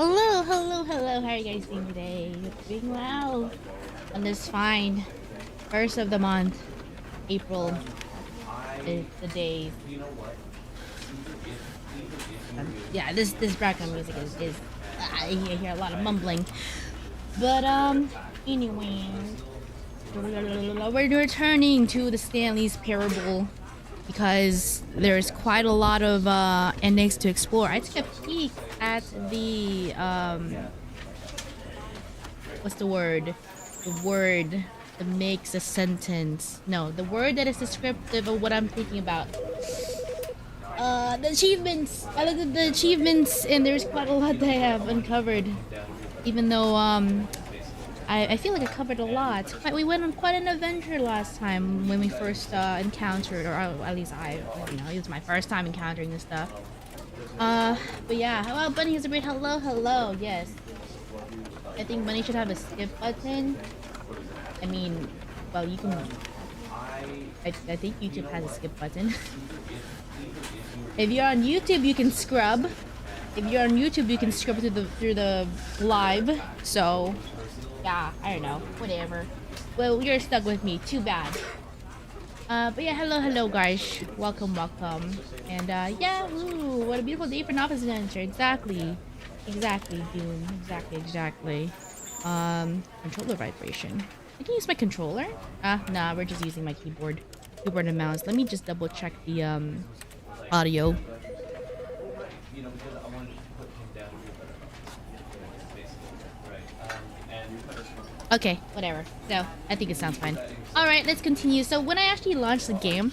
Hello. How are you guys doing today? Doing well on this fine first of the month, April is the day. Yeah, this background music is I hear a lot of mumbling, but anyway, we're returning to the Stanley's Parable because there's quite a lot of endings to explore. I took a peek at the what's the word? The word that makes a sentence. No, the word that is descriptive of what I'm thinking about. The achievements. I looked at the achievements and there's quite a lot that I have uncovered. Even though I feel like I covered a lot. We went on quite an adventure last time when we first encountered, or at least it was my first time encountering this stuff. But yeah, well, Bunny has a great hello, yes. I think Bunny should have a skip button. I mean, well, you can. I think YouTube has a skip button. If you're on YouTube, you can scrub. If you're on YouTube, you can scrub through the live. So, yeah, I don't know, whatever. Well, you're stuck with me. Too bad. But yeah, hello, guys. Welcome. And yeah, ooh, what a beautiful day for novice adventure. Exactly, Dune. Exactly. Controller vibration. I can use my controller. Nah, we're just using my keyboard and mouse. Let me just double check the audio. Okay, whatever. So, I think it sounds fine. Alright, let's continue. So, when I actually launched the game,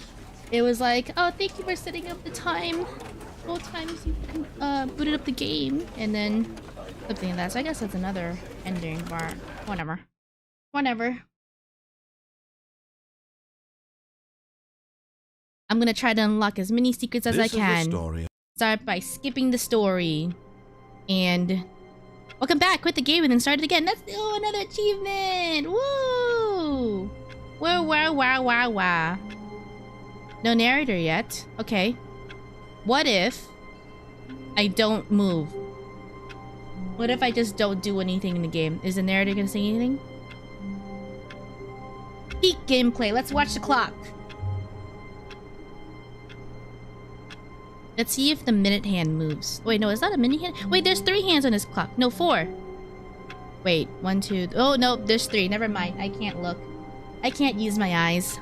it was like, oh, thank you for setting up the time. Both times you booted up the game. And then, something like that. So, I guess that's another ending bar. Whatever. I'm gonna try to unlock as many secrets as I can. Start by skipping the story. And welcome back, quit the game and then start it again. That's another achievement! Woo! Wow. No narrator yet. Okay. What if I don't move? What if I just don't do anything in the game? Is the narrator gonna say anything? Peak gameplay. Let's watch the clock. Let's see if the minute hand moves. Wait, no, is that a minute hand? Wait, there's 3 hands on this clock. No, 4. Wait, 1, 2. Oh, no, there's 3. Never mind. I can't look. I can't use my eyes.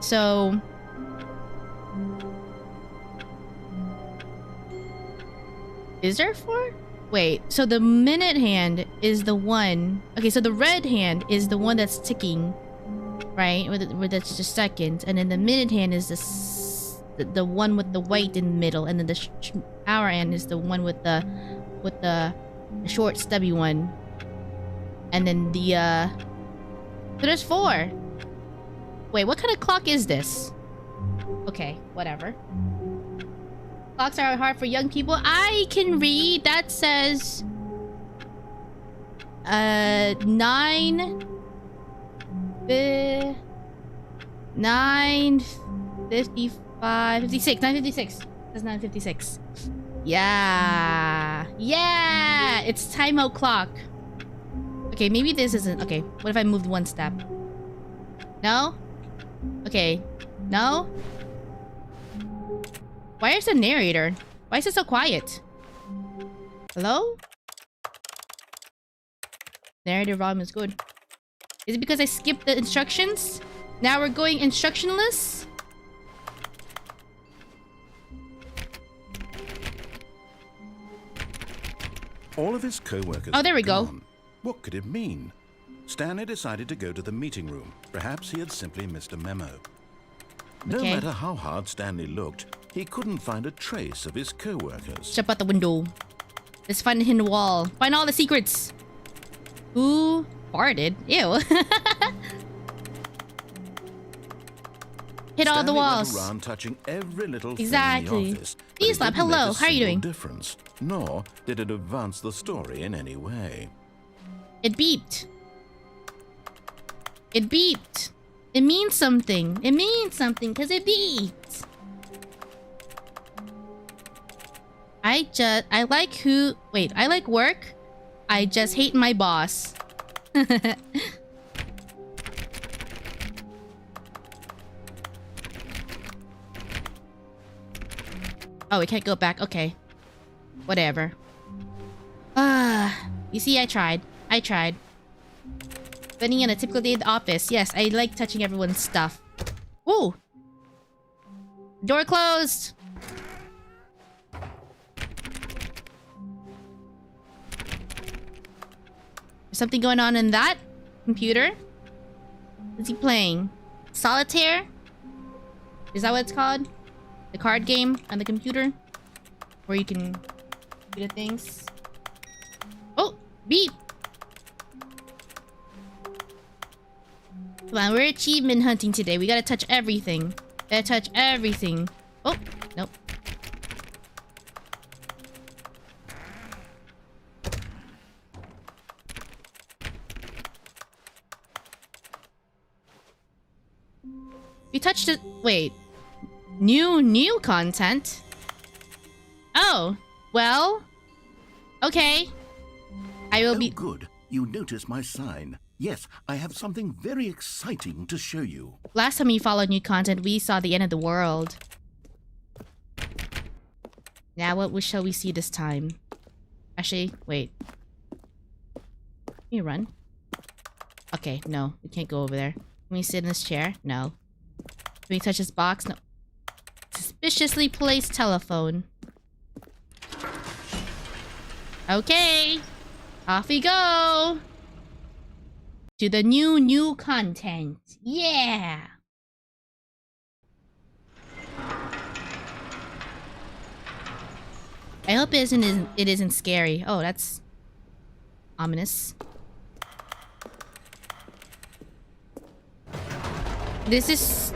So... is there 4? Wait, so the minute hand is the one... Okay, so the red hand is the one that's ticking. Right? Where that's just seconds. And then the minute hand is the one with the white in the middle, and then the hour end is the one with the short stubby one, and then the so there's 4. Wait, what kind of clock is this? Okay, whatever. Clocks are hard for young people. I can read. That says 9:56. That's 9:56. Yeah, it's time out clock. Okay, maybe this isn't. Okay, what if I moved 1 step? No? Okay, no? Why is the narrator? Why is it so quiet? Hello? Narrator volume is good. Is it because I skipped the instructions? Now we're going instructionless? All of his co-workers. Oh, there we go. What could it mean? Stanley decided to go to the meeting room. Perhaps he had simply missed a memo. No matter how hard Stanley looked, he couldn't find a trace of his co-workers. Jump out the window. Let's find it in the wall. Find all the secrets. Who farted? Ew. Hit all the walls. Went around touching every little exactly. thing in the office. Easlap, hello. How are you doing? Difference, nor did it advance the story in any way. It beeped. It beeped. It means something. It means something because it beeped. I like work. I just hate my boss. Oh, we can't go back. Okay. Whatever. You see, I tried. Spending on a typical day at the office. Yes, I like touching everyone's stuff. Ooh! Door closed! There's something going on in that computer. What's he playing? Solitaire? Is that what it's called? The card game on the computer? Where you can do the things. Oh! Beep! Come on, we're achievement hunting today. We gotta touch everything. Oh! Nope. We touched it. Wait. New content? Oh. Well. Okay. I will be... good. You noticed my sign. Yes, I have something very exciting to show you. Last time we followed new content, we saw the end of the world. Now what shall we see this time? Actually, wait. Can you run? Okay, no. We can't go over there. Can we sit in this chair? No. Can we touch this box? No. Suspiciously placed telephone. Okay. Off we go. To the new content. Yeah. I hope it isn't scary. Oh, that's ominous. This is...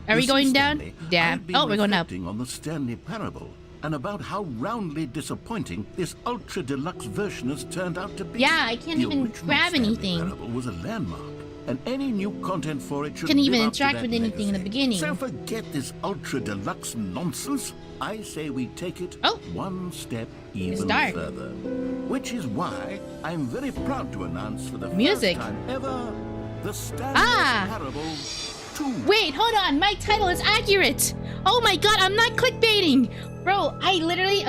Are we going down? Yeah. Oh, we're going up. On the Stanley Parable and about how roundly disappointing this ultra deluxe version has turned out to be. Yeah, I can't even grab anything. The Parable was a landmark, and any new content for it should can't even live up to interact that with anything in the legacy. beginning. So forget this ultra deluxe nonsense. I say we take it one step even further. Which is why I'm very proud to announce for the first time ever the Stanley Parable 2. Wait, hold on. My title is accurate. Oh my god, I'm not clickbaiting. Bro, I literally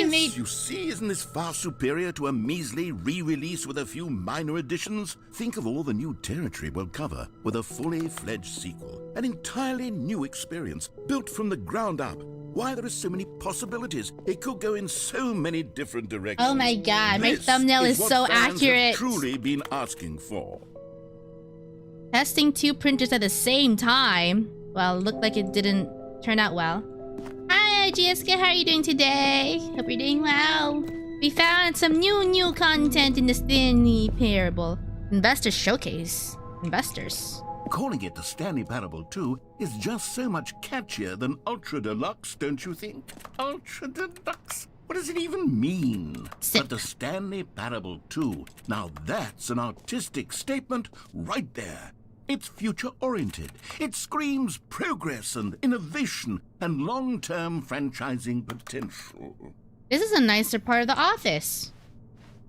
made... You see, isn't this far superior to a measly re-release with a few minor additions? Think of all the new territory we'll cover with a fully fledged sequel. An entirely new experience, built from the ground up. Why, there are so many possibilities. It could go in so many different directions. Oh my god, my thumbnail is so accurate. Have truly been asking for. Testing 2 printers at the same time. Well, looked like it didn't turn out well. Hi, Jessica. How are you doing today? Hope you're doing well. We found some new content in the Stanley Parable. Investor Showcase. Investors. Calling it the Stanley Parable 2 is just so much catchier than Ultra Deluxe, don't you think? Ultra Deluxe? What does it even mean? But the Stanley Parable 2, now that's an artistic statement right there. It's future-oriented. It screams progress and innovation and long-term franchising potential. This is a nicer part of the office.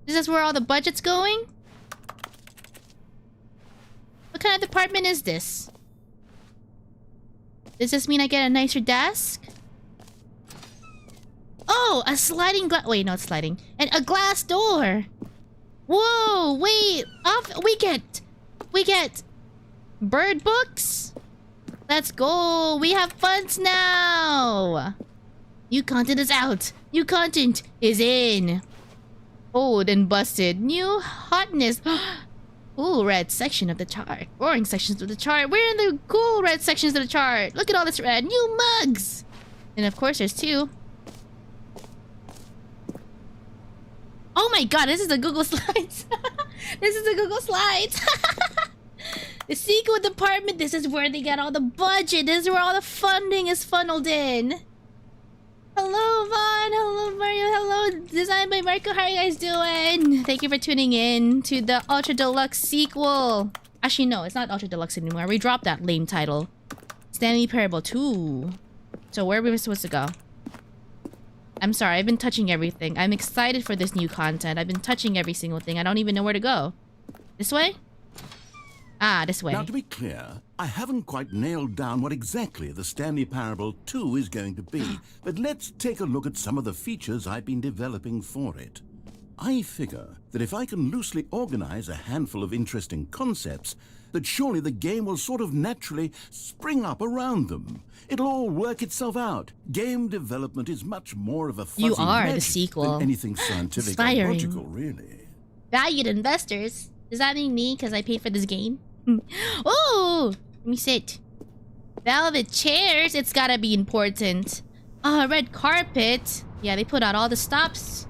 Is this where all the budget's going? What kind of department is this? Does this mean I get a nicer desk? Oh, a sliding glass... Wait, not sliding. And a glass door. Whoa, wait. We get... bird books? Let's go. We have funds now. New content is out. New content is in. Old and busted. New hotness. Cool red section of the chart. Boring sections of the chart. We're in the cool red sections of the chart. Look at all this red. New mugs. And of course there's 2. Oh my god, this is the Google Slides. This is the Google Slides. The sequel department, this is where they get all the budget. This is where all the funding is funneled in. Hello, Vaughn. Hello, Mario. Hello, designed by Marco. How are you guys doing? Thank you for tuning in to the Ultra Deluxe sequel. Actually, no, it's not Ultra Deluxe anymore. We dropped that lame title. Stanley Parable 2. So where are we supposed to go? I'm sorry, I've been touching everything. I'm excited for this new content. I've been touching every single thing. I don't even know where to go. This way? Ah, this way. Now, to be clear, I haven't quite nailed down what exactly the Stanley Parable 2 is going to be, but let's take a look at some of the features I've been developing for it. I figure that if I can loosely organize a handful of interesting concepts, that surely the game will sort of naturally spring up around them. It'll all work itself out. Game development is much more of a fuzzy You are the magic sequel. than anything scientific or Inspiring. logical, really. Valued investors. Does that mean me because I paid for this game? Oh, let me sit. Velvet chairs. It's gotta be important. Red carpet. Yeah, they put out all the stops.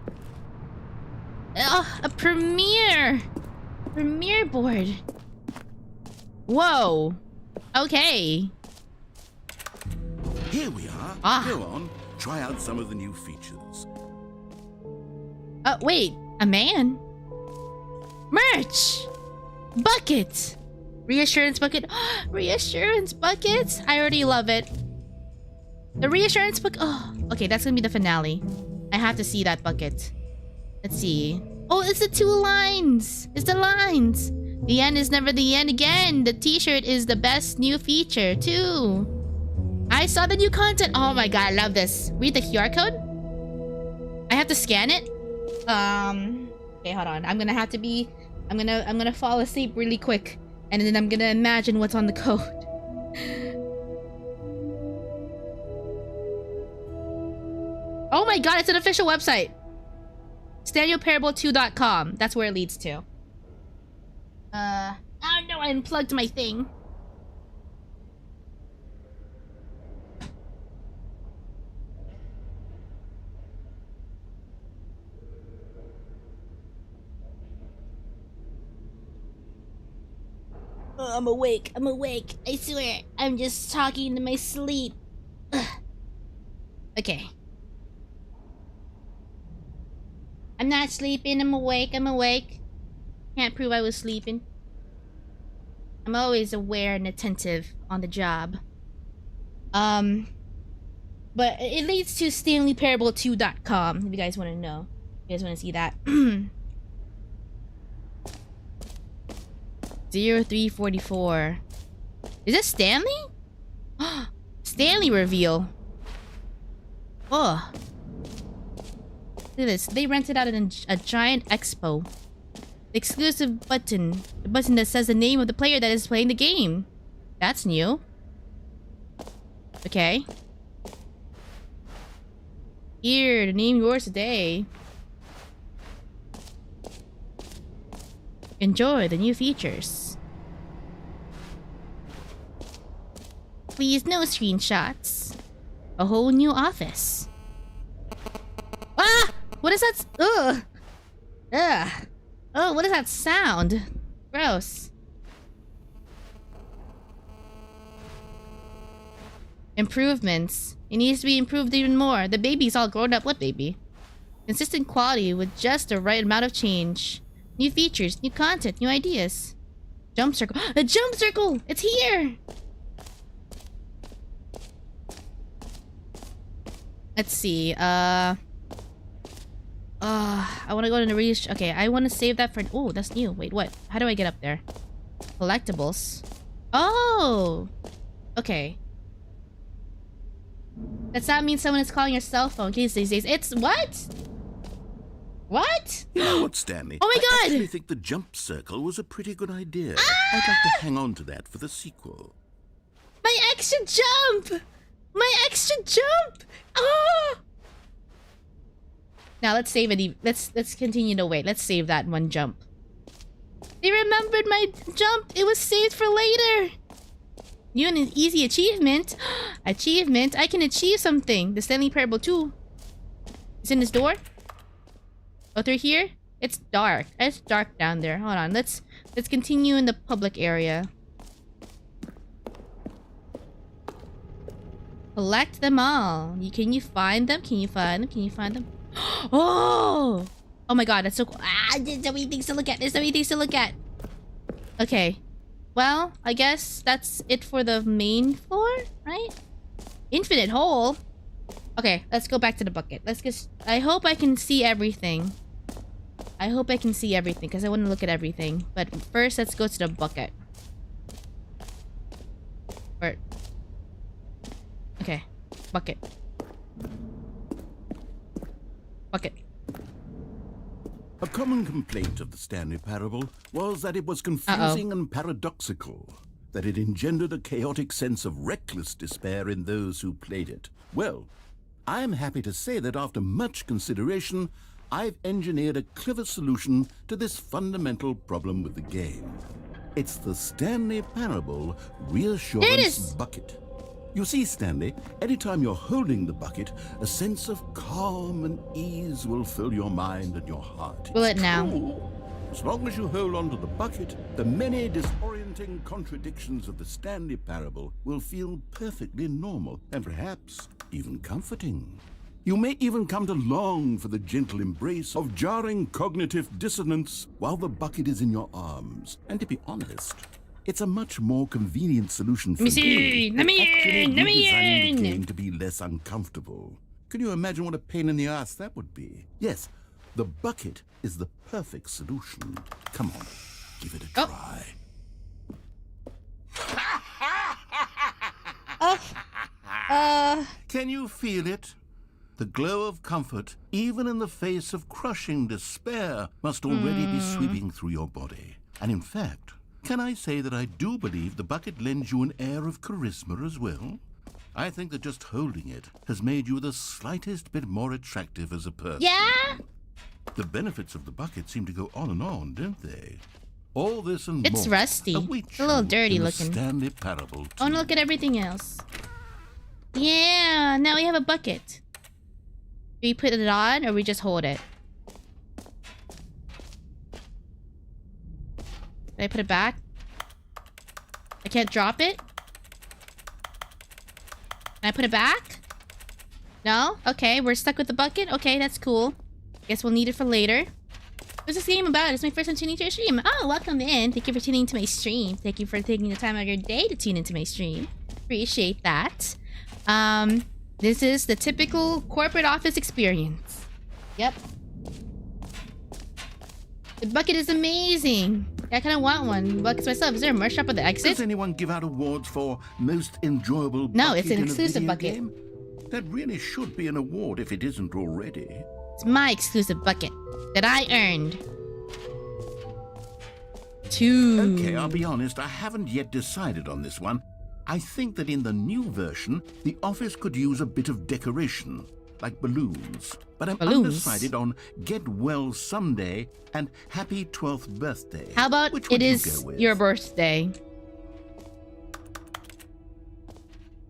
A premiere board. Whoa. Okay. Here we are. Go on, try out some of the new features. Wait. A man? Merch! Bucket! Reassurance bucket. Reassurance bucket? I already love it. The reassurance bucket. Oh, okay, that's gonna be the finale. I have to see that bucket. Let's see. Oh, it's the 2 lines. It's the lines. The end is never the end again. The t-shirt is the best new feature, too. I saw the new content. Oh my god, I love this. Read the QR code. I have to scan it. Okay, hold on. I'm gonna fall asleep really quick. And then I'm gonna imagine what's on the code. Oh my god, it's an official website. StanleyParable2.com. That's where it leads to. Oh no, I unplugged my thing. Oh, I'm awake. I swear. I'm just talking to my sleep. Ugh. Okay. I'm not sleeping. I'm awake. Can't prove I was sleeping. I'm always aware and attentive on the job. But it leads to StanleyParable2.com if you guys want to know. If you guys want to see that. 0344. Is this Stanley? Stanley reveal. Oh. Look at this. They rented out a giant expo. The exclusive button. The button that says the name of the player that is playing the game. That's new. Okay. Here, to name yours today. Enjoy the new features. Please, no screenshots. A whole new office. Ah! What is that? Ugh! Ugh! Oh, what is that sound? Gross. Improvements. It needs to be improved even more. The baby's all grown up. What baby? Consistent quality with just the right amount of change. New features, new content, new ideas. Jump circle. A jump circle! It's here! Let's see. I want to go to the reach. Okay, I want to save that for. Oh, that's new. Wait, what? How do I get up there? Collectibles. Oh! Okay. Does that mean someone is calling your cell phone these days? It's what? What? You know what, Stanley? Oh my god! I actually think the jump circle was a pretty good idea. I'd like to hang on to that for the sequel. My extra jump! My extra jump! Ah! Now let's save it. Let's continue to wait. Let's save that one jump. They remembered my jump. It was saved for later. New and an easy achievement. Achievement. I can achieve something. The Stanley Parable 2. It's in this door. Oh, through here? It's dark. It's dark down there. Hold on. Let's continue in the public area. Collect them all. Can you find them? Can you find them? Can you find them? Oh! Oh my god, that's so cool. Ah, there's so many things to look at. There's so many things to look at. Okay. Well, I guess that's it for the main floor, right? Infinite hole. Okay, let's go back to the bucket. Let's just... I hope I can see everything. I hope I can see everything because I want to look at everything. But first, let's go to the bucket. Or... Okay. Bucket. Bucket. A common complaint of the Stanley Parable was that it was confusing and paradoxical, that it engendered a chaotic sense of reckless despair in those who played it. Well, I'm happy to say that after much consideration, I've engineered a clever solution to this fundamental problem with the game. It's the Stanley Parable Reassurance Bucket. You see, Stanley, anytime you're holding the bucket, a sense of calm and ease will fill your mind and your heart. Will it now? True. As long as you hold on to the bucket, the many disorienting contradictions of the Stanley Parable will feel perfectly normal and perhaps even comforting. You may even come to long for the gentle embrace of jarring cognitive dissonance while the bucket is in your arms. And to be honest, it's a much more convenient solution for me. Let me in! The game to be less uncomfortable. Can you imagine what a pain in the ass that would be? Yes, the bucket is the perfect solution. Come on, give it a try. Can you feel it? The glow of comfort, even in the face of crushing despair, must already be sweeping through your body. And in fact, can I say that I do believe the bucket lends you an air of charisma as well? I think that just holding it has made you the slightest bit more attractive as a person. Yeah? The benefits of the bucket seem to go on, don't they? All this and more. It's rusty. It's a little dirty looking. Stanley Parable. Oh, no, look at everything else. Yeah, now we have a bucket. Do we put it on or we just hold it? Did I put it back? I can't drop it? Can I put it back? No? Okay, we're stuck with the bucket? Okay, that's cool. Guess we'll need it for later. What's this game about? It's my first time tuning to your stream. Oh, welcome in. Thank you for tuning into my stream. Thank you for taking the time out of your day to tune into my stream. Appreciate that. This is the typical corporate office experience. Yep. The bucket is amazing. I kind of want one. Buckets myself. Is there a merch shop at the exit? Does anyone give out awards for most enjoyable bucket? No, it's an exclusive bucket. Game? That really should be an award if it isn't already. It's my exclusive bucket that I earned. 2. Okay, I'll be honest. I haven't yet decided on this one. I think that in the new version, the office could use a bit of decoration, like balloons. But I'm undecided on Get Well Someday and Happy 12th Birthday. How about it is your birthday?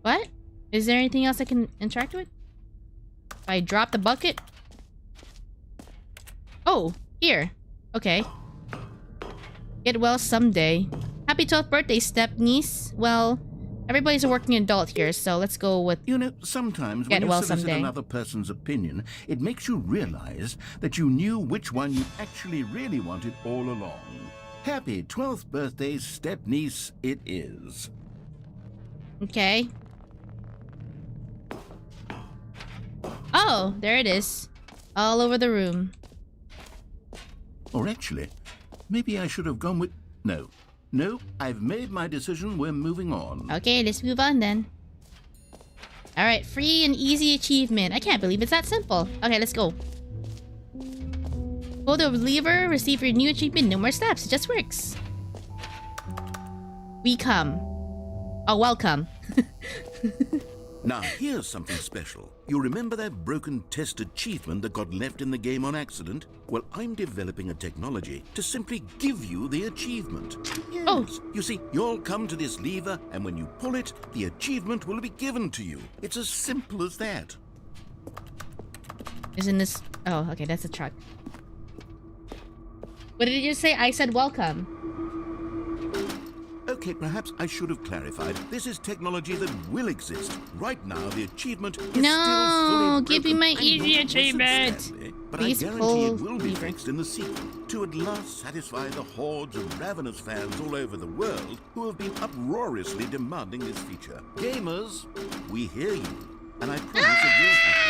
What? Is there anything else I can interact with? If I drop the bucket? Oh, here. Okay. Get well someday. Happy 12th birthday, step-niece. Well, everybody's a working adult here, so let's go with... You know, sometimes when you solicit another person's opinion, it makes you realize that you knew which one you actually really wanted all along. Happy 12th birthday, step-niece, it is. Okay. Oh, there it is. All over the room. Or actually, maybe I should have gone with... No, I've made my decision. We're moving on. Okay, let's move on then. Alright, free and easy achievement. I can't believe it's that simple. Okay, let's go. Pull the lever, receive your new achievement. No more steps. It just works. We come. Oh, welcome. Now, here's something special. You remember that broken test achievement that got left in the game on accident? Well, I'm developing a technology to simply give you the achievement. Yes. Oh. You see, you'll come to this lever, and when you pull it, the achievement will be given to you. It's as simple as that. Isn't this... Oh, okay, that's a truck. What did you just say? I said welcome. Okay, perhaps I should have clarified. This is technology that will exist. Right now, the achievement is still fully give me my easy achievement. Stanley, but I guarantee it will be fixed in the sequel to at last satisfy the hordes of ravenous fans all over the world who have been uproariously demanding this feature. Gamers, we hear you, and I promise it will happen.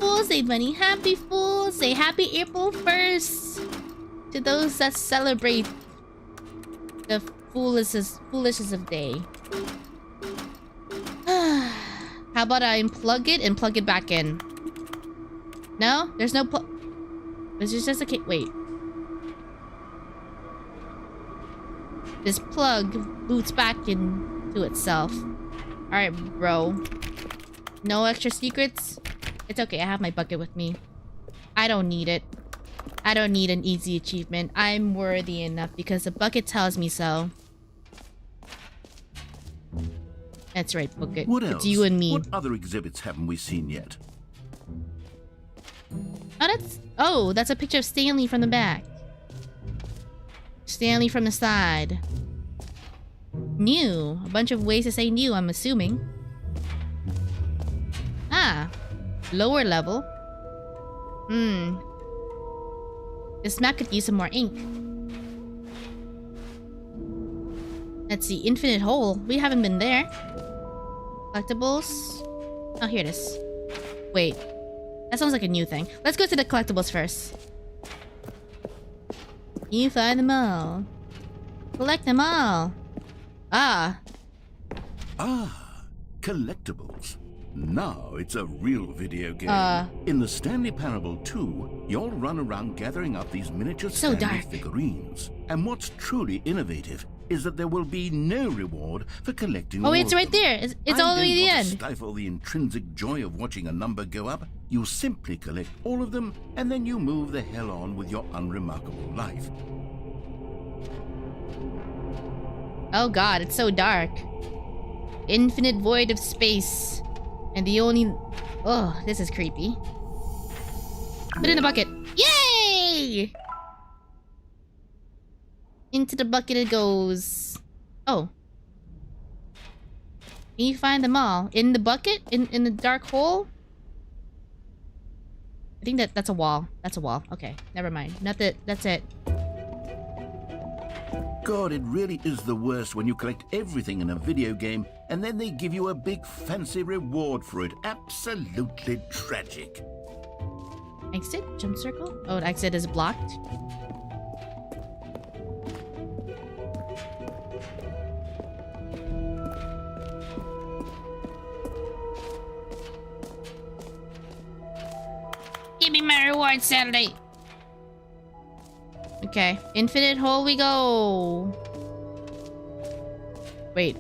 Fools, say bunny happy fools, say happy April 1st to those that celebrate the foolishness of day. How about I unplug it and plug it back in? No? There's no plug. It's just a case. Wait. This plug boots back into itself. Alright, bro. No extra secrets? It's okay, I have my bucket with me. I don't need it. I don't need an easy achievement. I'm worthy enough because the bucket tells me so. That's right, bucket. What else? It's you and me. What other exhibits haven't we seen yet? Oh, that's a picture of Stanley from the back. Stanley from the side. New. A bunch of ways to say new, I'm assuming. Ah. Lower level. This map could use some more ink. Let's see. Infinite hole. We haven't been there. Collectibles. Oh, here it is. Wait. That sounds like a new thing. Let's go to the collectibles first. You find them all. Collect them all. Ah. Ah, collectibles. Now it's a real video game. In the Stanley Parable 2, you'll run around gathering up these miniature Stanley figurines. And what's truly innovative is that there will be no reward for collecting all it's of right them. there. It's all the way to the end. To stifle the intrinsic joy of watching a number go up, you simply collect all of them, and then you move the hell on with your unremarkable life. Oh god, it's so dark. Infinite void of space. And the only... Oh, this is creepy. Put it in a bucket. Yay! Into the bucket it goes. Oh. Can you find them all? In the bucket? In the dark hole? I think that's a wall. That's a wall. Okay, never mind. That's it. God, it really is the worst when you collect everything in a video game and then they give you a big fancy reward for it. Absolutely tragic. Exit? Jump circle? Oh, exit is blocked. Give me my reward, Saturday. Okay, infinite hole we go. Wait,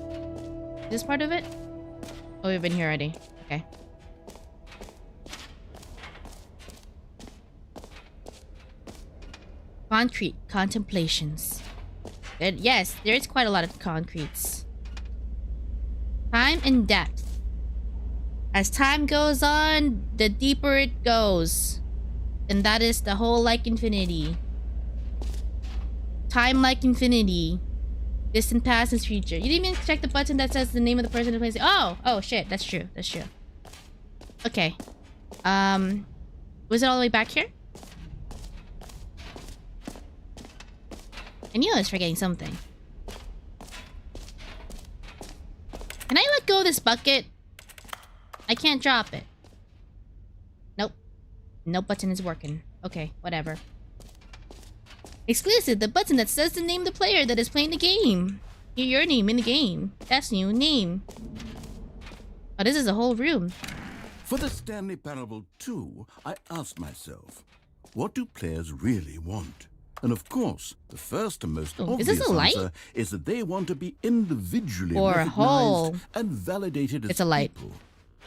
this part of it? Oh, we've been here already. Okay. Concrete contemplations. Yes, there is quite a lot of concretes. Time and depth. As time goes on, the deeper it goes. And that is the whole like infinity. Time like infinity. Distant past and future. You didn't even check the button that says the name of the person who plays it. Oh shit, that's true. That's true. Okay. Was it all the way back here? I knew I was forgetting something. Can I let go of this bucket? I can't drop it. Nope. No button is working. Okay, whatever. Exclusive, the button that says the name of the player that is playing the game. Hear your name in the game. That's new name. Oh, this is a whole room. For the Stanley Parable 2, I asked myself, what do players really want? And of course, the first and most obvious answer is that they want to be individually recognized and validated as it's a light. people.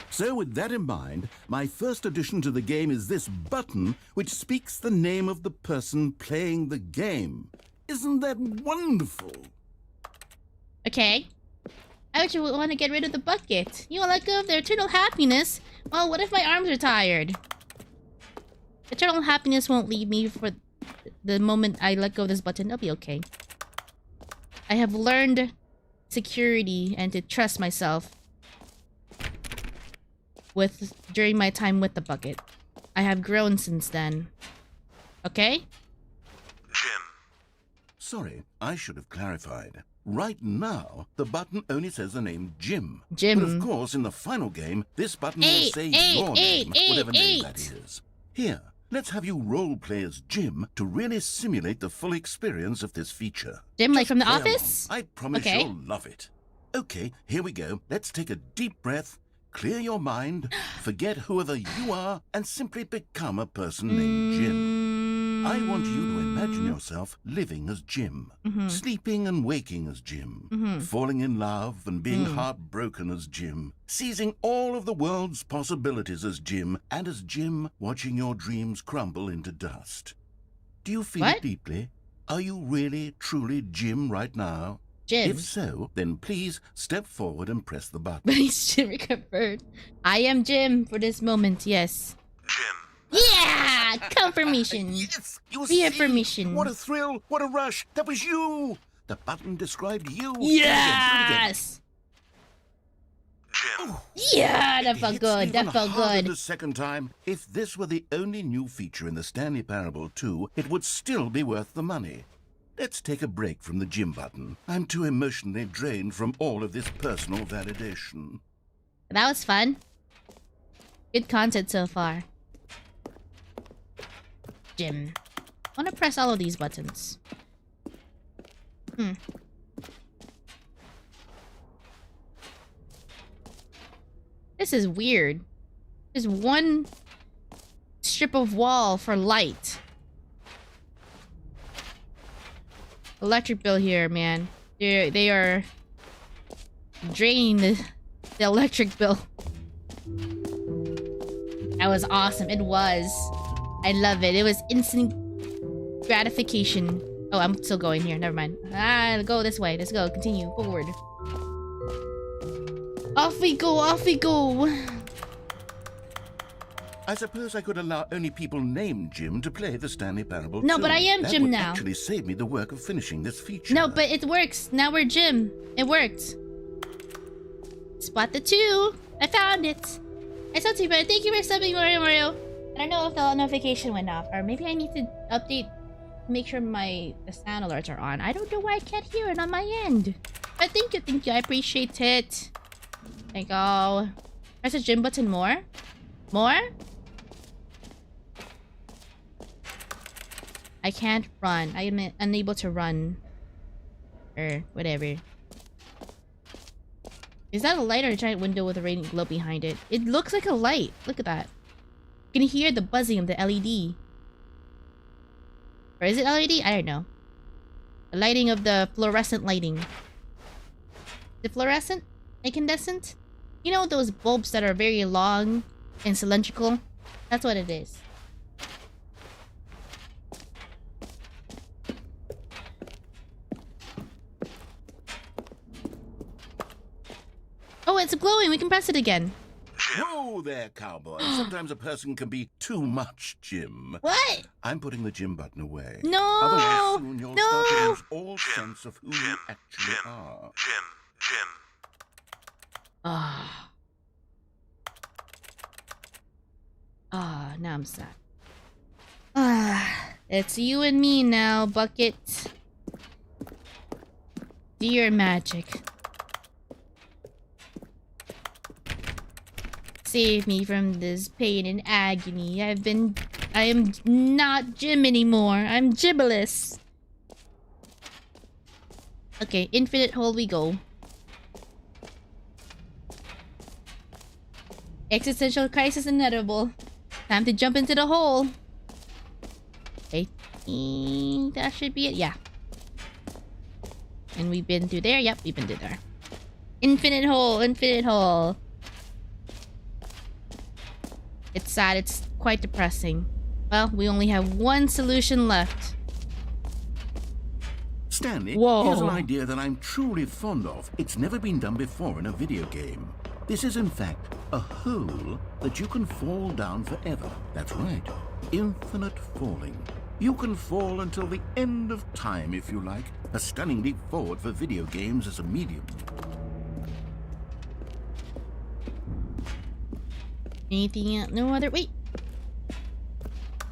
So with that in mind, my first addition to the game is this button which speaks the name of the person playing the game. Isn't that wonderful? Okay. I would want to get rid of the bucket. You want to let go of their eternal happiness? Well, what if my arms are tired? Eternal happiness won't leave me for the moment I let go of this button. I'll be okay. I have learned security and to trust myself during my time with the bucket. I have grown since then. Okay? Jim. Sorry, I should have clarified. Right now, the button only says the name Jim. Jim. But of course, in the final game, this button will say your name, whatever name that is. Here, let's have you role-play as Jim to really simulate the full experience of this feature. Jim, like Just from The play Office? along. I promise you'll love it. Okay, here we go. Let's take a deep breath, clear your mind, forget whoever you are, and simply become a person named Jim. I want you to imagine yourself living as Jim, sleeping and waking as Jim, falling in love and being heartbroken as Jim, seizing all of the world's possibilities as Jim, and as Jim watching your dreams crumble into dust. Do you feel it deeply? Are you really, truly Jim right now? Jim. If so, then please step forward and press the button. Please, Jim recovered. I am Jim for this moment, yes. Jim. Yeah! Confirmation. Yes! You Reaffirmation. see? What a thrill! What a rush! That was you! The button described you. Yes! Jim. Yeah, that felt It's good. even That felt harder good. the second time. If this were the only new feature in the Stanley Parable 2, it would still be worth the money. Let's take a break from the Jim button. I'm too emotionally drained from all of this personal validation. That was fun. Good content so far. Jim. I want to press all of these buttons. This is weird. There's one strip of wall for light. Electric bill here, man. They are draining the electric bill. That was awesome. It was. I love it. It was instant gratification. Oh, I'm still going here. Never mind. Go this way. Let's go. Continue. Forward. Off we go. Off we go. I suppose I could allow only people named Jim to play the Stanley Parable 2. No, but I am that Jim would now. Actually save me the work of finishing this feature. No, but it works. Now we're Jim. It worked. Spot the 2. I found it. I saw 2, but thank you for subbing, Mario. I don't know if the notification went off, or maybe I need to update, make sure the sound alerts are on. I don't know why I can't hear it on my end. But thank you. I appreciate it. There you go. Press the Jim button more. More? I can't run. I am unable to run. Or whatever. Is that a light or a giant window with a radiant glow behind it? It looks like a light. Look at that. You can hear the buzzing of the LED. Or is it LED? I don't know. The lighting of the fluorescent lighting. The fluorescent? Incandescent? You know those bulbs that are very long and cylindrical? That's what it is. Oh, it's glowing. We can press it again. Whoa there, cowboy. Sometimes a person can be too much, Jim. What? I'm putting the Jim button away. No! Otherwise, soon you'll start to lose all Jim. sense of who you actually Jim. are. Jim. Ah. Ah, now I'm sad. Ah, it's you and me now, Bucket. Do your magic. Save me from this pain and agony. I am not Jim anymore. I'm Gibbless. Okay, infinite hole we go. Existential crisis inevitable. Time to jump into the hole. Okay, that should be it. Yeah. And we've been through there. Yep, we've been through there. Infinite hole, infinite hole. It's sad. It's quite depressing. Well, we only have one solution left. Stanley, Whoa. here's an idea that I'm truly fond of. It's never been done before in a video game. This is, in fact, a hole that you can fall down forever. That's right. Infinite falling. You can fall until the end of time, if you like. A stunning leap forward for video games as a medium. Anything else? No other... Wait!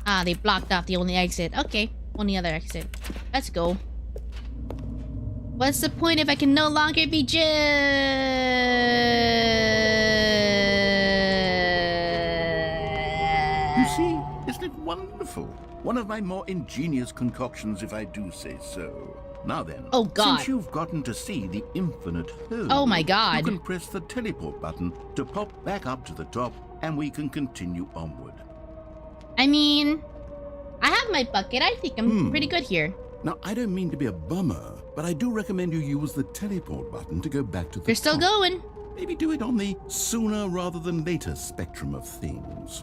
Ah, they blocked off the only exit. Okay, only other exit. Let's go. What's the point if I can no longer be Jill? You see, isn't it wonderful? One of my more ingenious concoctions, if I do say so. Now then, Oh God. since you've gotten to see the infinite hole, Oh my God. you can press the teleport button to pop back up to the top, and we can continue onward. I mean, I have my bucket. I think I'm pretty good here. Now, I don't mean to be a bummer, but I do recommend you use the teleport button to go back to the You're still top. going. Maybe do it on the sooner rather than later spectrum of things.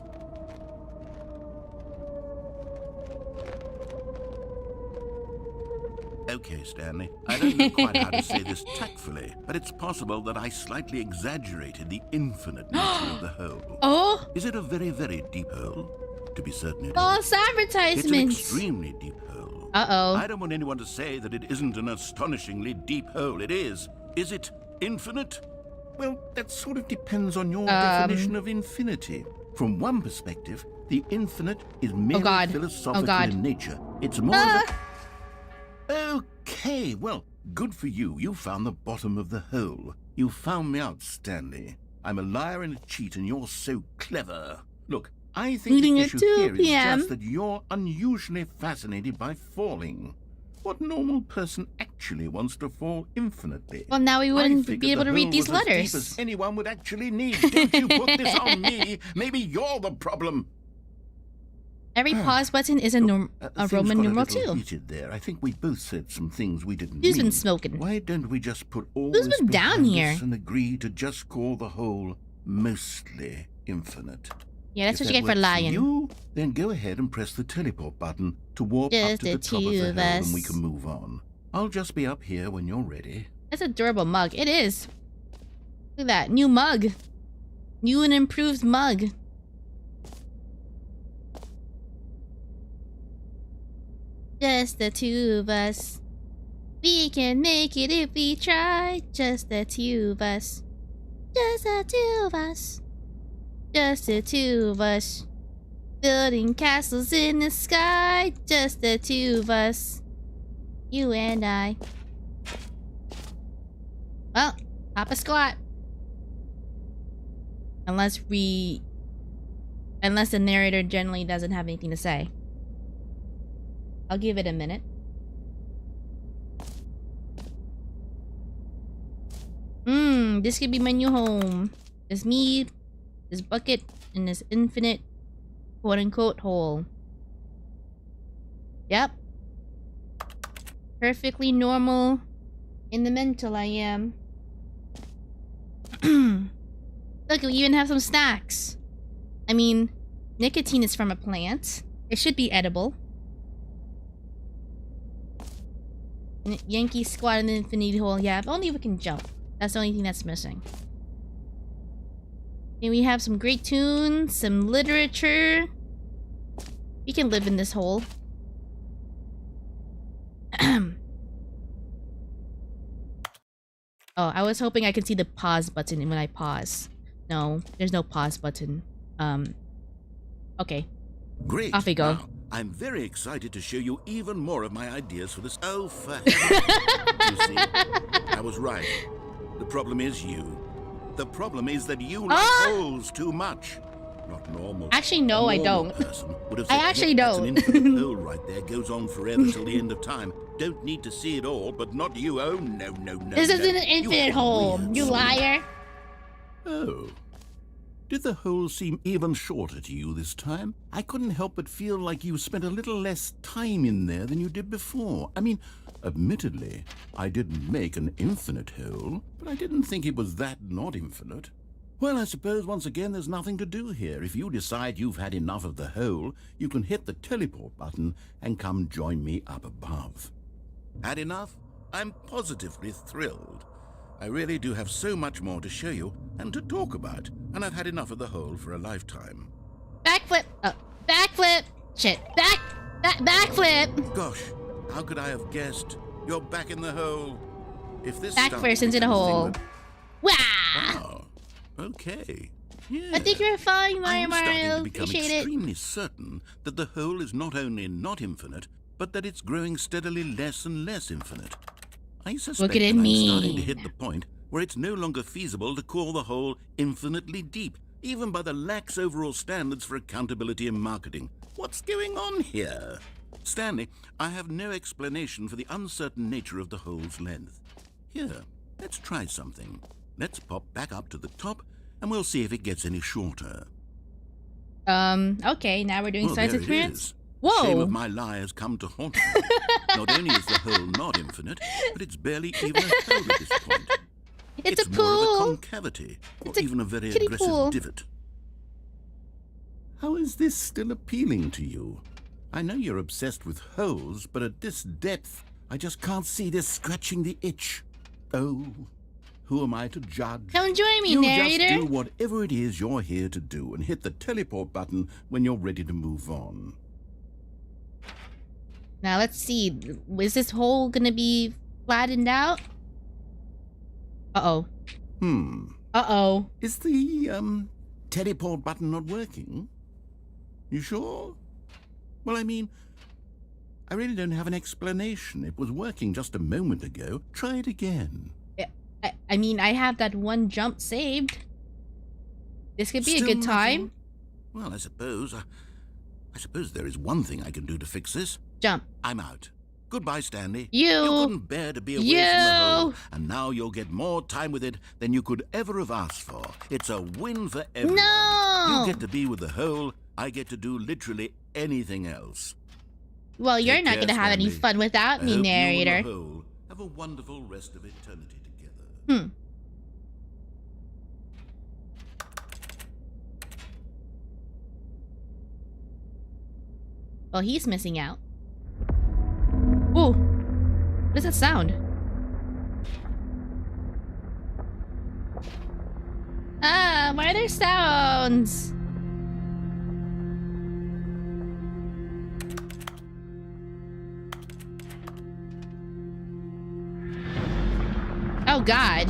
Okay, Stanley, I don't know quite how to say this tactfully, but it's possible that I slightly exaggerated the infinite nature of the hole. Oh, Is it a very, very deep hole? To be certain it is. false It's an advertisements. extremely deep hole. Uh-oh. I don't want anyone to say that it isn't an astonishingly deep hole. It is. Is it infinite? Well, that sort of depends on your definition of infinity. From one perspective, the infinite is merely God. philosophical God. in nature. It's more of a... Okay, well, good for you. You found the bottom of the hole. You found me out, Stanley. I'm a liar and a cheat, and you're so clever. Look, I think Meeting the at issue 2 here is p.m. just that you're unusually fascinated by falling. What normal person actually wants to fall infinitely? Well, now we I wouldn't figured be able the to read hole these was as deep letters. as anyone would actually need. Don't you put this on me. Maybe you're the problem. Every pause button is a Things Roman got numeral a little 2. heated there. I think we both said some things we didn't Who's mean. been smoking? Why don't we just put all Who's this been down behind here? us and agree to just call the whole mostly infinite? Yeah, that's If what you that get for works lying. you, then go ahead and press the teleport button to warp up Just to the the top of two the of hole us. and we can move on. I'll just be up here when you're ready. That's a durable mug. It is. Look at that. New mug. New and improved mug. Just the two of us. We can make it if we try. Just the two of us. Just the two of us. Just the two of us. Building castles in the sky. Just the two of us. You and I. Well, hop a squat. Unless the narrator generally doesn't have anything to say. I'll give it a minute. This could be my new home. There's me, this bucket, and this infinite quote-unquote hole. Yep. Perfectly normal. In the mental, I am. Look, we even have some snacks. I mean, nicotine is from a plant. It should be edible. And Yankee squat in the infinity hole. Yeah, if only we can jump. That's the only thing that's missing. And we have some great tunes, some literature. We can live in this hole. Oh, I was hoping I could see the pause button when I pause. No, there's no pause button. Okay. Great. Off we go. Now, I'm very excited to show you even more of my ideas for this. Oh, for heaven's sake. You see, I was right. The problem is you. The problem is that you like holes too much. Not normal. Actually, no, I don't. I actually That's an don't. infinite hole right there. Goes on forever till the end of time. Don't need to see it all, but not you. Oh, no, no, no. This no. isn't an infinite You're hole, weird, you son. liar. Oh. Did the hole seem even shorter to you this time? I couldn't help but feel like you spent a little less time in there than you did before. I mean, admittedly, I didn't make an infinite hole, but I didn't think it was that not infinite. Well, I suppose once again there's nothing to do here. If you decide you've had enough of the hole, you can hit the teleport button and come join me up above. Had enough? I'm positively thrilled. I really do have so much more to show you and to talk about, and I've had enough of the hole for a lifetime. Backflip. Oh, backflip. Shit. Backflip. Gosh, how could I have guessed? You're back in the hole. If this Back stunt first into the becomes a thing hole. that- Wow. Wow. Okay. Yeah. I think you're fine, I'm starting Mario. to become Appreciate it. extremely certain that the hole is not only not infinite, but that it's growing steadily less and less infinite. I suspect Look at it that I'm starting to mean. hit the point where it's no longer feasible to call the hole infinitely deep, even by the lax overall standards for accountability in marketing. What's going on here? Stanley, I have no explanation for the uncertain nature of the hole's length. Here, let's try something. Let's pop back up to the top, and we'll see if it gets any shorter. Okay, now we're doing science there it experience. is. Whoa! Shame of my lie has come to haunt me. Not only is the hole not infinite, but it's barely even a hole at this point. It's a more of pool. a concavity, or It's a even a very kiddie aggressive pool. divot. How is this still appealing to you? I know you're obsessed with holes, but at this depth, I just can't see this scratching the itch. Oh, who am I to judge? Don't join me, You narrator. just do whatever it is you're here to do and hit the teleport button when you're ready to move on. Now let's see. Is this hole gonna be flattened out? Uh-oh. Uh-oh. Is the, teleport button not working? You sure? Well, I mean, I really don't have an explanation. It was working just a moment ago. Try it again. I mean, I have that one jump saved. This could be Still a good time. nothing? Well, I suppose there is one thing I can do to fix this. Jump. I'm out. Goodbye, Stanley. You couldn't bear to be away from the hole, and now you'll get more time with it than you could ever have asked for. It's a win for everyone. No! You get to be with the hole. I get to do literally anything else. Well, you're Take not care, gonna have any Stanley. fun without me, I hope narrator. You and the hole have a wonderful rest of eternity together. Well, he's missing out. Whoa. What does that sound? Ah, why are there sounds? Oh, God.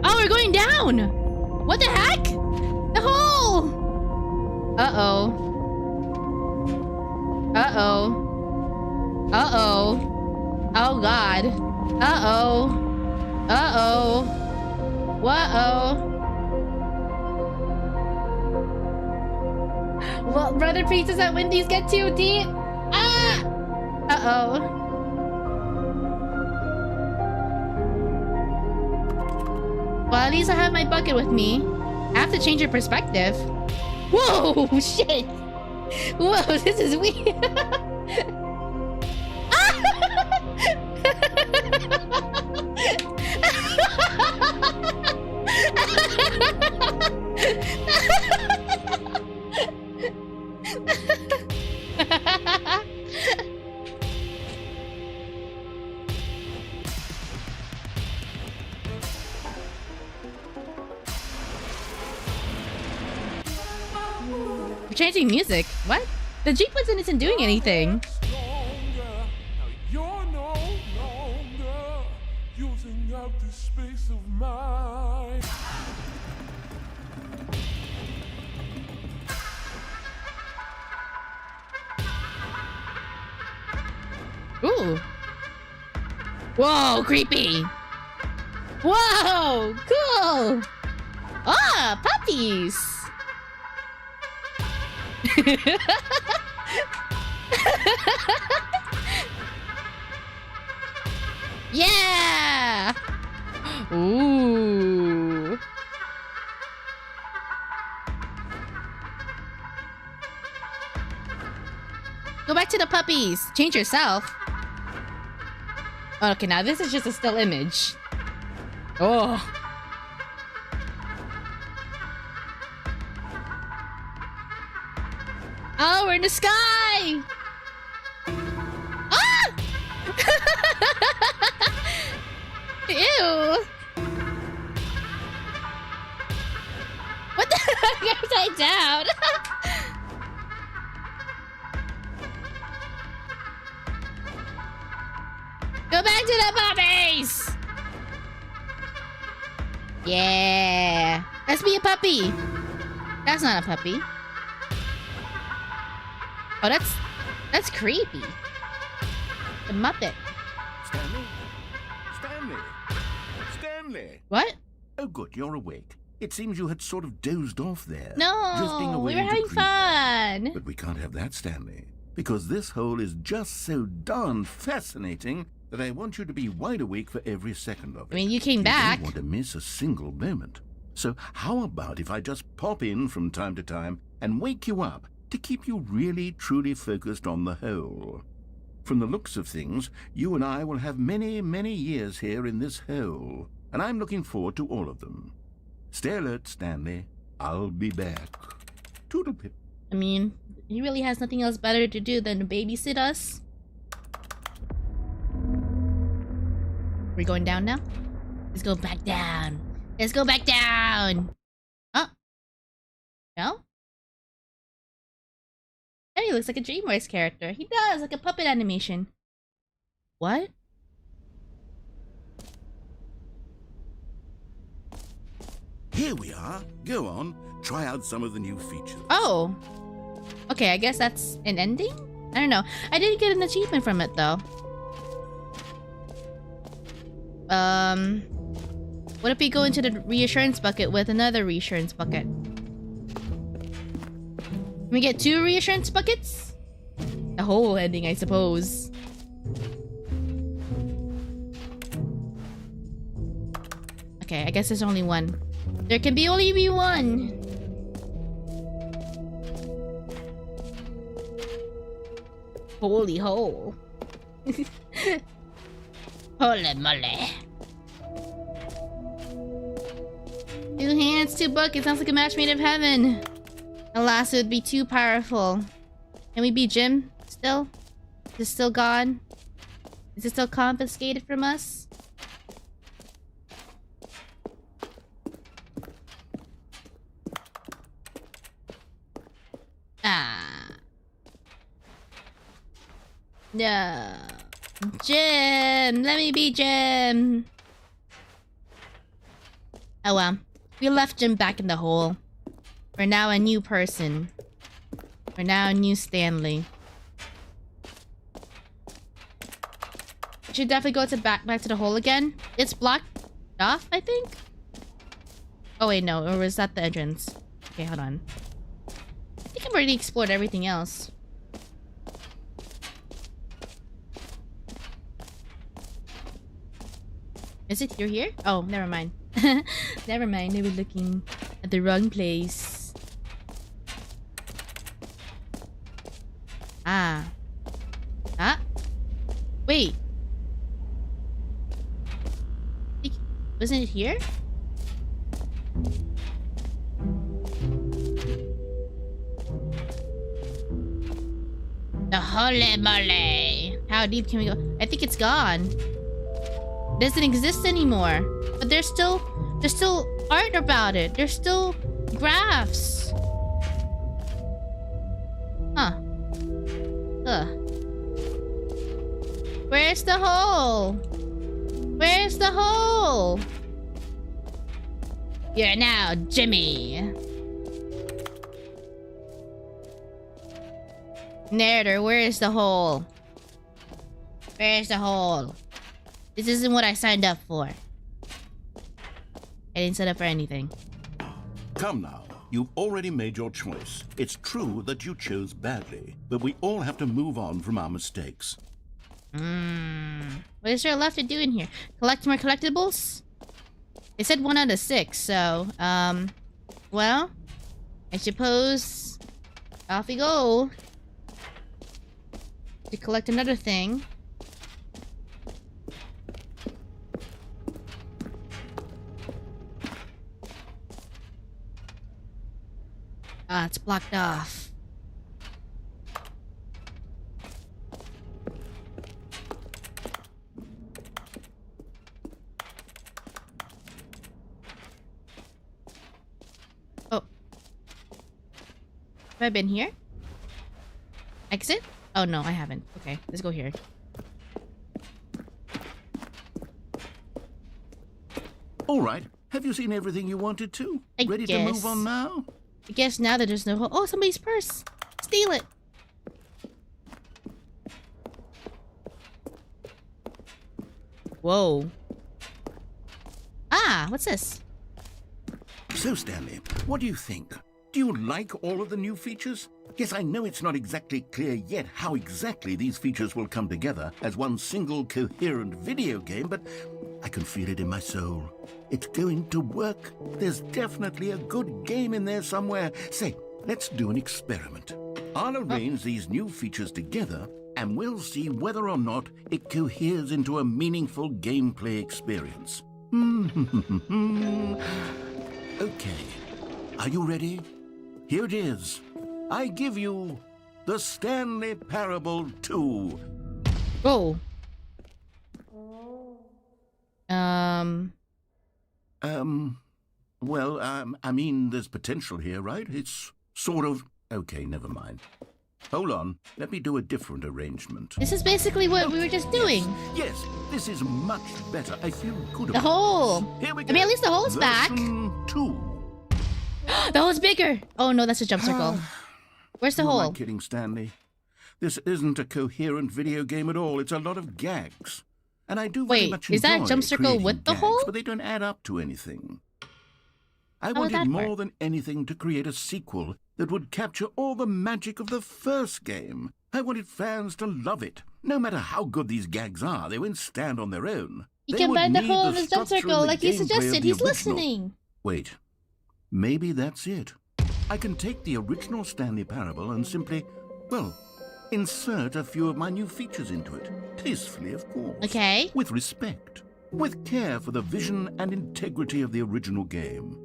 Oh, we're going down! What the heck? The hole! Uh-oh. Uh-oh. Uh-oh. Oh, God. Uh-oh. Uh-oh. Whoa-oh. Well, brother pizzas at Wendy's get too deep. Ah! Uh-oh. Well, at least I have my bucket with me. I have to change your perspective. Whoa, shit. Whoa, this is weird. We're changing music. What? The Jeep button isn't doing anything. You're no longer using up this space of mine. Ooh. Whoa, creepy. Whoa, cool. Ah, puppies. Yeah. Ooh. Go back to the puppies. Change yourself. Okay, now this is just a still image. Oh. Oh, we're in the sky! Ah! Ew! What the heck? You're upside down! Go back to the puppies! Yeah! Let's be a puppy! That's not a puppy. Oh, that's creepy. The Muppet. Stanley? Stanley? Stanley? What? Oh, good, you're awake. It seems you had sort of dozed off there. drifting No, away we were into having dreamland. fun. But we can't have that, Stanley, because this hole is just so darn fascinating that I want you to be wide awake for every second of it. I mean, you came You back. don't want to miss a single moment. So how about if I just pop in from time to time and wake you up to keep you really, truly focused on the hole? From the looks of things, you and I will have many, many years here in this hole, and I'm looking forward to all of them. Stay alert, Stanley. I'll be back. Toodlepip. I mean, he really has nothing else better to do than to babysit us. We're going down now? Let's go back down. Let's go back down. Huh? No? Hey, he looks like a DreamWorks character. He does, like a puppet animation. What? Here we are. Go on. Try out some of the new features. Oh. Okay, I guess that's an ending? I don't know. I didn't get an achievement from it, though. What if we go into the reassurance bucket with another reassurance bucket? Can we get 2 reassurance buckets? A whole ending, I suppose. Okay, I guess there's only one. There can be only be one. Holy hole. Holy moly. 2 hands, 2 buckets. Sounds like a match made of heaven. Alas, it would be too powerful. Can we be Jim still? Is it still gone? Is it still confiscated from us? Ah. No. Jim! Let me be Jim! Oh well. We left Jim back in the hole. We're now a new person. We're now a new Stanley. Should definitely go to back to the hole again. It's blocked off, I think? Oh wait, no. Or was that the entrance? Okay, hold on. I think I've already explored everything else. Is it through here? Oh, never mind. Never mind, they were looking at the wrong place. Ah. Ah? Wait. Wasn't it here? The holy moly. How deep can we go? I think it's gone. It doesn't exist anymore. But there's still art about it. There's still graphs. Huh. Ugh. Where's the hole? Where's the hole? You're now Jimmy. Narrator, where is the hole? Where's the hole? This isn't what I signed up for. I didn't sign up for anything. Come now. You've already made your choice. It's true that you chose badly, but we all have to move on from our mistakes. What is there left to do in here? Collect more collectibles? It said 1 out of 6, so, well, I suppose off we go to collect another thing. Ah, it's blocked off. Oh. Have I been here? Exit? Oh no, I haven't. Okay, let's go here. All right. Have you seen everything you wanted to? Ready to move on now? I guess now that there's no hole. Oh, somebody's purse. Steal it. Whoa. Ah, what's this? So, Stanley, what do you think? Do you like all of the new features? Yes, I know it's not exactly clear yet how exactly these features will come together as one single coherent video game, but I can feel it in my soul. It's going to work. There's definitely a good game in there somewhere. Say, let's do an experiment. I'll arrange these new features together, and we'll see whether or not it coheres into a meaningful gameplay experience. Okay, are you ready? Here it is. I give you the Stanley Parable 2. Whoa. Well, I mean, there's potential here, right? It's sort of... Okay, never mind. Hold on, let me do a different arrangement. This is basically what we were just doing. Yes, this is much better. I feel good The about hole. this. Here we go. I mean, at least the hole's back. Version 2. The hole's bigger. Oh no, that's a jump circle. Where's the Who am I hole? kidding, Stanley? This isn't a coherent video game at all. It's a lot of gags. And I do very Wait, much is that a enjoy jump circle creating with the gags, hole? but they don't add up to anything. I How would wanted that more work? than anything to create a sequel that would capture all the magic of the first game. I wanted fans to love it. No matter how good these gags are, they won't stand on their own. He They can would find the need hole in his jump structure circle and the like he gameplay of suggested. the He's original. listening. Wait, maybe that's it. I can take the original Stanley Parable and simply, well, insert a few of my new features into it. Tastefully, of course. Okay. With respect. With care for the vision and integrity of the original game.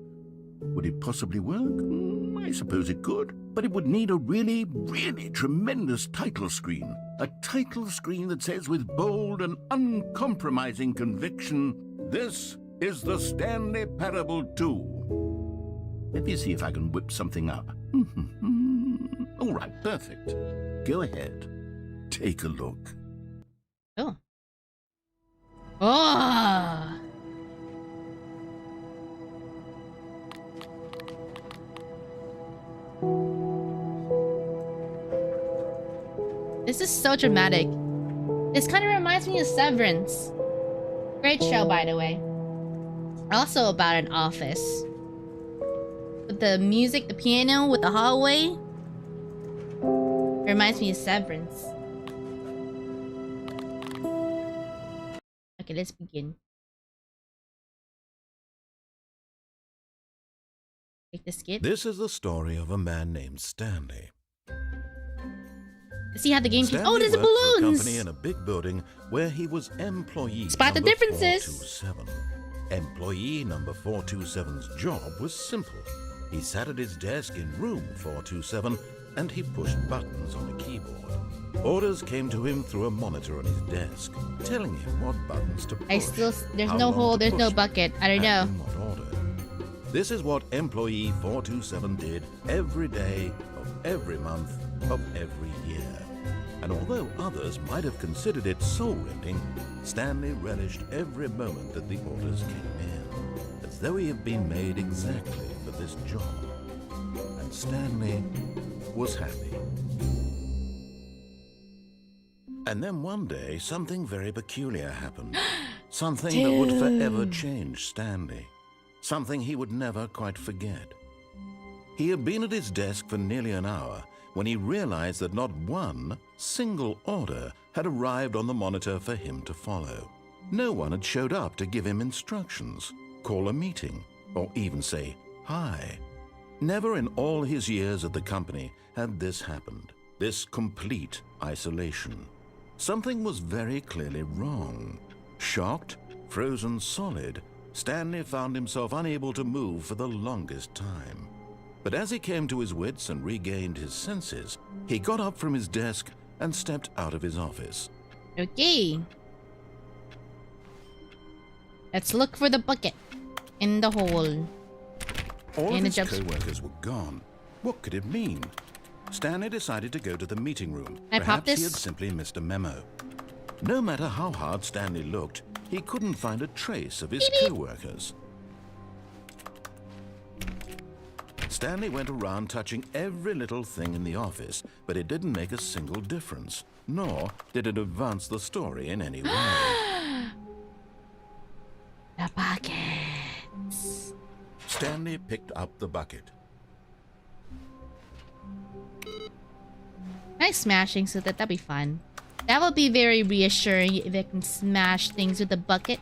Would it possibly work? I suppose it could. But it would need a really, really tremendous title screen. A title screen that says with bold and uncompromising conviction, "This is the Stanley Parable 2." Let me see if I can whip something up. All right, perfect. Go ahead. Take a look. Oh. Oh. This is so dramatic. This kind of reminds me of Severance. Great show, by the way. Also about an office. With the music, the piano, with the hallway. Reminds me of Severance. Okay, let's begin. Take the skip. This is the story of a man named Stanley. Let's see how the game changes. Stanley Oh, there's worked for a balloons! company in a big building where he was employee Spot the number differences. 427. Employee number 427's job was simple. He sat at his desk in room 427 and he pushed buttons on a keyboard. Orders came to him through a monitor on his desk, telling him what buttons to push. There's how no long hole, to there's no push them, bucket. I don't and know. in what order. This is what employee 427 did every day of every month of every year. And although others might have considered it soul-rending, Stanley relished every moment that the orders came in, as though he had been made exactly for this job. And Stanley was happy. And then one day, something very peculiar happened. Something that would forever change Stanley. Something he would never quite forget. He had been at his desk for nearly an hour when he realized that not one single order had arrived on the monitor for him to follow. No one had showed up to give him instructions, call a meeting, or even say hi. Never in all his years at the company had this happened, this complete isolation. Something was very clearly wrong. Shocked, frozen solid, Stanley found himself unable to move for the longest time. But as he came to his wits and regained his senses, he got up from his desk and stepped out of his office. Okay. Let's look for the bucket in the hole. All And of the his jump- co-workers were gone. What could it mean? Stanley decided to go to the meeting room. I pop Perhaps he this? had simply missed a memo. No matter how hard Stanley looked, he couldn't find a trace of his co-workers. Stanley went around touching every little thing in the office, but it didn't make a single difference, nor did it advance the story in any way. The buckets. Stanley picked up the bucket. Nice smashing so that'd be fun. That would be very reassuring if I can smash things with a bucket.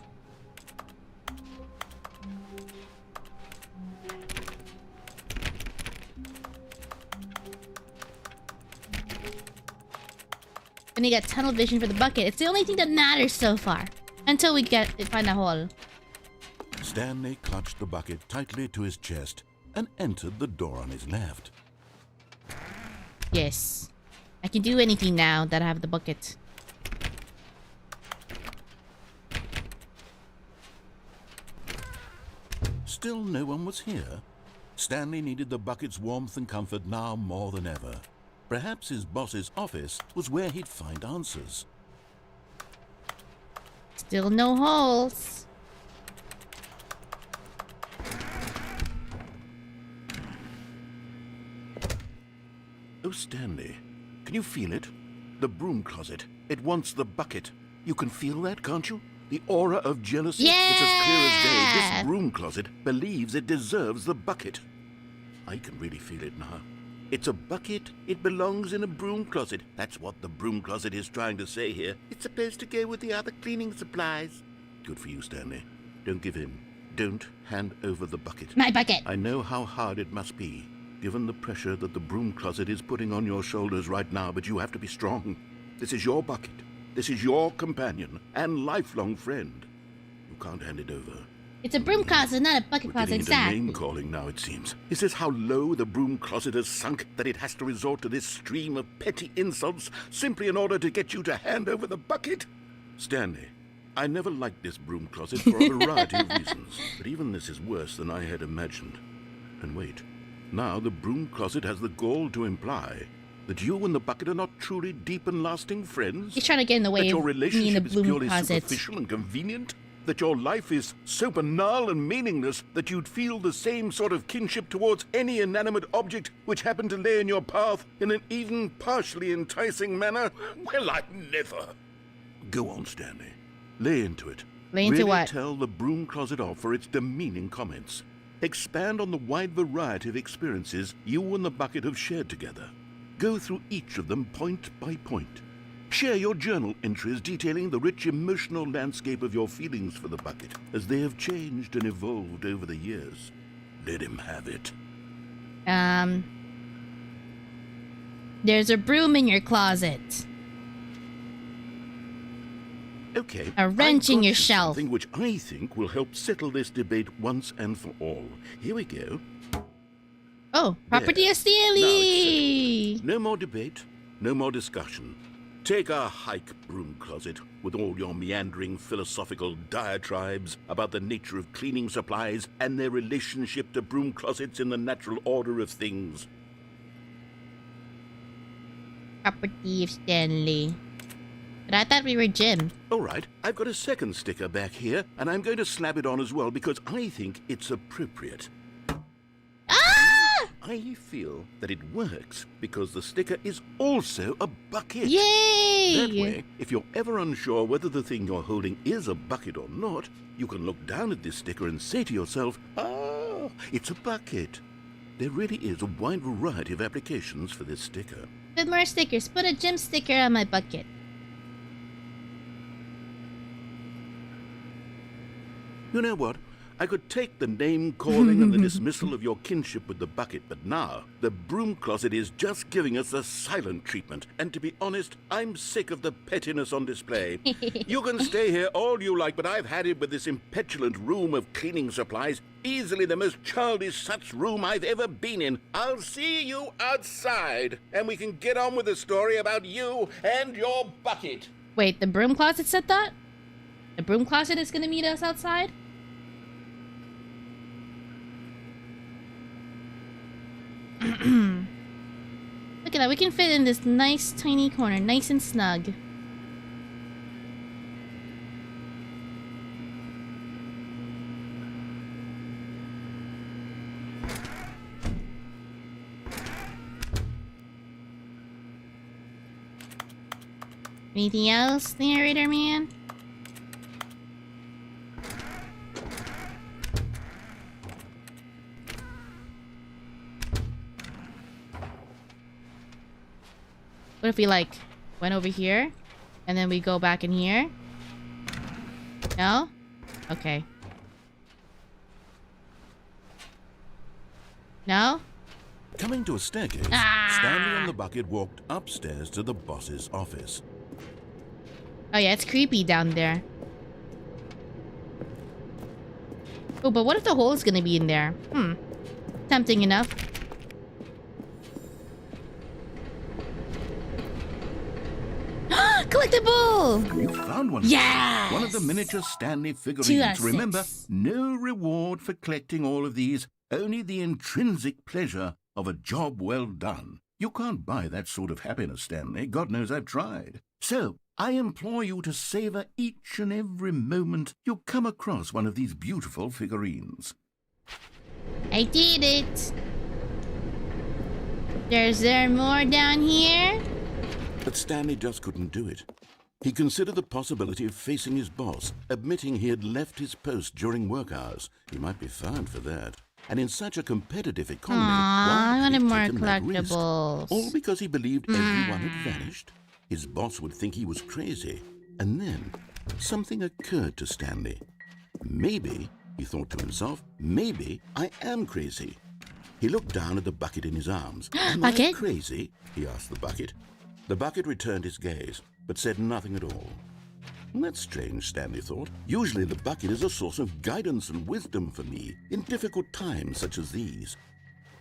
And you got tunnel vision for the bucket. It's the only thing that matters so far. Until we find a hole. Stanley clutched the bucket tightly to his chest and entered the door on his left. Yes. I can do anything now that I have the bucket. Still no one was here. Stanley needed the bucket's warmth and comfort now more than ever. Perhaps his boss's office was where he'd find answers. Still no holes. Oh, Stanley, can you feel it? The broom closet. It wants the bucket. You can feel that, can't you? The aura of jealousy. Yeah! It's as clear as day. This broom closet believes it deserves the bucket. I can really feel it now. It's a bucket. It belongs in a broom closet. That's what the broom closet is trying to say here. It's supposed to go with the other cleaning supplies. Good for you, Stanley. Don't give in. Don't hand over the bucket. My bucket. I know how hard it must be, given the pressure that the broom closet is putting on your shoulders right now, but you have to be strong. This is your bucket. This is your companion and lifelong friend. You can't hand it over. It's a broom closet, not a bucket We're closet. getting into Zach. name calling now, it seems. Is this how low the broom closet has sunk that it has to resort to this stream of petty insults simply in order to get you to hand over the bucket? Stanley, I never liked this broom closet for a variety of reasons, but even this is worse than I had imagined. And wait, now the broom closet has the gall to imply that you and the bucket are not truly deep and lasting friends? He's trying to get in the way That your of me in the relationship is broom purely closet. superficial and convenient? That your life is so banal and meaningless that you'd feel the same sort of kinship towards any inanimate object which happened to lay in your path in an even partially enticing manner? Well, I'd never. Go on, Stanley. Lay into it. Lay into really what? tell the broom closet off for its demeaning comments. Expand on the wide variety of experiences you and the bucket have shared together. Go through each of them point by point. Share your journal entries detailing the rich emotional landscape of your feelings for the bucket as they have changed and evolved over the years. Let him have it. There's a broom in your closet. Okay. A wrench I've in got your you shelf. Something which I think will help settle this debate once and for all. Here we go. Oh, property There. of Stanley! No more debate, no more discussion. Take a hike, broom closet, with all your meandering philosophical diatribes about the nature of cleaning supplies and their relationship to broom closets in the natural order of things. Property of Stanley. But I thought we were Jim. All right, I've got a second sticker back here, and I'm going to slap it on as well because I think it's appropriate. I feel that it works because the sticker is also a bucket. Yay! That way, if you're ever unsure whether the thing you're holding is a bucket or not, you can look down at this sticker and say to yourself, ah, it's a bucket. There really is a wide variety of applications for this sticker. Put more stickers. Put a Jim sticker on my bucket. You know what? I could take the name calling and the dismissal of your kinship with the bucket, but now the broom closet is just giving us the silent treatment. And to be honest, I'm sick of the pettiness on display. You can stay here all you like, but I've had it with this impetulant room of cleaning supplies. Easily the most childish such room I've ever been in. I'll see you outside, and we can get on with the story about you and your bucket. Wait, the broom closet said that? The broom closet is gonna meet us outside? Look at that, we can fit in this nice tiny corner, nice and snug. Anything else, narrator man? What if we like went over here and then we go back in here? No? Okay. No? Coming to a staircase, Stanley and the bucket walked upstairs to the boss's office. Oh yeah, it's creepy down there. Oh, but what if the hole is gonna be in there? Tempting enough. Collectible! You found one. Yes! One of the miniature Stanley 2 out figurines. of Remember, 6. no reward for collecting all of these, only the intrinsic pleasure of a job well done. You can't buy that sort of happiness, Stanley. God knows I've tried. So, I implore you to savor each and every moment you come across one of these beautiful figurines. I did it! Is there more down here? But Stanley just couldn't do it. He considered the possibility of facing his boss, admitting he had left his post during work hours. He might be fired for that. And in such a competitive economy, I why had wanted he more taken that risk? collectibles. All because he believed everyone had vanished? His boss would think he was crazy. And then something occurred to Stanley. Maybe, he thought to himself, maybe I am crazy. He looked down at the bucket in his arms. Am I Bucket? crazy? He asked the bucket. The bucket returned his gaze, but said nothing at all. That's strange, Stanley thought. Usually the bucket is a source of guidance and wisdom for me in difficult times such as these.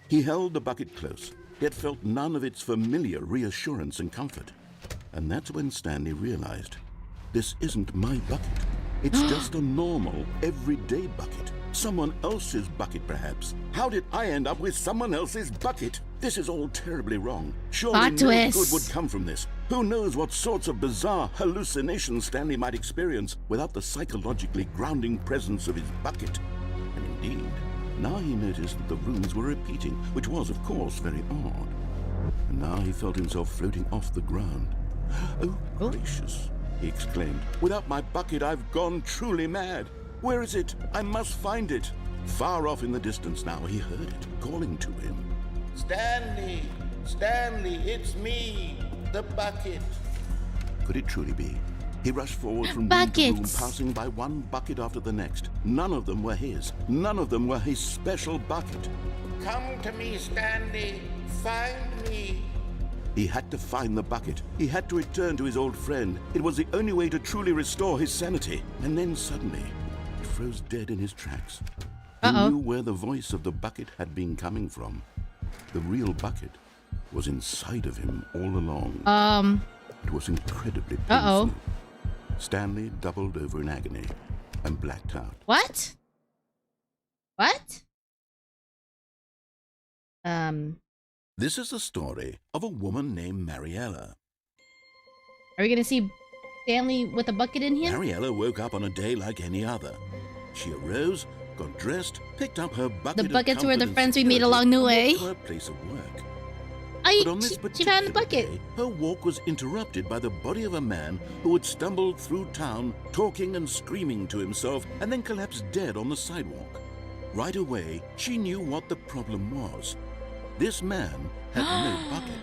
He held the bucket close, yet felt none of its familiar reassurance and comfort. And that's when Stanley realized, this isn't my bucket. It's just a normal, everyday bucket. Someone else's bucket, perhaps. How did I end up with someone else's bucket? This is all terribly wrong. Surely Plot no twist. good would come from this. Who knows what sorts of bizarre hallucinations Stanley might experience without the psychologically grounding presence of his bucket. And indeed, now he noticed that the runes were repeating, which was, of course, very odd. And now he felt himself floating off the ground. Oh, gracious, he exclaimed. Without my bucket, I've gone truly mad. Where is it? I must find it. Far off in the distance now, he heard it, calling to him. Stanley! Stanley, it's me! The bucket! Could it truly be? He rushed forward from room to room, Buckets. passing by one bucket after the next. None of them were his. None of them were his special bucket. Come to me, Stanley. Find me. He had to find the bucket. He had to return to his old friend. It was the only way to truly restore his sanity. And then suddenly, he froze dead in his tracks. He knew where the voice of the bucket had been coming from. The real bucket was inside of him all along. It was incredibly painful. Stanley doubled over in agony and blacked out. What? What? This is the story of a woman named Mariella. Are we gonna see Stanley with a bucket in him? Mariella woke up on a day like any other. She arose, got dressed, picked up her bucket. The buckets were the of friends we comfort made and along the security, way. and walked to her place of work. Oh, But on this she found the particular bucket. day, her walk was interrupted by the body of a man who had stumbled through town, talking and screaming to himself, and then collapsed dead on the sidewalk. Right away, she knew what the problem was. This man had no bucket.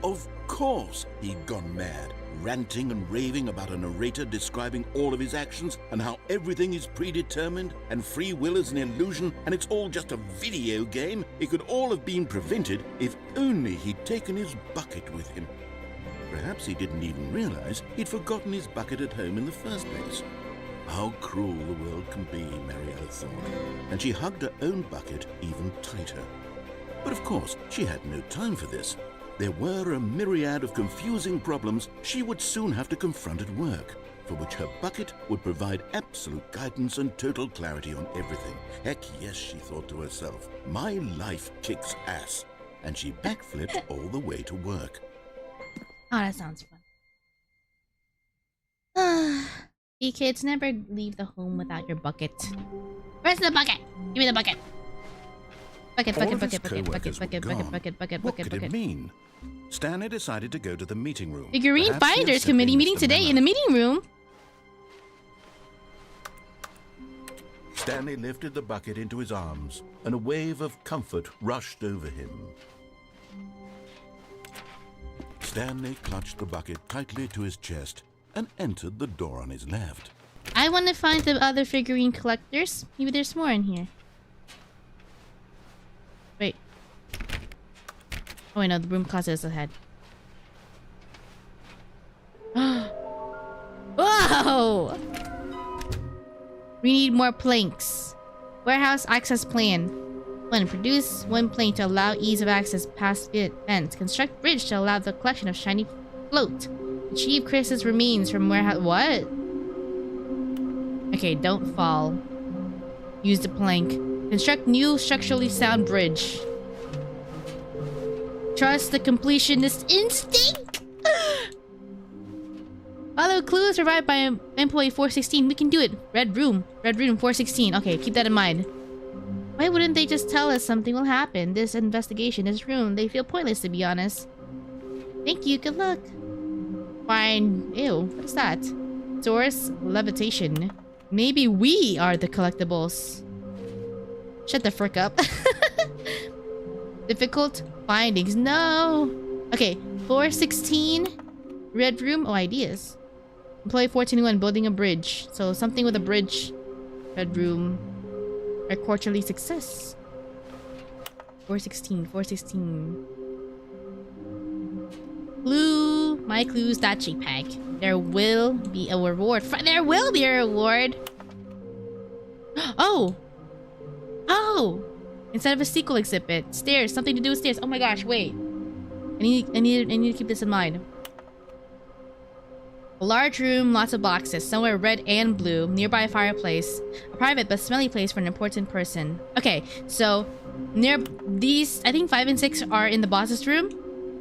Of course he'd gone mad, ranting and raving about a narrator describing all of his actions and how everything is predetermined and free will is an illusion and it's all just a video game. It could all have been prevented if only he'd taken his bucket with him. Perhaps he didn't even realize he'd forgotten his bucket at home in the first place. How cruel the world can be, Mariella thought, and she hugged her own bucket even tighter. But of course, she had no time for this. There were a myriad of confusing problems she would soon have to confront at work, for which her bucket would provide absolute guidance and total clarity on everything. Heck yes, she thought to herself, my life kicks ass. And she backflipped all the way to work. Oh, that sounds fun. You kids never leave the home without your bucket. Where's the bucket? Give me the bucket. Bucket, All bucket, of his bucket, bucket, co-workers bucket, were bucket, gone. bucket, bucket, What bucket, could it bucket. mean? Stanley decided to go to the meeting room. Figurine Perhaps he had Finders simply Committee missed meeting a today memo. in the meeting room. Stanley lifted the bucket into his arms, and a wave of comfort rushed over him. Stanley clutched the bucket tightly to his chest and entered the door on his left. I want to find the other figurine collectors. Maybe there's more in here. Wait. Oh, I know the broom closet is ahead. Whoa! We need more planks. Warehouse access plan. 1. Produce 1 plank to allow ease of access past vents. Construct bridge to allow the collection of shiny float. Achieve Chris's remains from warehouse. What? Okay, don't fall. Use the plank. Construct new structurally sound bridge. Trust the completionist instinct. Follow clues provided by employee 416. We can do it. Red room 416. Okay, keep that in mind. Why wouldn't they just tell us something will happen? This investigation is ruined. They feel pointless, to be honest. Thank you. Good luck. Fine. Ew. What is that? Source levitation. Maybe we are the collectibles. Shut the frick up. Difficult findings. No. Okay. 416. Red room. Oh, ideas. Employee 421. Building a bridge. So something with a bridge. Red room. Our quarterly success. 416. Clue. My clues.jpg. There will be a reward. There will be a reward. Oh. Instead of a sequel exhibit. Stairs. Something to do with stairs. Oh my gosh, wait. I need to keep this in mind. A large room, lots of boxes, somewhere red and blue, nearby a fireplace, a private but smelly place for an important person. Okay, so near these, I think 5 and 6 are in the boss's room,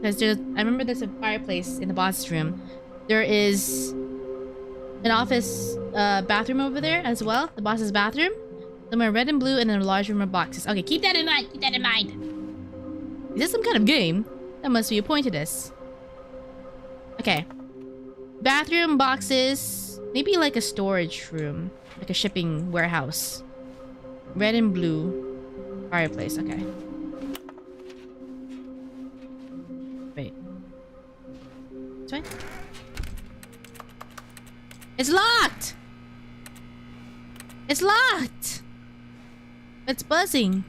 because I remember there's a fireplace in the boss's room. There is an office bathroom over there as well, the boss's bathroom. Somewhere red and blue, and then a large room of boxes. Okay, keep that in mind. Is this some kind of game? That must be a point to this. Okay. Bathroom, boxes, maybe like a storage room, like a shipping warehouse. Red and blue. Fireplace, okay. Wait. This way? It's locked! It's locked! It's buzzing.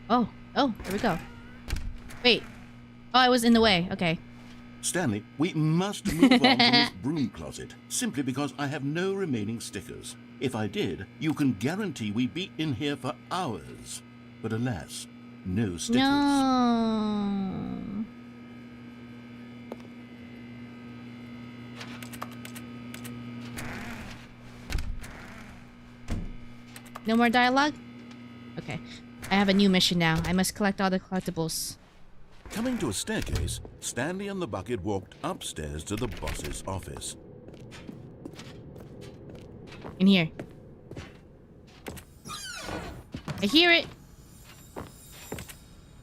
Oh, there we go. Wait. Oh, I was in the way. Okay. Stanley, we must move on to this broom closet, simply because I have no remaining stickers. If I did, you can guarantee we'd be in here for hours. But alas, no stickers. No. No more dialogue? Okay. I have a new mission now. I must collect all the collectibles. Coming to a staircase, Stanley and the bucket walked upstairs to the boss's office. In here. I hear it.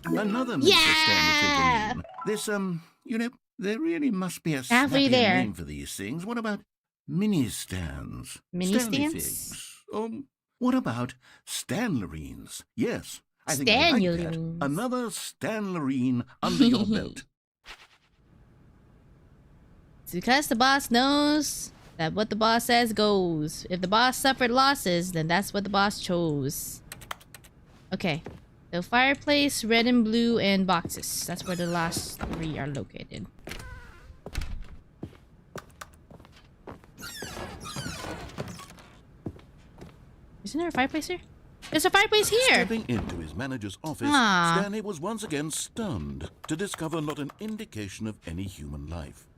Another Mr. Stanley figurine. This, you know, there really must be a Halfway snappier there. name for these things. What about mini stands? Mini Stanley stands? figs? What about Stanlerines? Yes, I think I like that. Stanlerines. Another Stanlerine under your belt. It's because the boss knows that what the boss says goes. If the boss suffered losses, then that's what the boss chose. Okay. So fireplace, red and blue, and boxes. That's where the last 3 are located. Isn't there a fireplace here? There's a fireplace here! Stepping into his manager's office, Ah. Stanley was once again stunned to discover not an indication of any human life.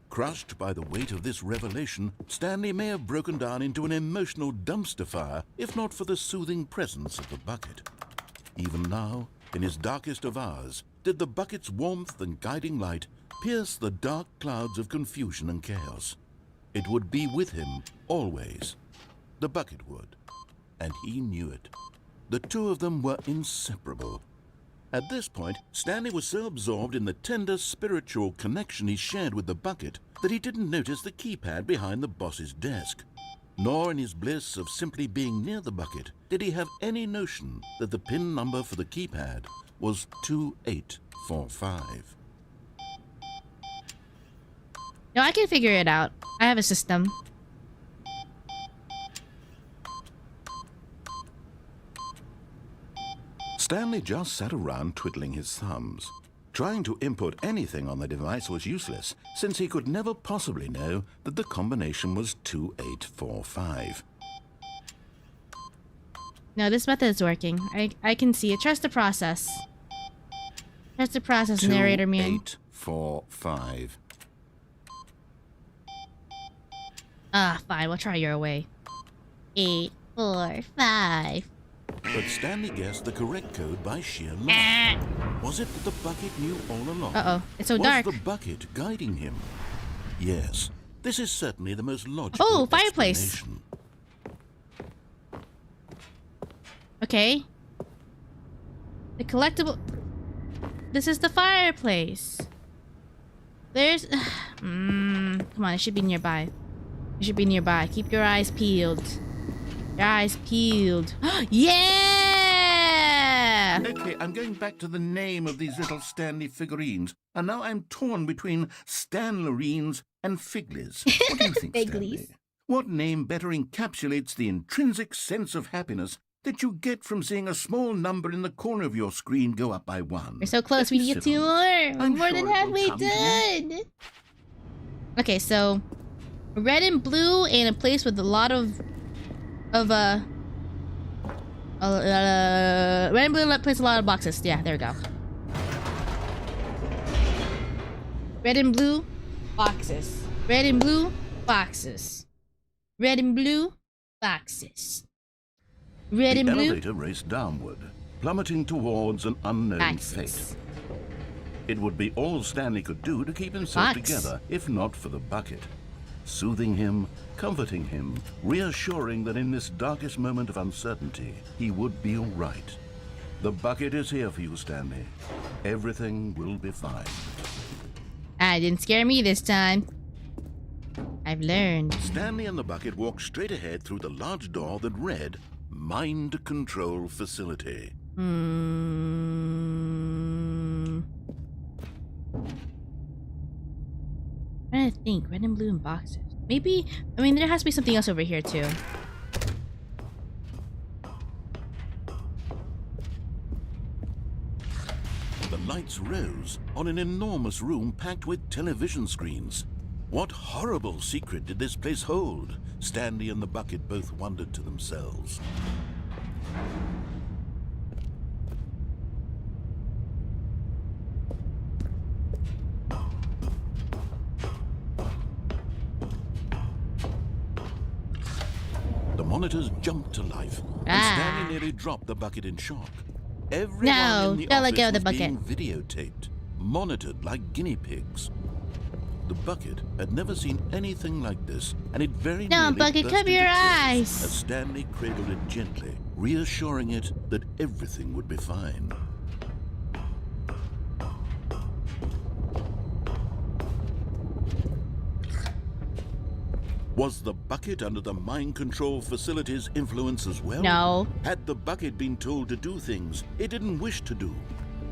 Crushed by the weight of this revelation, Stanley may have broken down into an emotional dumpster fire if not for the soothing presence of the bucket. Even now, in his darkest of hours, did the bucket's warmth and guiding light pierce the dark clouds of confusion and chaos. It would be with him always. The bucket would. And he knew it. The two of them were inseparable. At this point, Stanley was so absorbed in the tender spiritual connection he shared with the bucket that he didn't notice the keypad behind the boss's desk. Nor in his bliss of simply being near the bucket did he have any notion that the PIN number for the keypad was 2845. No, I can figure it out. I have a system. Stanley just sat around twiddling his thumbs. Trying to input anything on the device was useless, since he could never possibly know that the combination was 2845. No, this method is working. I can see it. Trust the process. Trust the process, narrator man. 2845. Fine. We'll try your way. 8, 4, 5. But Stanley guessed the correct code by sheer luck. Was it that the bucket knew all along? Uh-oh. It's so dark. Was the bucket guiding him? Yes. This is certainly the most logical Oh, fireplace. explanation. Okay. The collectible... This is the fireplace. There's... Come on, it should be nearby. It should be nearby. Keep your eyes peeled. Your eyes peeled. Yeah! Okay, I'm going back to the name of these little Stanley figurines. And now I'm torn between Stanlerines and Figlies. What do you think, Stanley? What name better encapsulates the intrinsic sense of happiness that you get from seeing a small number in the corner of your screen go up by 1? We're so close. We need to get 2 more. We're more than halfway done. Okay, so red and blue and a place with a lot of red and blue place a lot of boxes. Yeah, there we go. Red and blue boxes. Red and blue boxes. Red and blue boxes. Red and blue. The elevator raced downward, plummeting towards an unknown fate. It would be all Stanley could do to keep himself together, if not for the bucket. Soothing him, comforting him, reassuring that in this darkest moment of uncertainty, he would be all right. The bucket is here for you, Stanley. Everything will be fine. Didn't scare me this time. I've learned. Stanley and the bucket walked straight ahead through the large door that read, Mind Control Facility. I'm trying to think. Red and blue and boxes. Maybe... I mean, there has to be something else over here, too. The lights rose on an enormous room packed with television screens. What horrible secret did this place hold? Stanley and the bucket both wondered to themselves. The monitors jumped to life, and Stanley nearly dropped the bucket in shock. Everyone in the office was being videotaped, monitored like guinea pigs. The bucket had never seen anything like this, and it very nearly bucket, burst cover your into tears eyes. as Stanley cradled it gently, reassuring it that everything would be fine. Was the bucket under the mind control facility's influence as well? No. Had the bucket been told to do things it didn't wish to do?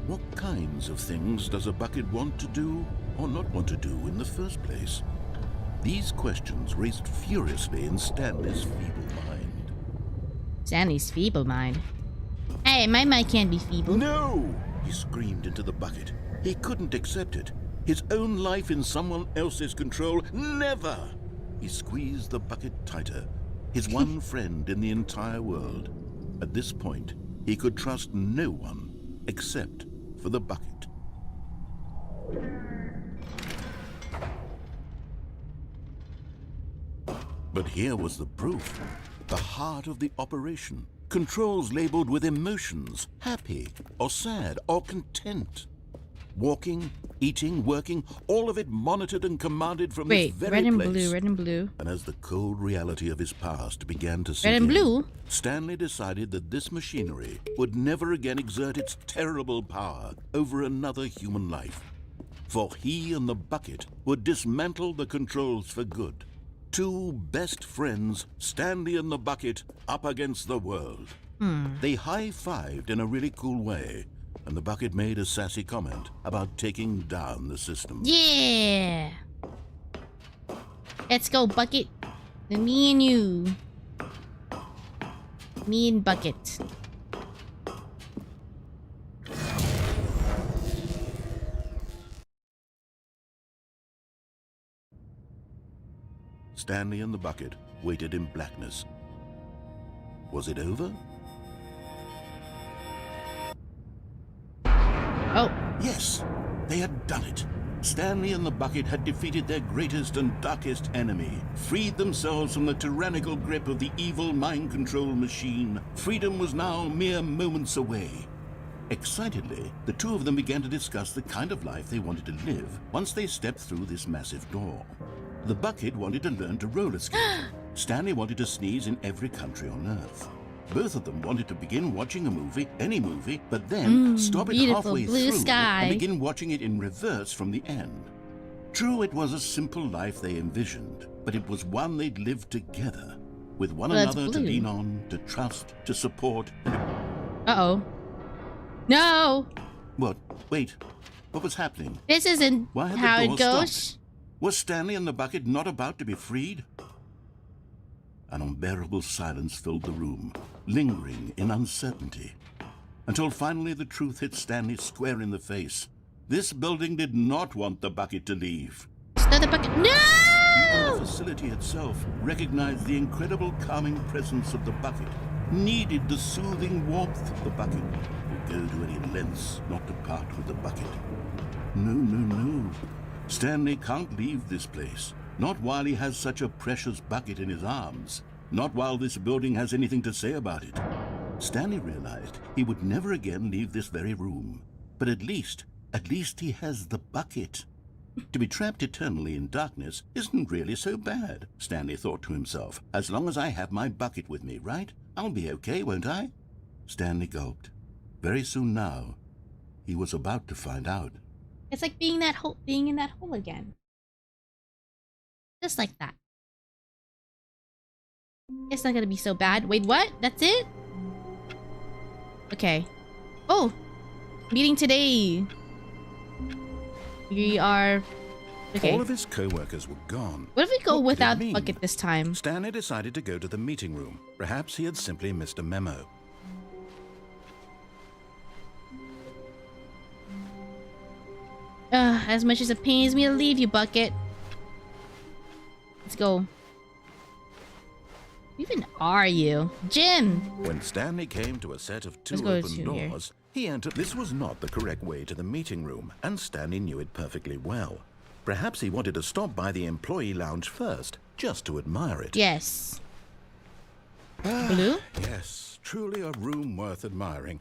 What kinds of things does a bucket want to do or not want to do in the first place? These questions raced furiously in Stanley's feeble mind. Stanley's feeble mind? Hey, my mind can't be feeble. No! He screamed into the bucket. He couldn't accept it. His own life in someone else's control, never! He squeezed the bucket tighter, his one friend in the entire world. At this point, he could trust no one except for the bucket. But here was the proof. The heart of the operation. Controls labeled with emotions, happy or sad or content. Walking, eating, working, all of it monitored and commanded from this very red and place. blue, red and blue. And as the cold reality of his past began to sink Red and blue? Stanley decided that this machinery would never again exert its terrible power over another human life. For he and the bucket would dismantle the controls for good. Two best friends, Stanley and the bucket, up against the world. They high-fived in a really cool way, and the bucket made a sassy comment about taking down the system. Yeah! Let's go, Bucket. Me and you. Me and Bucket. Stanley and the bucket waited in blackness. Was it over? Oh. Yes, they had done it. Stanley and the bucket had defeated their greatest and darkest enemy, freed themselves from the tyrannical grip of the evil mind control machine. Freedom was now mere moments away. Excitedly, the two of them began to discuss the kind of life they wanted to live once they stepped through this massive door. The bucket wanted to learn to roller skate. Stanley wanted to sneeze in every country on Earth. Both of them wanted to begin watching a movie, any movie, but then stop it halfway through and begin watching it in reverse from the end. True, it was a simple life they envisioned, but it was one they'd lived together, with one another to lean on, to trust, to support. Uh-oh. No! What? Wait. What was happening? This isn't how it goes. Stopped? Was Stanley and the bucket not about to be freed? An unbearable silence filled the room, lingering in uncertainty, until finally the truth hit Stanley square in the face. This building did not want the bucket to leave. It's not the bucket. No! Even the facility itself recognized the incredible calming presence of the bucket, needed the soothing warmth of the bucket, would go to any lengths not to part with the bucket. No, no, no. Stanley can't leave this place. Not while he has such a precious bucket in his arms. Not while this building has anything to say about it. Stanley realized he would never again leave this very room. But at least he has the bucket. To be trapped eternally in darkness isn't really so bad, Stanley thought to himself. As long as I have my bucket with me, right? I'll be okay, won't I? Stanley gulped. Very soon now, he was about to find out. It's like being in that hole again. Just like that. It's not gonna be so bad. Wait, what? That's it? Okay. Oh! Meeting today. We are... Okay. All of his co-workers were gone. What if we go What without did it mean? Bucket this time? Stanley decided to go to the meeting room. Perhaps he had simply missed a memo. As much as it pains me to leave you, Bucket. Let's go. Who even are you? Jim! When Stanley came to a set of two Let's open go to doors, he entered. This was not the correct way to the meeting room, and Stanley knew it perfectly well. Perhaps he wanted to stop by the employee lounge first, just to admire it. Yes. Blue? Yes, truly a room worth admiring.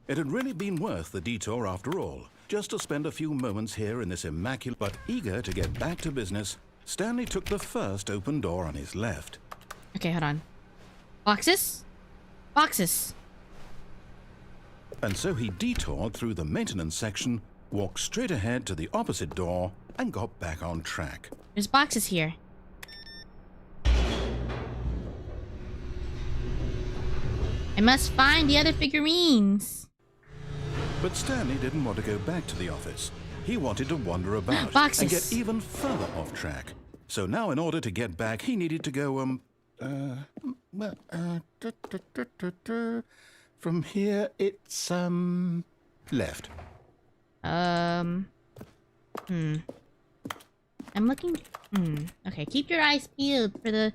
It had really been worth the detour after all, just to spend a few moments here in this immaculate... But eager to get back to business, Stanley took the first open door on his left. Okay, hold on. Boxes? Boxes. And so he detoured through the maintenance section, walked straight ahead to the opposite door, and got back on track. There's boxes here. I must find the other figurines. But Stanley didn't want to go back to the office. He wanted to wander about Boxes. and get even further off track. So now in order to get back, he needed to go, from here, it's, left. I'm looking... Okay, keep your eyes peeled for the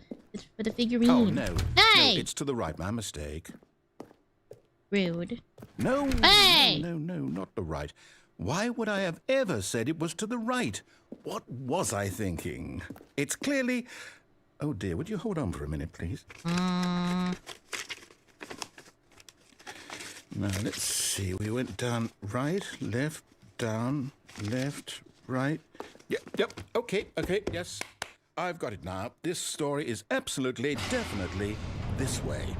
figurine. Oh, no. Hey! No, it's to the right, my mistake. Rude. No, Hey! no, not the right. Why would I have ever said it was to the right? What was I thinking? It's clearly... Oh dear, would you hold on for a minute, please? Now, let's see. We went down, right, left, down, left, right. Yep, okay, yes. I've got it now. This story is absolutely, definitely this way.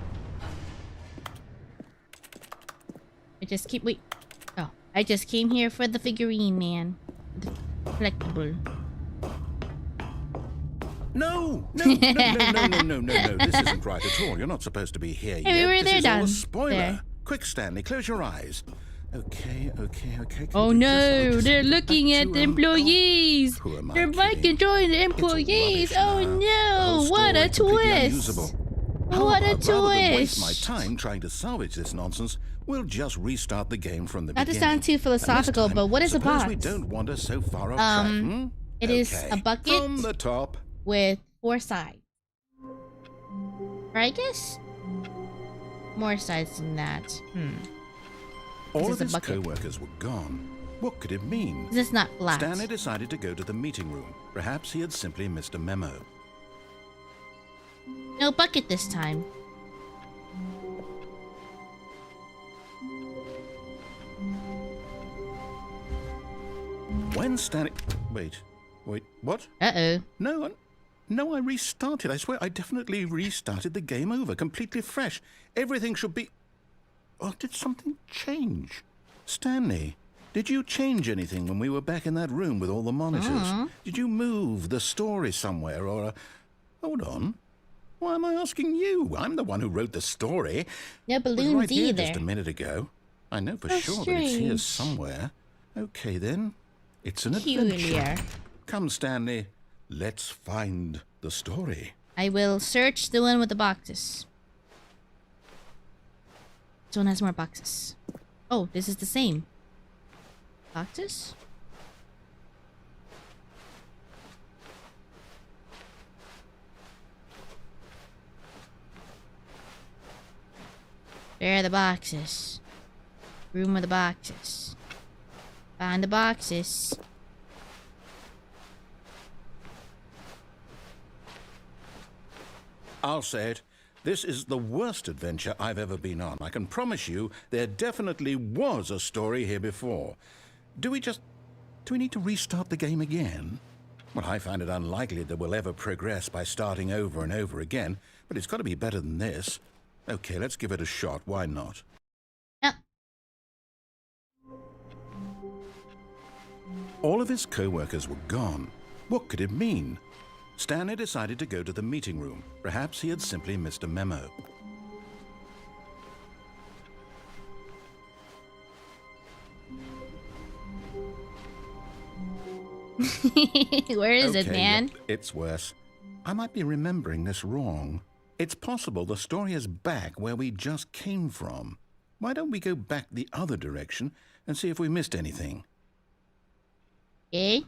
I just came here for the figurine, man. The collectible. No. This isn't right at all. You're not supposed to be here yet. We were This there is all down a spoiler. there. Quick, Stanley, close your eyes. Okay. Oh no, they're looking at the employees. Who am I They're mind kidding? controlling the It's employees. rubbish Oh now. The no, whole what a story completely twist. unusable. How What a about, rather than waste my twist. time trying to salvage this nonsense, we'll just restart the game from the Not to beginning. sound too And this philosophical, time, but what is a suppose box? we don't wander so far off track, hmm? It is Okay. a bucket From the top. with 4 sides. Or I guess more sides than that. All is of a his bucket. co-workers were gone. What could it mean? This is not flat. Stanley decided to go to the meeting room. Perhaps he had simply missed a memo. No bucket this time. When Stanley... Wait, what? Uh-oh. No, I restarted. I swear, I definitely restarted the game over, completely fresh. Everything should be... Oh, did something change? Stanley, did you change anything when we were back in that room with all the monitors? Did you move the story somewhere or... Hold on. Why am I asking you? I'm the one who wrote the story. No It was balloons right here either. just a minute ago. I know for How sure that it's here strange. somewhere. Okay, then. It's an Peculiar. adventure. Come, Stanley. Let's find the story. I will search the one with the boxes. This one has more boxes. Oh, this is the same. Boxes? Where are the boxes? Room with the boxes. Find the boxes. I'll say it. This is the worst adventure I've ever been on. I can promise you there definitely was a story here before. Do we need to restart the game again? Well, I find it unlikely that we'll ever progress by starting over and over again, but it's got to be better than this. Okay, let's give it a shot. Why not? All of his co-workers were gone. What could it mean? Stanley decided to go to the meeting room. Perhaps he had simply missed a memo. Where is it, Okay, man? yep, it's worse. I might be remembering this wrong. It's possible the story is back where we just came from. Why don't we go back the other direction and see if we missed anything? Okay.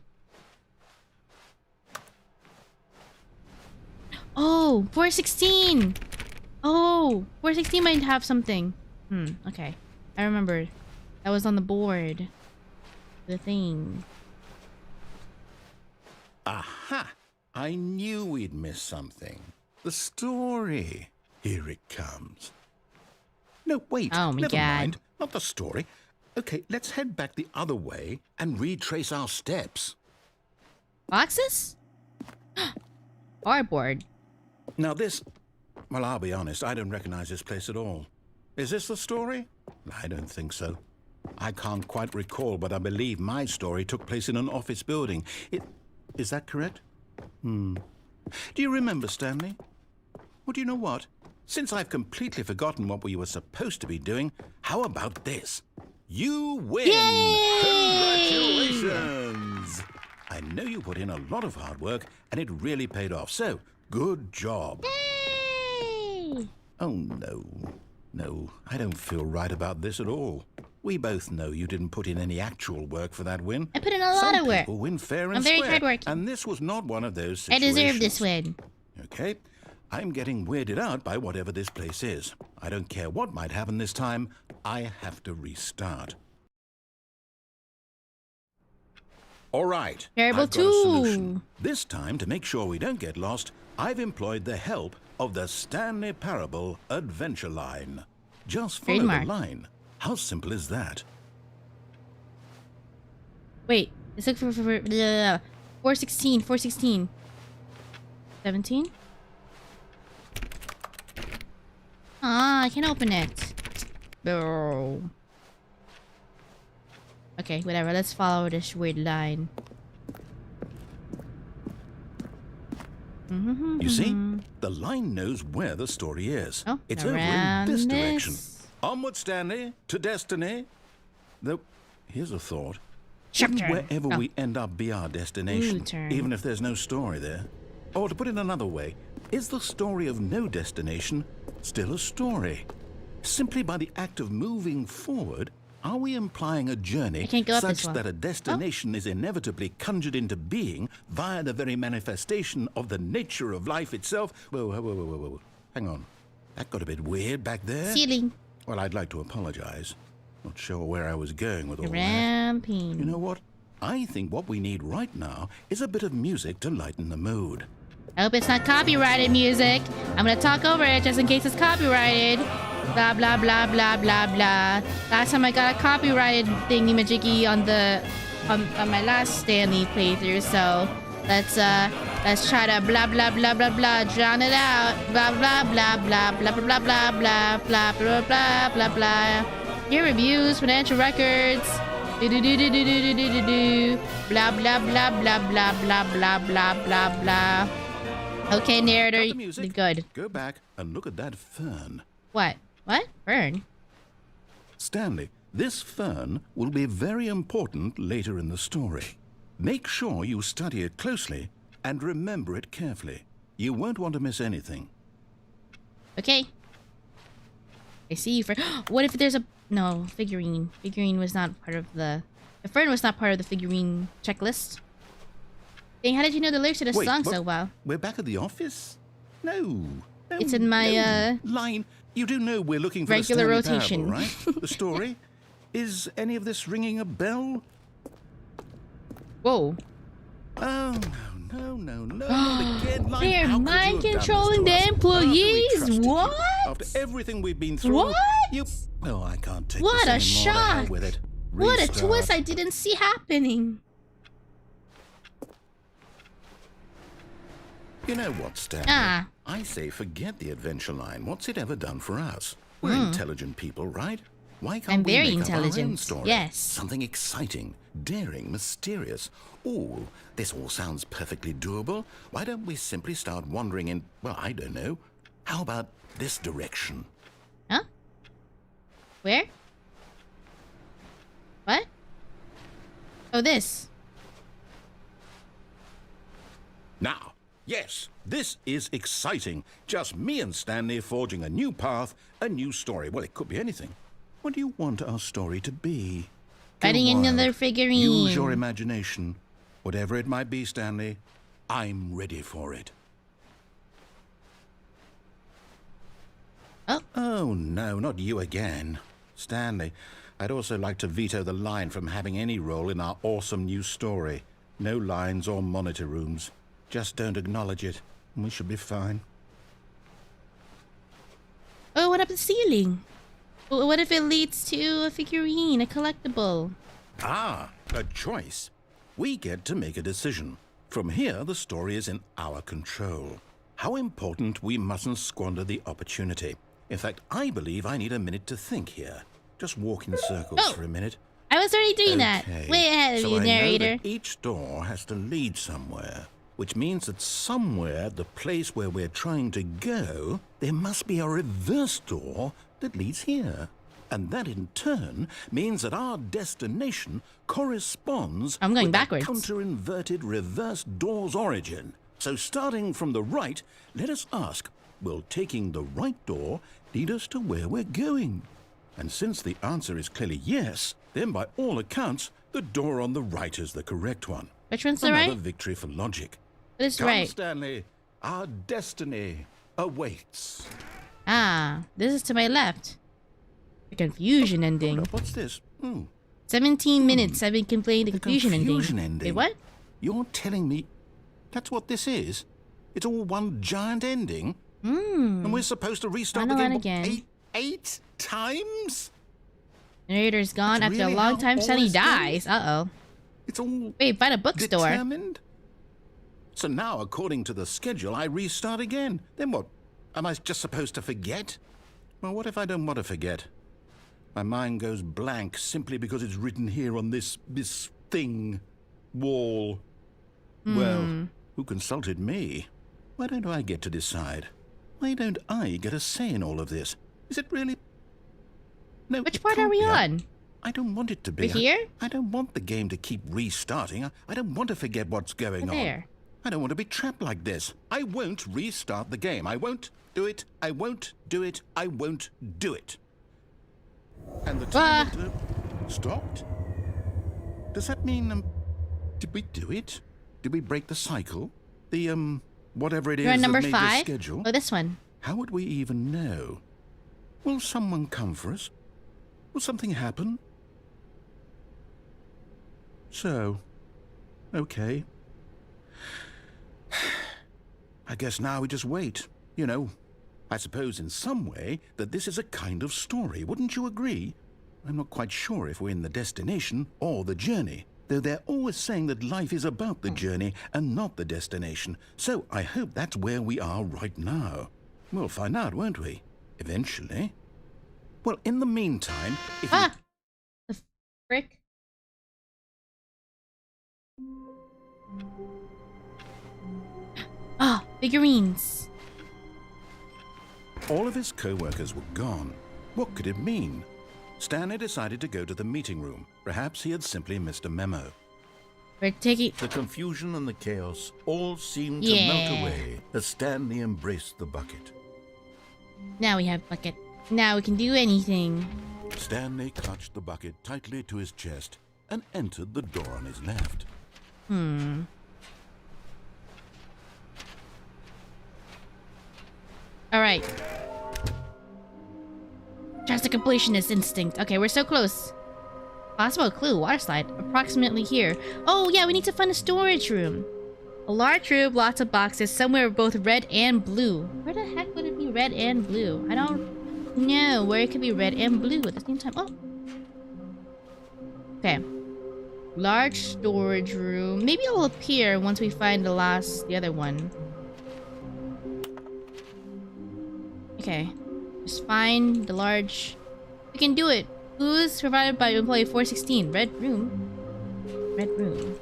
Oh, 416. Oh, 416 might have something. Okay. I remembered. That was on the board. The thing. Aha! I knew we'd miss something. The story. Here it comes. No, wait. Oh my Never God. mind. Not the story. Okay, let's head back the other way and retrace our steps. Boxes? Cardboard. Now this... Well, I'll be honest, I don't recognize this place at all. Is this the story? I don't think so. I can't quite recall, but I believe my story took place in an office building. Is that correct? Do you remember, Stanley? Well, do you know what? Since I've completely forgotten what we were supposed to be doing, how about this? You win! Yay! Congratulations! I know you put in a lot of hard work, and it really paid off. So, good job. Yay! Oh, no. No, I don't feel right about this at all. We both know you didn't put in any actual work for that win. I put in a lot of work. People win fair and I'm very square, hardworking. and this was not one of those I situations. deserve this win. Okay, I'm getting weirded out by whatever this place is. I don't care what might happen this time. I have to restart. All right, Parable I've got a solution. 2. This time, to make sure we don't get lost, I've employed the help of the Stanley Parable Adventure Line. Just follow Trademark. the line. How simple is that? Wait, let's look for 416, 416. 17? Ah, I can't open it. Bro. Okay, whatever. Let's follow this weird line. You see, the line knows where the story is. Oh, it's over in around this direction. this. Onward, Stanley, to destiny. Though, here's a thought. Sharp Wouldn't turn. wherever Oh. we end up be our destination, U-turn. even if there's no story there? Or to put it another way, is the story of no destination still a story? Simply by the act of moving forward, are we implying a journey I can't go up such this one. that a destination is inevitably conjured into being via the very manifestation of the nature of life itself? Whoa. Hang on. That got a bit weird back there. Ceiling. Well, I'd like to apologize. Not sure where I was going with all that. Ramping. You know what? I think what we need right now is a bit of music to lighten the mood. I hope it's not copyrighted music. I'm gonna talk over it just in case it's copyrighted. Blah blah blah blah blah blah. Last time I got a copyrighted thingy-majiggy on my last Stanley playthrough, so let's try to blah blah blah blah blah drown it out. Blah blah blah blah blah blah blah blah blah blah blah blah blah. Gear reviews, financial records. Do do do do do do do do do. Blah blah blah blah blah blah blah blah blah blah. Okay, narrator, Got the music. good. Go back and look at that fern. What? What? Fern? Stanley, this fern will be very important later in the story. Make sure you study it closely and remember it carefully. You won't want to miss anything. Okay. I see you, Fern. What if there's a... No, figurine. Figurine was not part of the... The fern was not part of the figurine checklist. Dang, how did you know the lyrics to the Wait, song what? so well? We're back at the office? No. It's in my, Line. You do know we're looking for regular the Stanley rotation. Parable, right? The story? Is any of this ringing a bell? Whoa. Oh, no, not again. Line, They're how could you mind have done this controlling to the us? After we employees? trusted you, What? After everything we've been through. What? You... Oh, I can't take What this a anymore. To hell shock. with it. What a Restart. twist I didn't see happening. You know what, Stanley? Ah. I say forget the adventure line. What's it ever done for us? We're intelligent people, right? Why can't I'm we very make up our own intelligent, story? yes. Something exciting, daring, mysterious. Oh, this all sounds perfectly doable. Why don't we simply start wandering in, well, I don't know. How about this direction? Huh? Where? What? Oh, this. Now, yes, this is exciting. Just me and Stanley forging a new path, a new story. Well, it could be anything. What do you want our story to be? Go Fighting wild. another figurine. Use your imagination. Whatever it might be, Stanley, I'm ready for it. Oh, no, not you again. Stanley, I'd also like to veto the line from having any role in our awesome new story. No lines or monitor rooms. Just don't acknowledge it, and we should be fine. Oh, what up the ceiling? What if it leads to a figurine, a collectible? Ah, a choice. We get to make a decision. From here, the story is in our control. How important we mustn't squander the opportunity. In fact, I believe I need a minute to think here. Just walk in circles for a minute. I was already doing that. Okay, Way ahead of so you, I know narrator. that each door has to lead somewhere, which means that somewhere, the place where we're trying to go, there must be a reverse door that leads here. And that in turn means that our destination corresponds I'm going with backwards. the counter-inverted reverse door's origin. So starting from the right, let us ask, will taking the right door lead us to where we're going? And since the answer is clearly yes, then by all accounts, the door on the right is the correct one. Which one's the Another right? victory for logic. This is Come, right. Stanley, our destiny awaits. Ah, this is to my left. The confusion ending. Hold up, what's this? 17 minutes I've been complaining the confusion confusion ending. ending. Wait, what? You're telling me that's what this is? It's all one giant ending? And we're supposed to restart the Run game again. eight times? Narrator's gone That's after a really long how time. all Sunny this goes? dies. Uh-oh. It's all Wait, find a bookstore. determined? So now, according to the schedule, I restart again. Then what? Am I just supposed to forget? Well, what if I don't want to forget? My mind goes blank simply because it's written here on this thing, wall. Well, who consulted me? Why don't I get to decide? Why don't I get a say in all of this? Is it really... No, Which it part are can't we be. on? I don't want it to be. We're here? I don't want the game to keep restarting. I don't want to forget what's going We're on. there. I don't want to be trapped like this. I won't restart the game. I won't do it. I won't do it. I won't do it. And the time stopped? Does that mean, did we do it? Did we break the cycle? The, whatever it You're on is that number made 5? this schedule? Oh, this one. How would we even know? Will someone come for us? Will something happen? So, okay. I guess now we just wait. You know, I suppose in some way that this is a kind of story. Wouldn't you agree? I'm not quite sure if we're in the destination or the journey, though they're always saying that life is about the journey and not the destination. So I hope that's where we are right now. We'll find out, won't we? Eventually. Well, in the meantime, if you... The frick? Ah, figurines. All of his co-workers were gone. What could it mean? Stanley decided to go to the meeting room. Perhaps he had simply missed a memo. We're taking... The confusion and the chaos all seemed to melt away as Stanley embraced the bucket. Now we have bucket. Now we can do anything. Stanley clutched the bucket tightly to his chest and entered the door on his left. Alright. Trust the completionist instinct. Okay, we're so close. Possible clue, water slide. Approximately here. Oh yeah, we need to find a storage room. A large room, lots of boxes, somewhere both red and blue. Where the heck would it be red and blue? I don't know where it could be red and blue at the same time. Oh. Okay. Large storage room. Maybe it'll appear once we find the other one. Okay. Just find the large... We can do it. Clues provided by employee 416. Red room. Red room.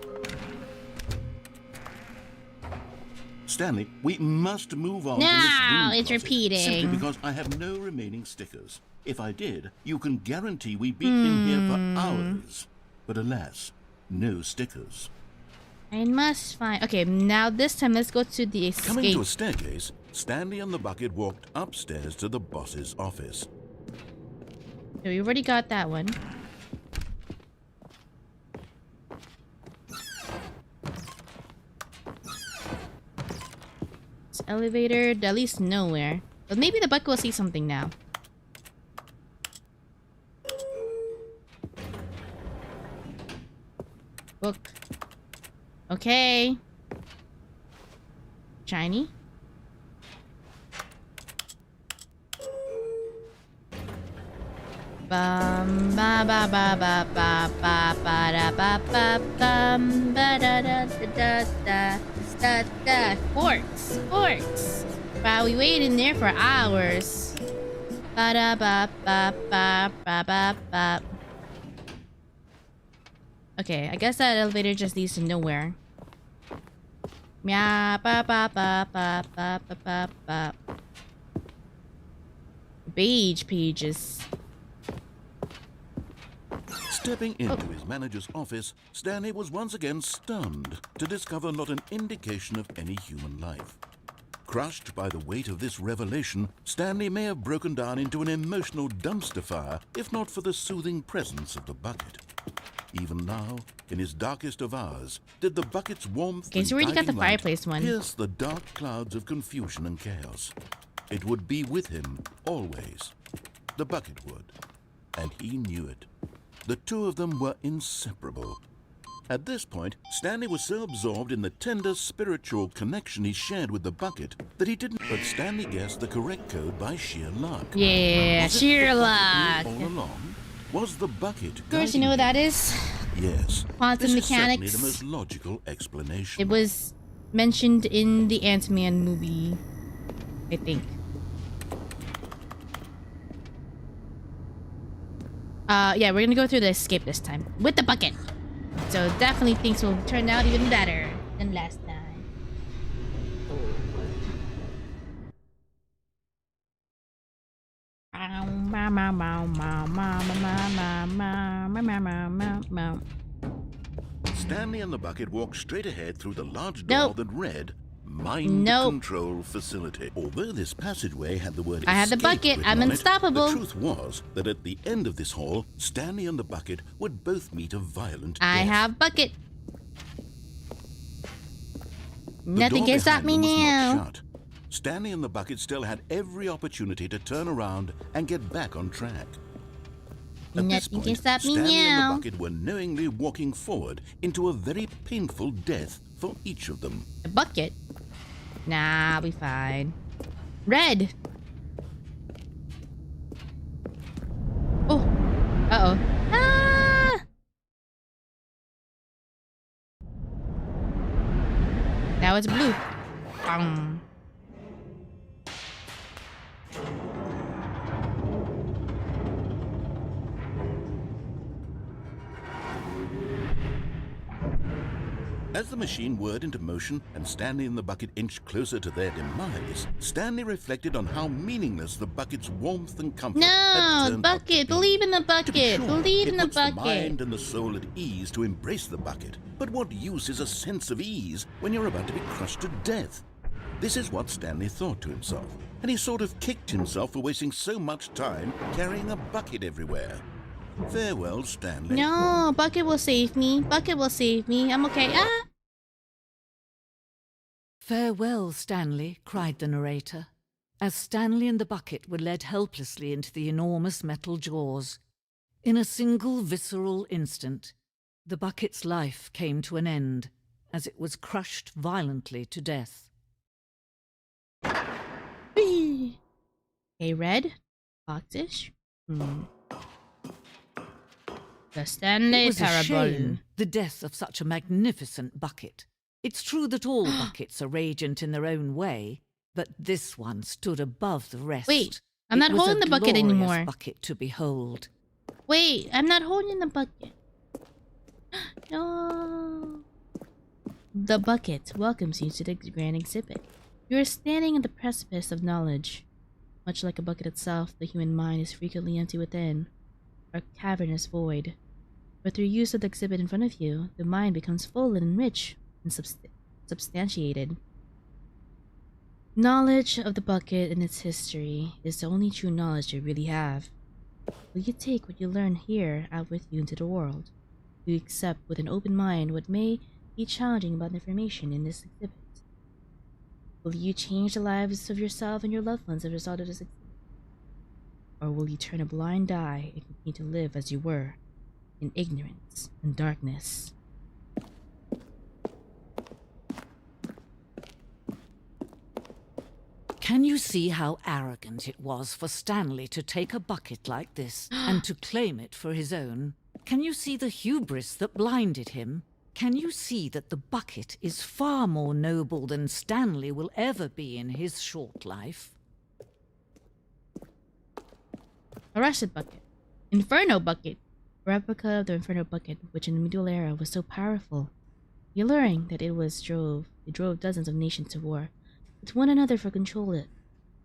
Stanley, we must move on No, from this room it's closet, repeating. simply because I have no remaining stickers. If I did, you can guarantee we'd be in here for hours. But alas, no stickers. I must find... Okay, now this time let's go to the escape. Coming to a staircase, Stanley and the bucket walked upstairs to the boss's office. So we already got that one. This elevator, that leads nowhere. But maybe the bucket will see something now. Book. Okay. Shiny. Bum ba ba ba ba ba ba ba da ba ba bum ba da da da da da da. Forks. Wow, we waited in there for hours. Ba da ba ba ba ba ba ba. Okay, I guess that elevator just leads to nowhere. Meow ba ba ba ba ba ba ba ba. Beige pages. Stepping into his manager's office, Stanley was once again stunned to discover not an indication of any human life. Crushed by the weight of this revelation, Stanley may have broken down into an emotional dumpster fire if not for the soothing presence of the bucket. Even now, in his darkest of hours, did the bucket's warmth Okay, so we already got the and guiding light fireplace one. pierce the dark clouds of confusion and chaos. It would be with him always. The bucket would, and he knew it. The two of them were inseparable. At this point, Stanley was so absorbed in the tender spiritual connection he shared with the bucket that he didn't. But Stanley guessed the correct code by sheer luck. Yeah, Was it sheer the bucket luck. all along? Was the bucket? Of course, you know what that is? Yes. Quantum this mechanics. Is certainly the most logical explanation. It was mentioned in the Ant-Man movie, I think. Yeah, we're gonna go through the escape this time with the bucket. So definitely things will turn out even better than last time. Stanley and the bucket walked straight ahead through the large door that read Mind Control Facility. Although this passageway had the word I have the escape bucket. written I'm on unstoppable. It, the truth was that at the end of this hall, Stanley and the bucket would both meet a violent I death. have bucket. The Nothing door can stop behind me them was now. not shut. Stanley and the bucket still had every opportunity to turn around and get back on track. At this Nothing point, can stop me Stanley and now. the bucket were knowingly walking forward into a very painful death for each of them. The bucket? Nah, I'll be fine. Red! Oh. Uh-oh. Ah! Now it's blue. Bang. As the machine whirred into motion and Stanley and the bucket inched closer to their demise, Stanley reflected on how meaningless the bucket's warmth and comfort had No, turned out to bucket. be. Believe in the To be bucket. sure, Believe it in the puts the mind bucket. and the soul at ease to embrace the bucket. But what use is a sense of ease when you're about to be crushed to death? This is what Stanley thought to himself, and he sort of kicked himself for wasting so much time carrying a bucket everywhere. Farewell, Stanley. No, bucket will save me. Bucket will save me. I'm okay. Ah! "Farewell, Stanley," cried the narrator, as Stanley and the bucket were led helplessly into the enormous metal jaws. In a single visceral instant, the bucket's life came to an end as it was crushed violently to death. Whee! Okay, red. Boxish. The Stanley It was a Parable. shame, the death of such a magnificent bucket. It's true that all buckets are radiant in their own way, but this one stood above the rest. Wait, I'm not It was holding a the bucket glorious anymore. bucket to behold. Wait, I'm not holding the bucket. No. The bucket welcomes you to the grand exhibit. You are standing at the precipice of knowledge. Much like a bucket itself, the human mind is frequently empty within, a cavernous void. But through use of the exhibit in front of you, the mind becomes full and rich and substantiated. Knowledge of the bucket and its history is the only true knowledge you really have. Will you take what you learn here out with you into the world? Will you accept with an open mind what may be challenging about the information in this exhibit? Will you change the lives of yourself and your loved ones as a result of this exhibit? Or will you turn a blind eye and continue to live as you were, in ignorance and darkness? Can you see how arrogant it was for Stanley to take a bucket like this and to claim it for his own? Can you see the hubris that blinded him? Can you see that the bucket is far more noble than Stanley will ever be in his short life? A rusted bucket. Inferno bucket. A replica of the Inferno bucket, which in the medieval era was so powerful, alluring that it drove dozens of nations to war with one another for control. It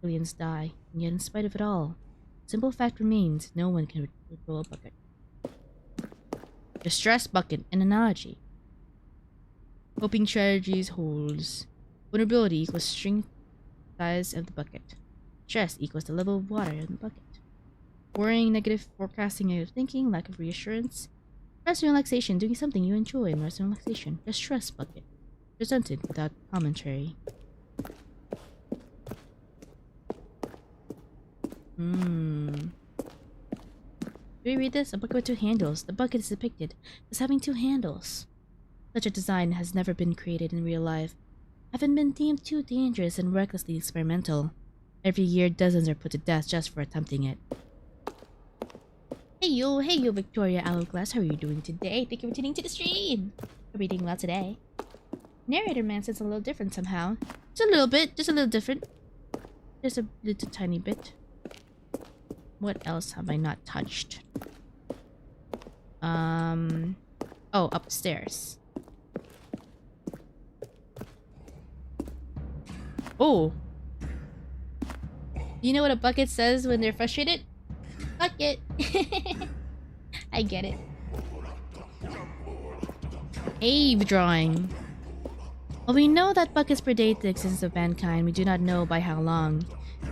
billions die, and yet in spite of it all, the simple fact remains: no one can control a bucket. Distress bucket, an analogy. Coping strategies holds. Vulnerability equals strength size of the bucket. Stress equals the level of water in the bucket. Worrying, negative forecasting, negative thinking, lack of reassurance. Rest and relaxation, doing something you enjoy in rest and relaxation. Distress bucket. Presented without commentary. Do we read this? A bucket with two handles. The bucket is depicted as having two handles. Such a design has never been created in real life, having been deemed too dangerous and recklessly experimental. Every year, dozens are put to death just for attempting it. Hey you, Victoria Hourglass, how are you doing today? Thank you for tuning to the stream. Hope you're doing well today. Narrator man says a little different somehow. Just a little bit, just a little different. Just a little tiny bit. What else have I not touched? Oh, upstairs. Oh. You know what a bucket says when they're frustrated? Bucket. I get it. Cave drawing. While we know that buckets predate the existence of mankind, we do not know by how long.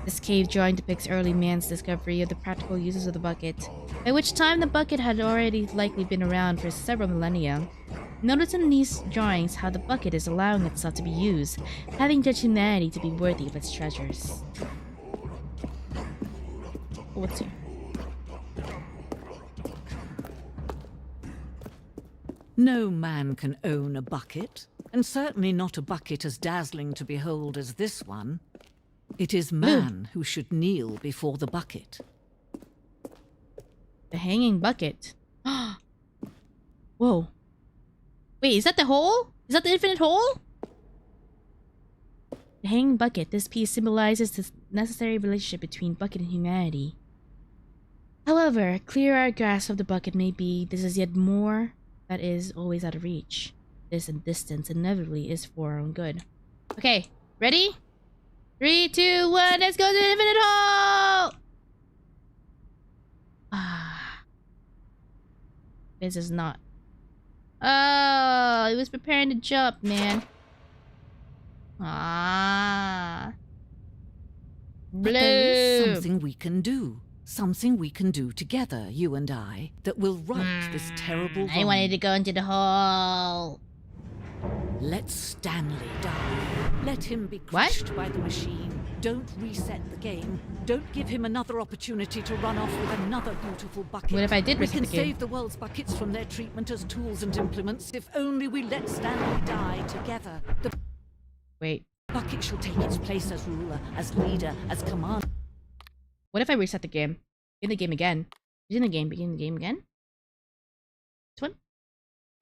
This cave drawing depicts early man's discovery of the practical uses of the bucket, by which time the bucket had already likely been around for several millennia. Notice in these drawings how the bucket is allowing itself to be used, having judged humanity to be worthy of its treasures. What's here? No man can own a bucket, and certainly not a bucket as dazzling to behold as this one. It is man who should kneel before the bucket. The hanging bucket. Whoa. Wait, is that the hole? Is that the infinite hole? The hanging bucket. This piece symbolizes the necessary relationship between bucket and humanity. However, clear our grasp of the bucket may be, this is yet more that is always out of reach. This and distance inevitably is for our own good. Okay, ready? 3, 2, 1, let's go to the infinite hole! Ah. This is not. Oh, he was preparing to jump, man. Ah. But there is something we can do. Something we can do together, you and I, that will right this terrible wrong. I wanted to go into the hole. Let Stanley die. Let him be crushed by the machine. Don't reset the game. Don't give him another opportunity to run off with another beautiful bucket. What if I did We reset can the game? save the world's buckets from their treatment as tools and implements if only we let Stanley die together. The Wait. bucket shall take its place as ruler, as leader, as commander. What if I reset the game? Begin the game again. Begin the game. Begin the game again? This one?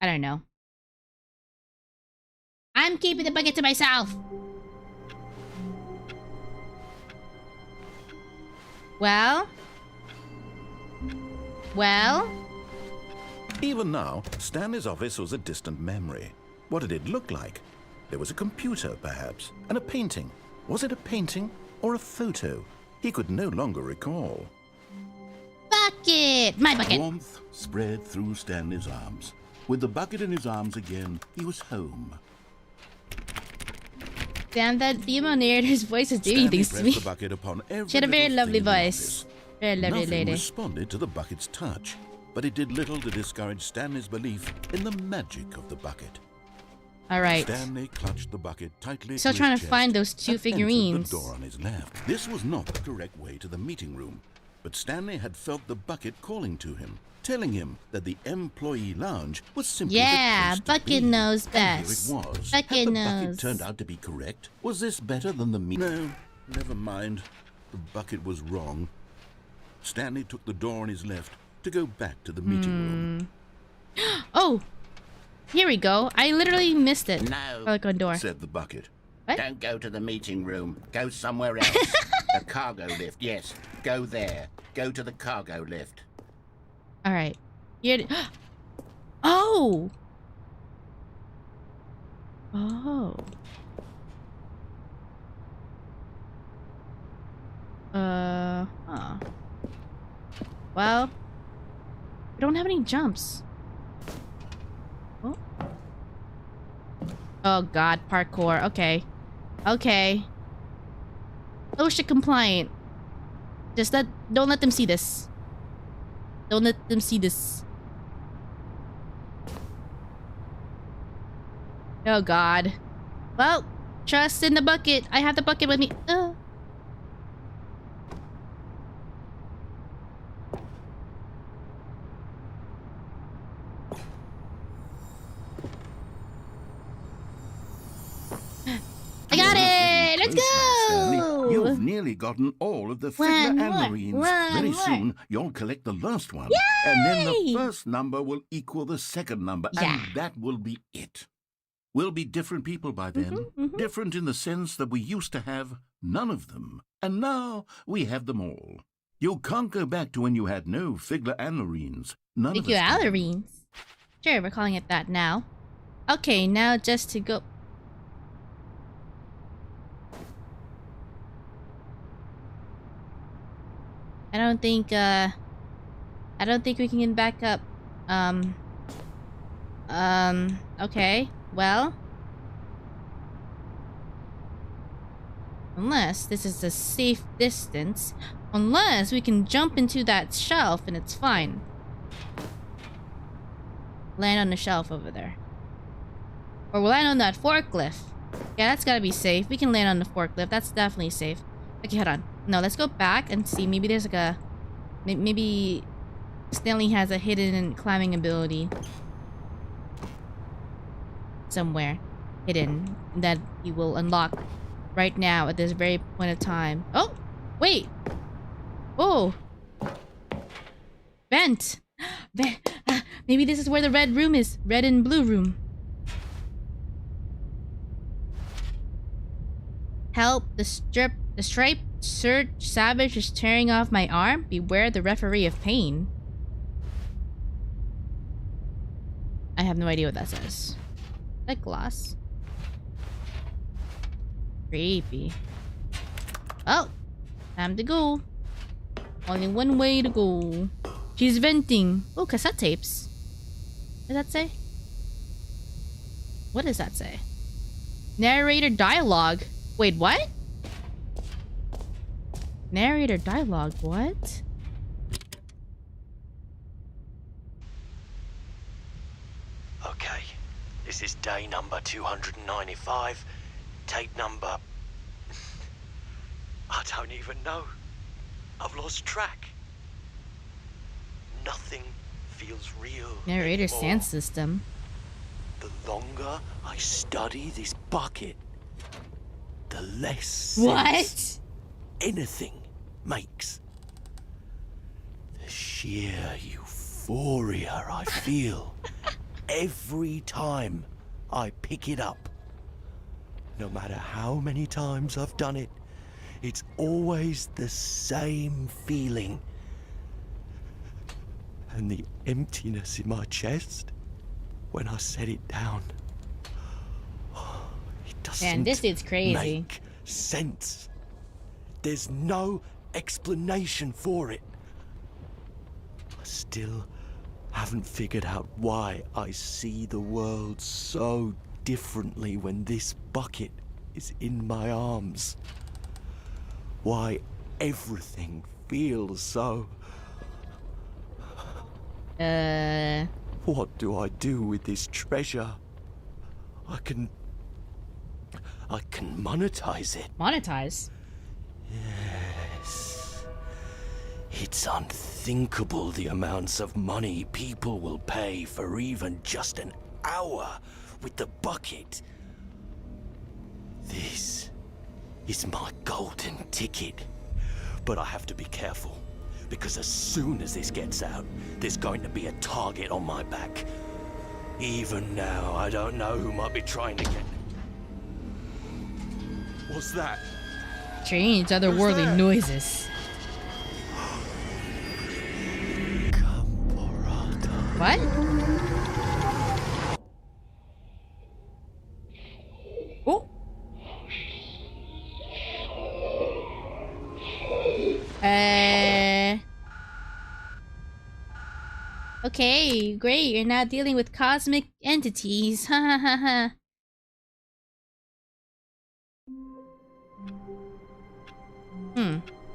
I don't know. I'm keeping the bucket to myself! Well? Well? Even now, Stanley's office was a distant memory. What did it look like? There was a computer, perhaps, and a painting. Was it a painting or a photo? He could no longer recall. Bucket! My bucket! Warmth spread through Stanley's arms. With the bucket in his arms again, he was home. Damn, that female narrator's voice is doing Stanley things to pressed me. the bucket upon every She had a very little lovely thing in the voice. office. Very lovely Nothing lady. responded to the bucket's touch, but it did little to discourage Stanley's belief in the magic of the bucket. Alright. Stanley clutched the bucket tightly. Still to trying his to chest find those 2 and entered figurines. the door on his left. This was not the correct way to the meeting room, but Stanley had felt the bucket calling to him, telling him that the employee lounge was simply Yeah, the place to Bucket be. knows And best. here it was. Bucket Had the knows. bucket turned out to be correct? Was this better than the No, never mind. The bucket was wrong. Stanley took the door on his left to go back to the meeting room. Oh! Here we go. I literally missed it. No, Click on door. Said the bucket. What? don't go to the meeting room. Go somewhere else. The cargo lift, yes. Go there. Go to the cargo lift. Alright. Here. Oh! Oh. Huh. Well, I don't have any jumps. Oh. Oh god, parkour. Okay. Okay. OSHA compliant. Just don't let them see this. Don't let them see this. Oh god. Well, trust in the bucket. I have the bucket with me. I got it! Let's go! You've nearly gotten all of the One Fiddler more, Anmarines. one Very more. soon, you'll collect the last one. And then the Yay! first number will equal the second number. Yeah. And that will be it. We'll be different people by then. Different in the sense that we used to have none of them. And now we have them all. You can't go back to when you had no Fiddler Anmarines. None Thank of you, us can. Allerines. Sure, we're calling it that now. Okay, now just to go... I don't think we can get back up. Okay. Well. Unless this is a safe distance. Unless we can jump into that shelf and it's fine. Land on the shelf over there. Or we'll land on that forklift. Yeah, that's gotta be safe. We can land on the forklift. That's definitely safe. Okay, hold on. No, let's go back and see. Maybe there's like a... Maybe Stanley has a hidden climbing ability. Somewhere. Hidden. That he will unlock right now at this very point of time. Oh! Wait! Oh! Vent! Maybe this is where the red room is. Red and blue room. Help! The striped search savage is tearing off my arm. Beware the referee of pain. I have no idea what that says. Is that glass? Creepy. Oh! Time to go. Only one way to go. She's venting. Oh, cassette tapes. What does that say? What does that say? Narrator dialogue. Wait, what? Narrator dialogue, what? Okay, this is day number 295. Tape number... I don't even know. I've lost track. Nothing feels real Narrator anymore. sound system. The longer I study this bucket, the less What? sense anything makes. The sheer euphoria I feel every time I pick it up. No matter how many times I've done it, it's always the same feeling. And the emptiness in my chest when I set it down. It doesn't Man, this dude's crazy. make sense. There's no explanation for it. I still haven't figured out why I see the world so differently when this bucket is in my arms. Why everything feels so... What do I do with this treasure? I can monetize it. Monetize? Yes. It's unthinkable the amounts of money people will pay for even just an hour with the bucket. This is my golden ticket. But I have to be careful, because as soon as this gets out, there's going to be a target on my back. Even now, I don't know who might be trying to get... What's that? Strange otherworldly noises. Caporata. What? Oh. Okay, great. You're now dealing with cosmic entities. Ha ha ha ha.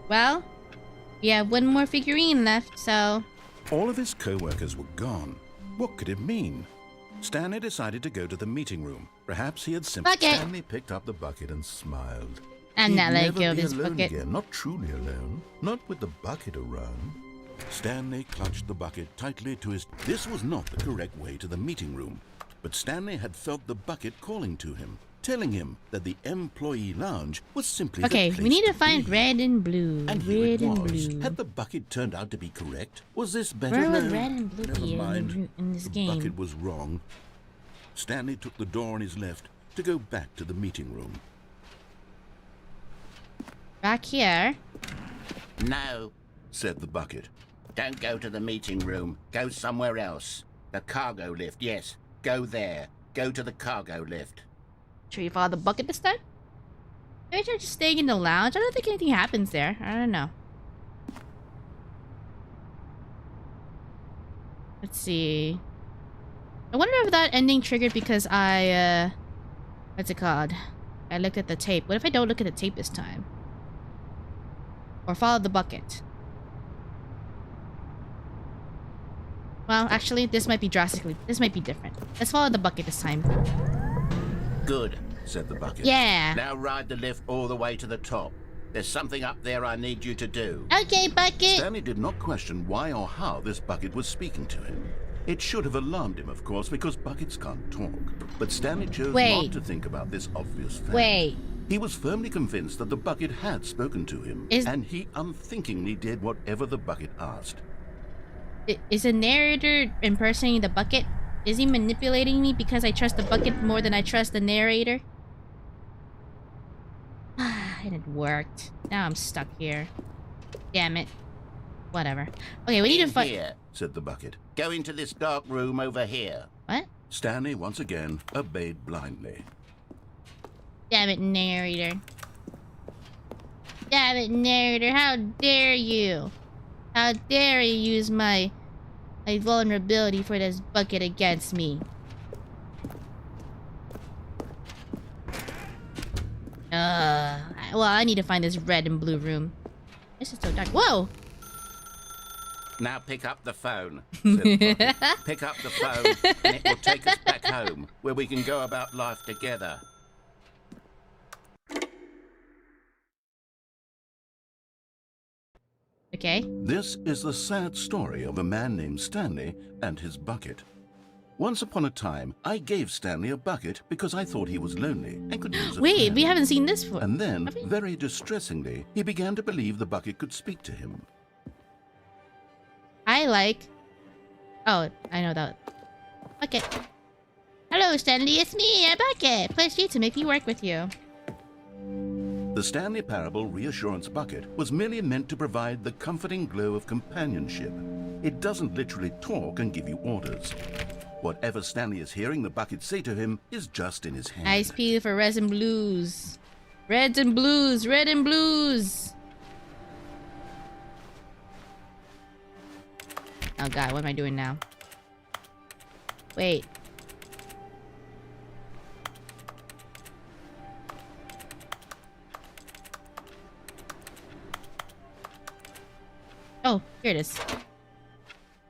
Well, we have one more figurine left, so... All of his co-workers were gone. What could it mean? Stanley decided to go to the meeting room. Perhaps he had simply... Bucket! Stanley picked up the bucket and smiled. I'm He'd not letting never go of be this alone bucket. again. Not truly alone. Not with the bucket around. Stanley clutched the bucket tightly to his... This was not the correct way to the meeting room. But Stanley had felt the bucket calling to him, telling him that the employee lounge was simply Okay, the place we need to find be. red and blue. And here Red it and was. blue. Had the bucket turned out to be correct? Was this better? Where would No, red and blue never be mind. in this the game? bucket was wrong. Stanley took the door on his left to go back to the meeting room. Back here. No, Said the bucket. don't go to the meeting room. Go somewhere else. The cargo lift, yes. Go there. Go to the cargo lift. Should we follow the bucket this time? Maybe we're just staying in the lounge. I don't think anything happens there. I don't know. Let's see. I wonder if that ending triggered because I, what's it called? I looked at the tape. What if I don't look at the tape this time? Or follow the bucket? Well, actually, this might be this might be different. Let's follow the bucket this time. Good, said the bucket. Yeah. Now ride the lift all the way to the top. There's something up there I need you to do. Okay, bucket. Stanley did not question why or how this bucket was speaking to him. It should have alarmed him, of course, because buckets can't talk. But Stanley chose not to think about this obvious fact. Wait. He was firmly convinced that the bucket had spoken to him, and he unthinkingly did whatever the bucket asked. Is the narrator impersonating the bucket? Is he manipulating me because I trust the bucket more than I trust the narrator? And it worked. Now I'm stuck here. Damn it. Whatever. Okay, we need to fight. Here, said the bucket. go into this dark room over here. What? Stanley once again obeyed blindly. Damn it, narrator. Damn it, narrator. How dare you? How dare you use my vulnerability for this bucket against me? Well, I need to find this red and blue room. This is so dark. Whoa! Now pick up the phone, said the bucket. Pick up the phone, and it will take us back home, where we can go about life together. Okay. This is the sad story of a man named Stanley and his bucket. Once upon a time, I gave Stanley a bucket because I thought he was lonely and could use a Wait, friend. we haven't seen this before. And then, very distressingly, he began to believe the bucket could speak to him. Oh, I know that. Bucket. Hello, Stanley. It's me, a bucket. Push you to make me work with you. The Stanley Parable Reassurance Bucket was merely meant to provide the comforting glow of companionship. It doesn't literally talk and give you orders. Whatever Stanley is hearing the bucket say to him is just in his hand. Ice peel for reds and blues. Reds and blues. Red and blues. Oh god, what am I doing now? Wait. Oh, here it is.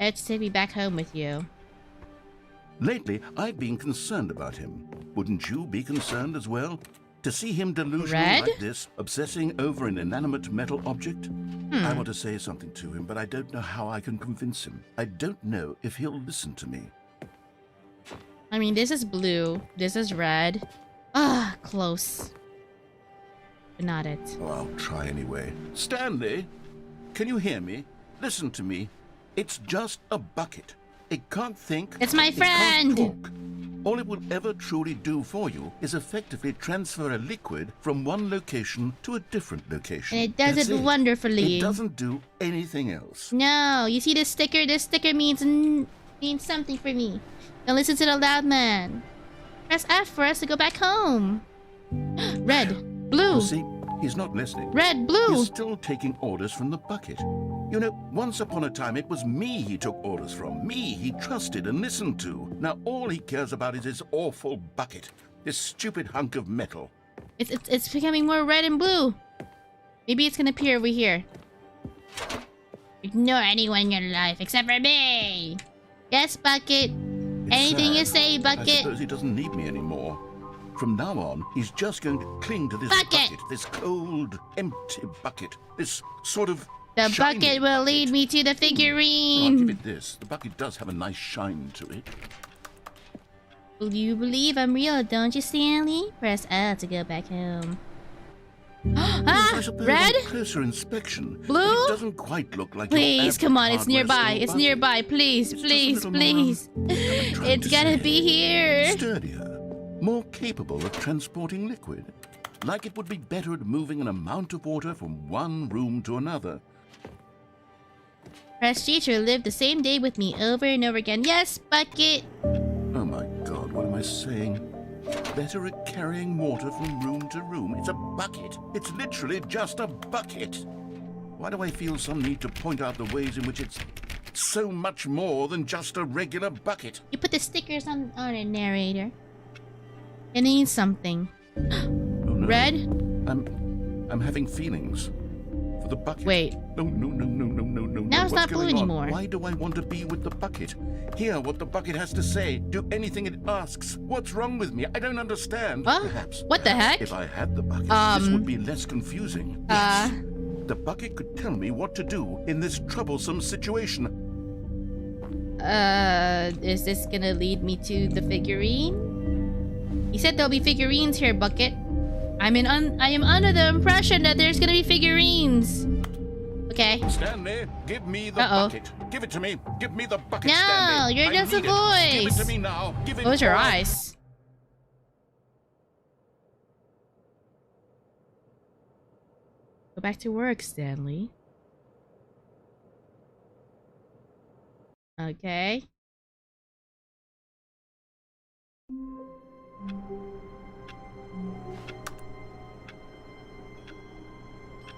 Let's take me back home with you. Lately, I've been concerned about him. Wouldn't you be concerned as well? To see him delusional Red? like this, obsessing over an inanimate metal object? I want to say something to him, but I don't know how I can convince him. I don't know if he'll listen to me. I mean, this is blue. This is red. Ah, close. But not it. Oh, I'll try anyway. Stanley, can you hear me? Listen to me. It's just a bucket. It can't think. It's my it can't friend. talk. All it will ever truly do for you is effectively transfer a liquid from one location to a different location. And it does That's it wonderfully. It doesn't do anything else. No, you see this sticker? This sticker means something for me. Don't listen to the loud man. Press F for us to go back home. Red, blue, You see, he's not listening. red, blue. He's still taking orders from the bucket. You know, once upon a time it was me he took orders from. Me he trusted and listened to. Now all he cares about is his awful bucket. This stupid hunk of metal. It's becoming more red and blue. Maybe it's gonna appear over here. Ignore anyone in your life except for me. Yes, bucket. It's Anything you sad. say, I bucket. suppose he doesn't need me anymore. From now on, he's just going to cling to this Bucket. this cold, empty bucket. This sort of The shiny bucket will lead me to the I'll give figurine. it this. The bucket does have a nice shine to it. You believe I'm real, don't you, Stanley? Press L to go back home. I suppose Red? on closer inspection, Blue? it doesn't quite look like Please, your come on, it's average hardware nearby. store It's bucket. nearby. Please, It's just a please, little more, please. what am I trying It's to gotta say? be here. Sturdier, more capable of transporting liquid. Like it would be better at moving an amount of water from one room to another. Press G to live the same day with me over and over again. Yes, bucket. Oh my god, what am I saying? Better at carrying water from room to room. It's a bucket. It's literally just a bucket. Why do I feel some need to point out the ways in which it's so much more than just a regular bucket. You put the stickers on it, narrator. It needs something. Oh, no. Red? I'm having feelings for the bucket. Wait. No. Now it's What's not blue going on? anymore. Why do I want to be with the bucket? Hear what the bucket has to say. Do anything it asks. What's wrong with me? I don't understand. Huh? What the heck? If I had the bucket, this would be less confusing. Yes. The bucket could tell me what to do in this troublesome situation. Is this gonna lead me to the figurine? He said there'll be figurines here, Bucket. I am under the impression that there's gonna be figurines. Okay. Stanley, give me the bucket. Give it to me. Give me the bucket, No, Stanley. you're just a voice. Give it to me now. Give it. Close your eyes. Go back to work, Stanley. Okay.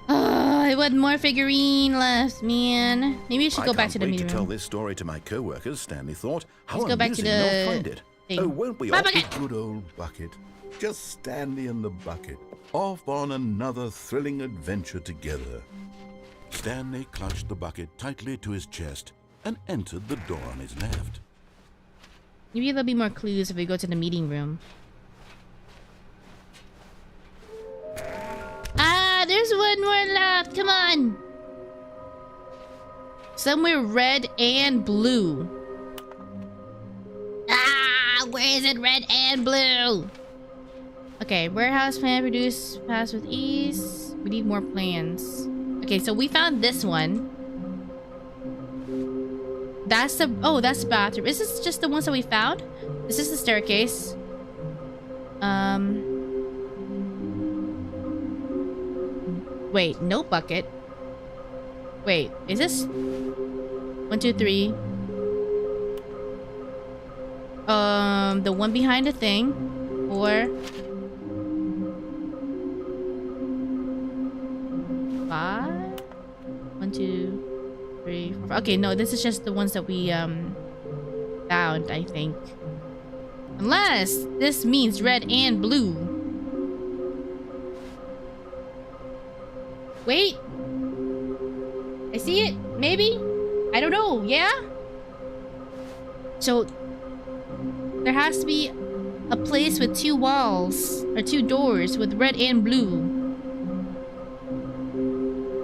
I want more figurine left, man. Maybe we should go back to the meeting I can't wait to tell room. this story to my co-workers, Stanley thought. How Let's go back to amusing they'll the find it. thing. Oh, won't we Bye, all? Bucket. Good old bucket. Just Stanley and the bucket, off on another thrilling adventure together. Stanley clutched the bucket tightly to his chest and entered the door on his left. Maybe there'll be more clues if we go to the meeting room. Ah, there's one more left. Come on. Somewhere red and blue. Ah, where is it? Red and blue. Okay, warehouse plan produce pass with ease. We need more plans. Okay, so we found this one. That's the that's the bathroom. Is this just the ones that we found? This is the staircase. Wait, no bucket. Wait, is this 1, 2, 3? The one behind the thing, or 5? 1, 2, 3, 4, 5. Okay, no, this is just the ones that we found, I think. Unless this means red and blue. Wait. I see it. Maybe. I don't know. Yeah? So there has to be a place with 2 walls or 2 doors with red and blue.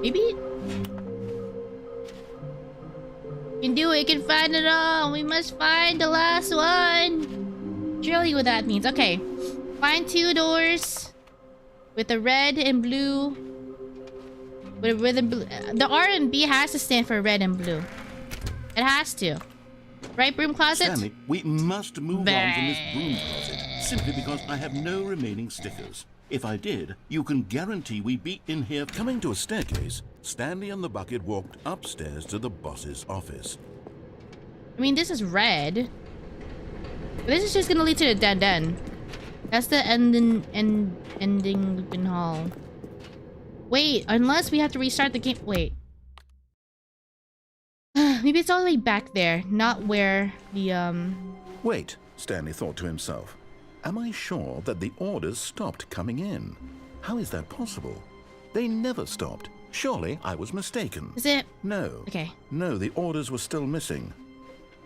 Maybe? You can do it. You can find it all. We must find the last one. Surely what that means. Okay. Find 2 doors with the red and blue. With the blue. The R and B has to stand for red and blue. It has to. Right, broom closet? Stanley, we must move on from this broom closet, simply because I have no remaining stickers. If I did, you can guarantee we'd be in here. Coming to a staircase, Stanley and the bucket walked upstairs to the boss's office. I mean, this is red. This is just gonna lead to the dead end. That's the ending Lupin Hall. Wait, unless we have to restart the game. Wait. Maybe it's all the way back there, not where the Wait, Stanley thought to himself. Am I sure that the orders stopped coming in? How is that possible? They never stopped. Surely I was mistaken. Is it? No. Okay. No, the orders were still missing.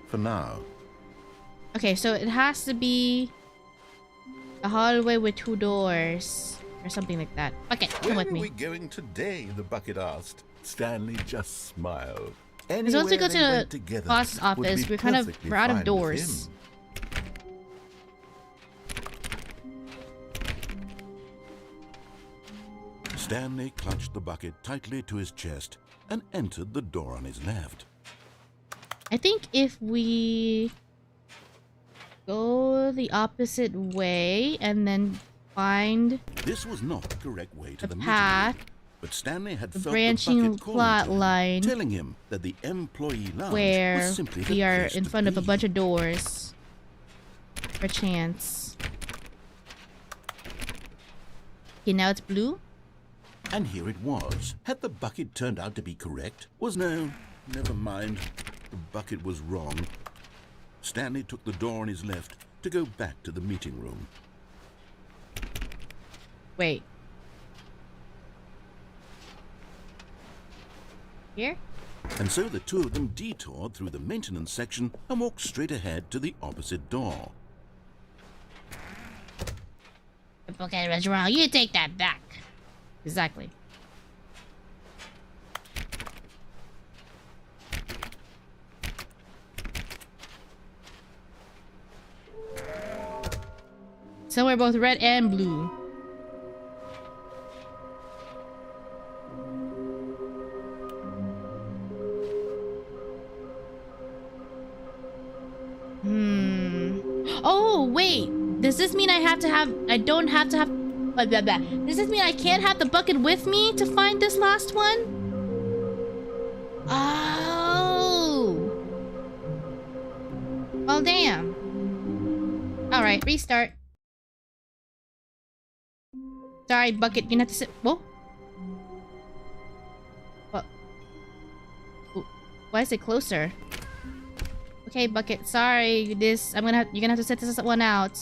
For now. Okay, so it has to be a hallway with 2 doors. Or something like that. Okay, come with me. Where are we going today? The bucket asked. Stanley just smiled. Because once we go to the boss's office, we're out of doors. Stanley clutched the bucket tightly to his chest and entered the door on his left. I think if we go the opposite way and then find This was not the correct way to the path, meeting, but Stanley had the felt branching the bucket plot calling to him, line telling him that the employee lounge where was simply the we are place in to front of a be. bunch of doors. Perchance. Okay, now it's blue. And here it was. Had the bucket turned out to be correct? Was no. never mind. The bucket was wrong. Stanley took the door on his left to go back to the meeting room. Wait. Here? And so the two of them detoured through the maintenance section and walked straight ahead to the opposite door. The bucket was wrong. You take that back. Exactly. So we're both red and blue. Oh, wait. Does this mean I don't have to have... Blah, blah, blah. Does this mean I can't have the bucket with me to find this last one? Oh. Well, damn. Alright, restart. Sorry, bucket. You have to sit... Whoa. What? Why is it closer? Okay, bucket. Sorry. You're gonna have to set this one out.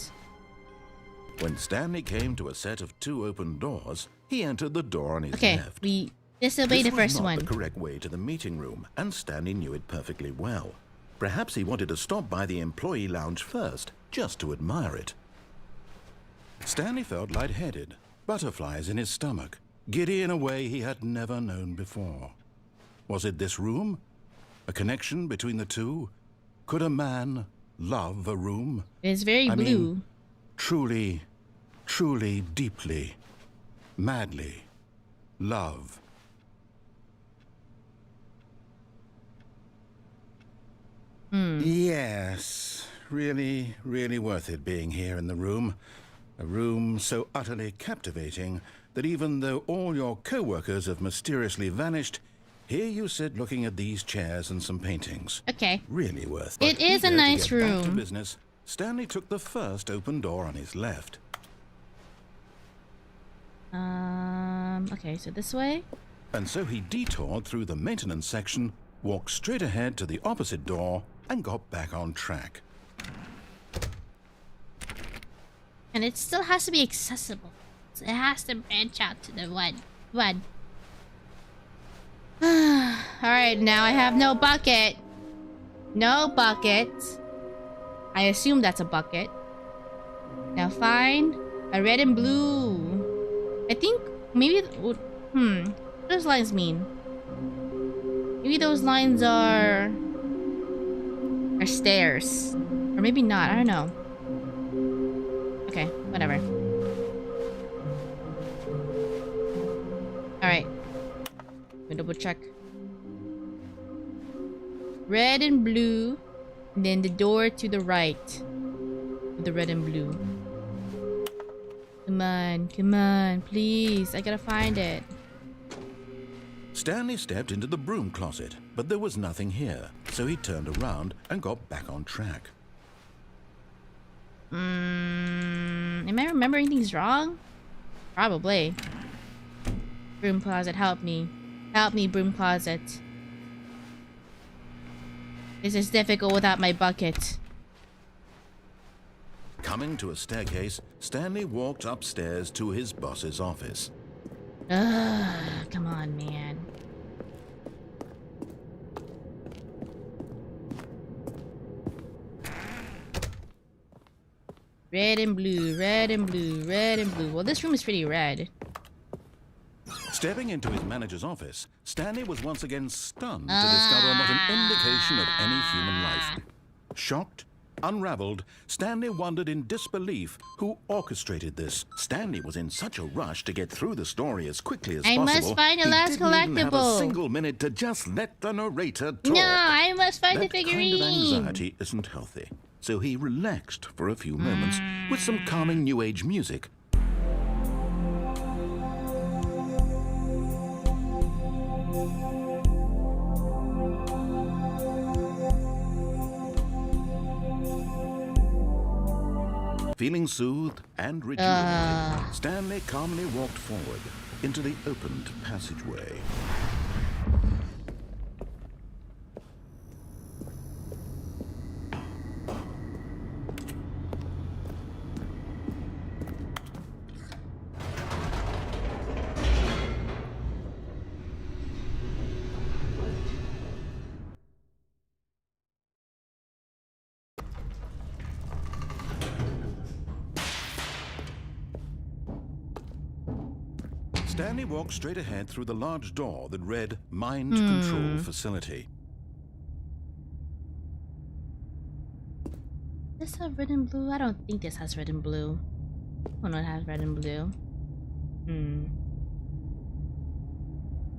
When Stanley came to a set of two open doors, he entered the door on his Okay, left. we disobeyed the first This was one. not the correct way to the meeting room, and Stanley knew it perfectly well. Perhaps he wanted to stop by the employee lounge first, just to admire it. Stanley felt lightheaded, butterflies in his stomach, giddy in a way he had never known before. Was it this room? A connection between the two? Could a man love a room? It's very I blue. mean, truly, truly, deeply, madly love. Yes, really, really worth it being here in the room. A room so utterly captivating that even though all your co-workers have mysteriously vanished, here you sit looking at these chairs and some paintings. Okay. Really worth It is a eager to nice get back to room. business, Stanley took the first open door on his left. Okay, so this way? And so he detoured through the maintenance section, walked straight ahead to the opposite door, and got back on track. And it still has to be accessible. So it has to branch out to the one. Alright, now I have no bucket. No bucket. I assume that's a bucket. Now find a red and blue. I think maybe... What those lines mean? Maybe those lines are stairs. Or maybe not, I don't know. Okay, whatever. Alright. Double check. Red and blue. And then the door to the right. With the red and blue. Come on, please. I gotta find it. Stanley stepped into the broom closet, but there was nothing here, so he turned around and got back on track. Am I remembering things wrong? Probably. Broom closet, help me. Help me, broom closet. This is difficult without my bucket. Coming to a staircase, Stanley walked upstairs to his boss's office. Ugh, come on, man. Red and blue, red and blue, red and blue. Well, this room is pretty red. Stepping into his manager's office, Stanley was once again stunned to discover not an indication of any human life. Shocked, unraveled, Stanley wondered in disbelief who orchestrated this. Stanley was in such a rush to get through the story as quickly as possible. I must find the last he didn't even have a collectible. single minute to just let the narrator talk. No, I must find the That kind of figurine. anxiety isn't healthy. So he relaxed for a few moments with some calming new age music. Feeling soothed and rejuvenated, Stanley calmly walked forward into the opened passageway. Stanley walked straight ahead through the large door that read Mind Control Facility. This have red and blue? I don't think this has red and blue. Oh no, it has red and blue.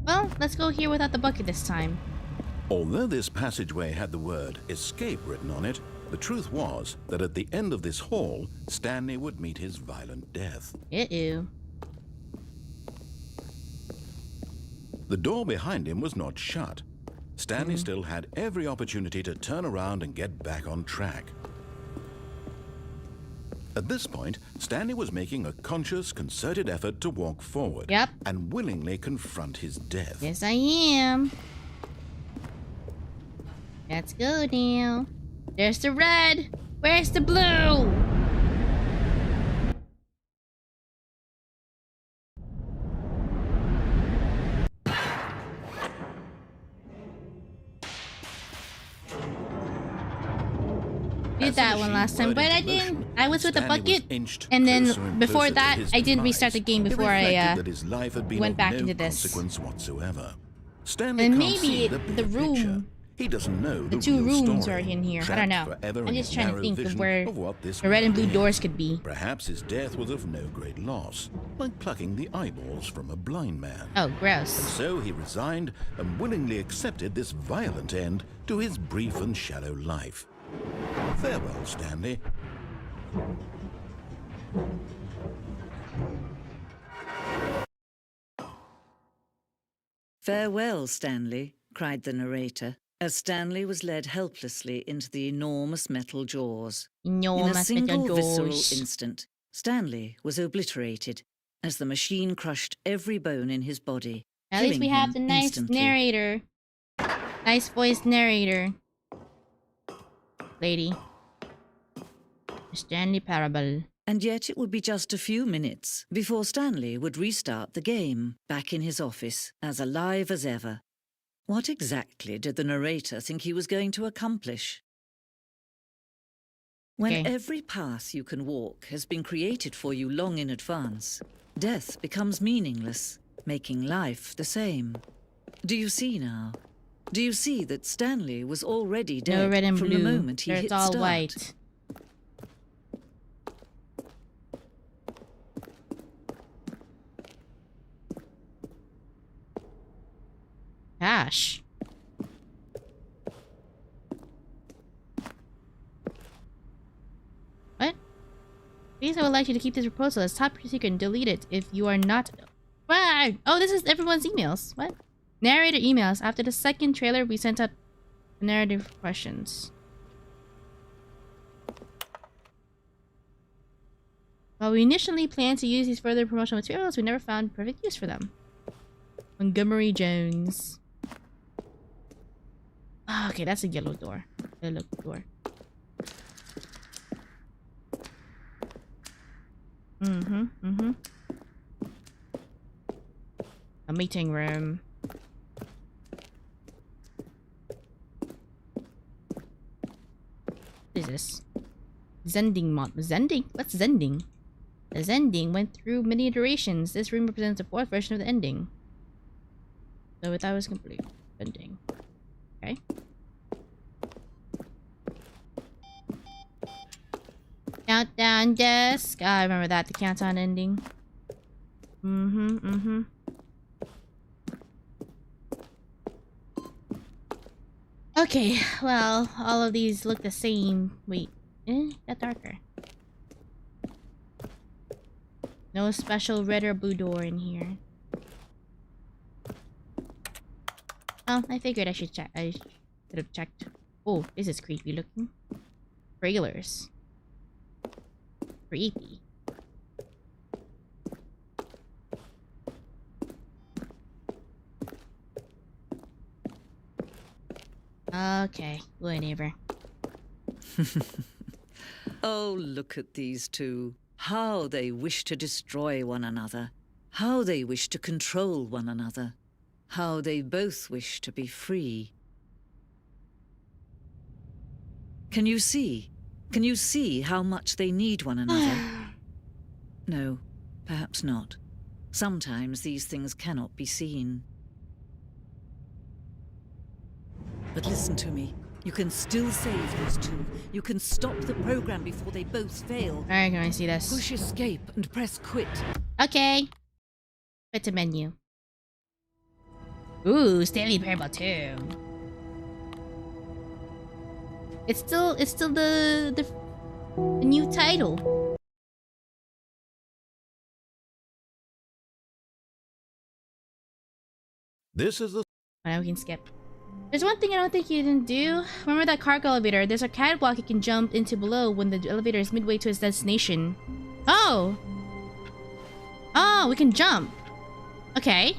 Well, let's go here without the bucket this time. Although this passageway had the word escape written on it, the truth was that at the end of this hall, Stanley would meet his violent death. Ew. The door behind him was not shut. Stanley still had every opportunity to turn around and get back on track. At this point, Stanley was making a conscious, concerted effort to walk forward and willingly confront his death. Yes, I am. Let's go now. There's the red. Where's the blue? Did that one last time, but I didn't. I was with the bucket, and then before that, I didn't restart the game before I went back into this. Whatsoever. Stanley And can't see maybe the the big room, picture. He doesn't know the two real rooms story, are in here. I trapped don't know. forever I'm in just his trying to narrow think of vision where of what this the red and blue might be. doors could be. Perhaps his death was of no great loss, like plucking the eyeballs from a blind man. Oh, gross. So he resigned and willingly accepted this violent end to his brief and shallow life. Farewell, Stanley. Farewell, Stanley, cried the narrator, as Stanley was led helplessly into the enormous metal jaws. In a single visceral instant, Stanley was obliterated as the machine crushed every bone in his body. At least we have the nice instantly. narrator. Nice voice narrator. Lady. Stanley Parable. And yet it would be just a few minutes before Stanley would restart the game, back in his office, as alive as ever. What exactly did the narrator think he was going to accomplish? When every path you can walk has been created for you long in advance, death becomes meaningless, making life the same. Do you see now? Do you see that Stanley was already dead no red and from blue. the moment he hit It's all start? white. Gosh. What? Please, I would like you to keep this proposal as top secret and delete it if you are not. What? Oh, this is everyone's emails. What? Narrator emails. After the second trailer, we sent out narrative questions. While we initially planned to use these further promotional materials, we never found perfect use for them. Montgomery Jones. Oh, okay, that's a yellow door. Yellow door. A meeting room. What is this? Zending mod. Zending? What's Zending? The Zending went through many iterations. This room represents the fourth version of the ending. So we thought it was complete. Ending. Okay. Countdown desk. Ah, I remember that. The countdown ending. Okay, well, all of these look the same. Wait, got darker. No special red or blue door in here. Oh, I figured I should check. I should have checked. Oh, this is creepy looking. Trailers. Creepy. Okay, whatever. Oh, look at these two. How they wish to destroy one another. How they wish to control one another. How they both wish to be free. Can you see? Can you see how much they need one another? No, perhaps not. Sometimes these things cannot be seen. But listen to me. You can still save those two. You can stop the program before they both fail. Alright, can I see this? Push escape and press quit. Okay. Quit to menu. Ooh, Stanley Parable 2. It's still the new title. This is the Now we can skip. There's one thing I don't think you didn't do. Remember that cargo elevator? There's a catwalk you can jump into below when the elevator is midway to its destination. Oh! Oh, we can jump. Okay.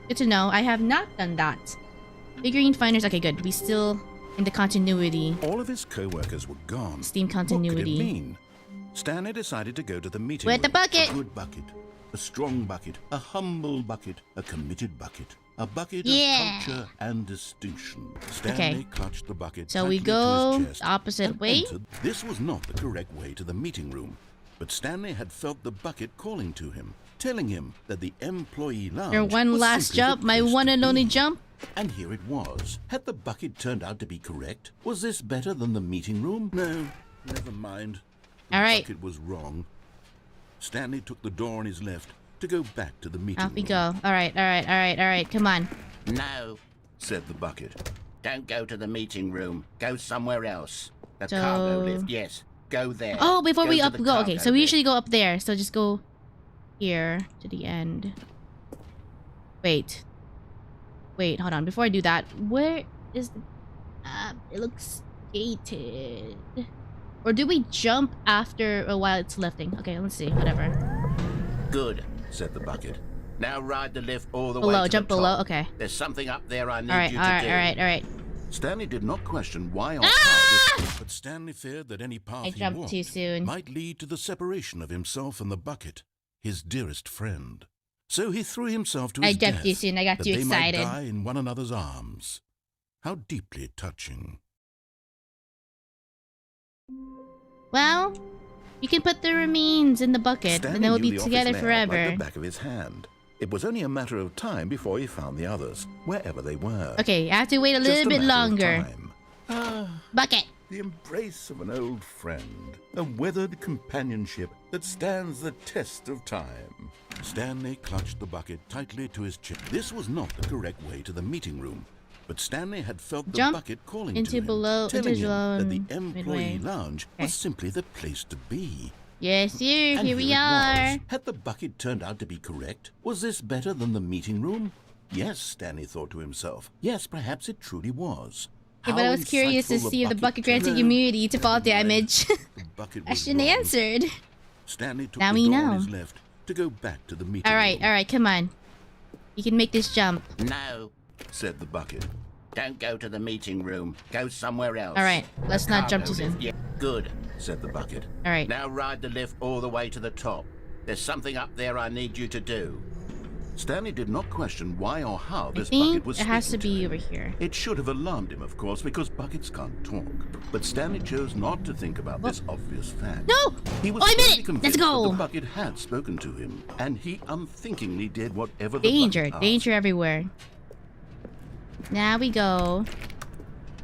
Good to know. I have not done that. Figurine finders. Okay, good. We still in the continuity. all of his co-workers were gone. Steam What could it continuity. mean? Stanley decided to go to the meeting With the room. bucket. A good bucket, a strong bucket, a humble bucket, a committed bucket, a bucket Yeah. of culture and distinction. Stanley clutched the bucket So we tightly go to his chest the opposite and way. entered. This was not the correct way to the meeting room, but Stanley had felt the bucket calling to him, telling him that the employee lounge Your one was last simply the jump, my place one to and only be. jump. And here it was. Had the bucket turned out to be correct? Was this better than the meeting room? No, never mind. The All right. bucket was wrong. Stanley took the door on his left to go back to the meeting Off we room. go. Alright. Come on. No, Said the bucket. don't go to the meeting room. Go somewhere else. The So- cargo lift, yes. Go there. Oh, before Go we to up the go. Okay, cargo so we lift. usually go up there. So just go here to the end. Wait, hold on. Before I do that, where is the... it looks gated. Or do we jump after a while it's lifting? Okay, let's see. Whatever. Good. Said the bucket. Now ride the lift all the way Below, to jump the below. top. Okay. There's something up there I need Alright, you to do. alright. Stanley did not question why or Ah! how this, but Stanley feared that any path I he jumped walked too soon. might lead to the separation of himself and the bucket, his dearest friend. So he threw himself to I his jumped death, too soon. I got that too they excited. might die in one another's arms. How deeply touching. Well, you can put the remains in the bucket, Stanley and they'll knew be the office together layout forever. like the back of his hand. It was only a matter of time before he found the others, wherever they were. Okay, I have to wait a Just little bit matter of longer. time. Ah, Bucket. the embrace of an old friend, a weathered companionship that stands the test of time. Stanley clutched the bucket tightly to his chest. This was not the correct way to the meeting room, but Stanley had felt the Jump bucket calling into to him, below- telling into him below that the and employee midway. lounge Okay. was simply the place to be. Yes, sir. And Here we it are. was. Had the bucket turned out to be correct? Was this better than the meeting room? Yes, Stanley thought to himself. Yes, perhaps it truly was. Yeah, but I How was curious to insightful see if the bucket granted turned. immunity to fall Never mind. damage. The bucket I was shouldn't have wrong. answered. Stanley took Now the we door know. on his left to go back to the meeting Alright, room. alright, come on. You can make this jump. No, Said the bucket. don't go to the meeting room. Go somewhere else. Alright, let's The not jump cargo too lift, soon. yeah. Good. Said the bucket. Alright. Now ride the lift all the way to the top. There's something up there I need you to do. Stanley did not question why or how I this bucket think was it has to speaking be him. over here. It should have alarmed him, of course, because buckets can't talk. But Stanley chose not to think about this obvious fact. No! He was Oh, I made firmly it! Let's convinced go! that the bucket had spoken to him, and he unthinkingly did whatever the Danger, bucket asked. danger everywhere. Now we go.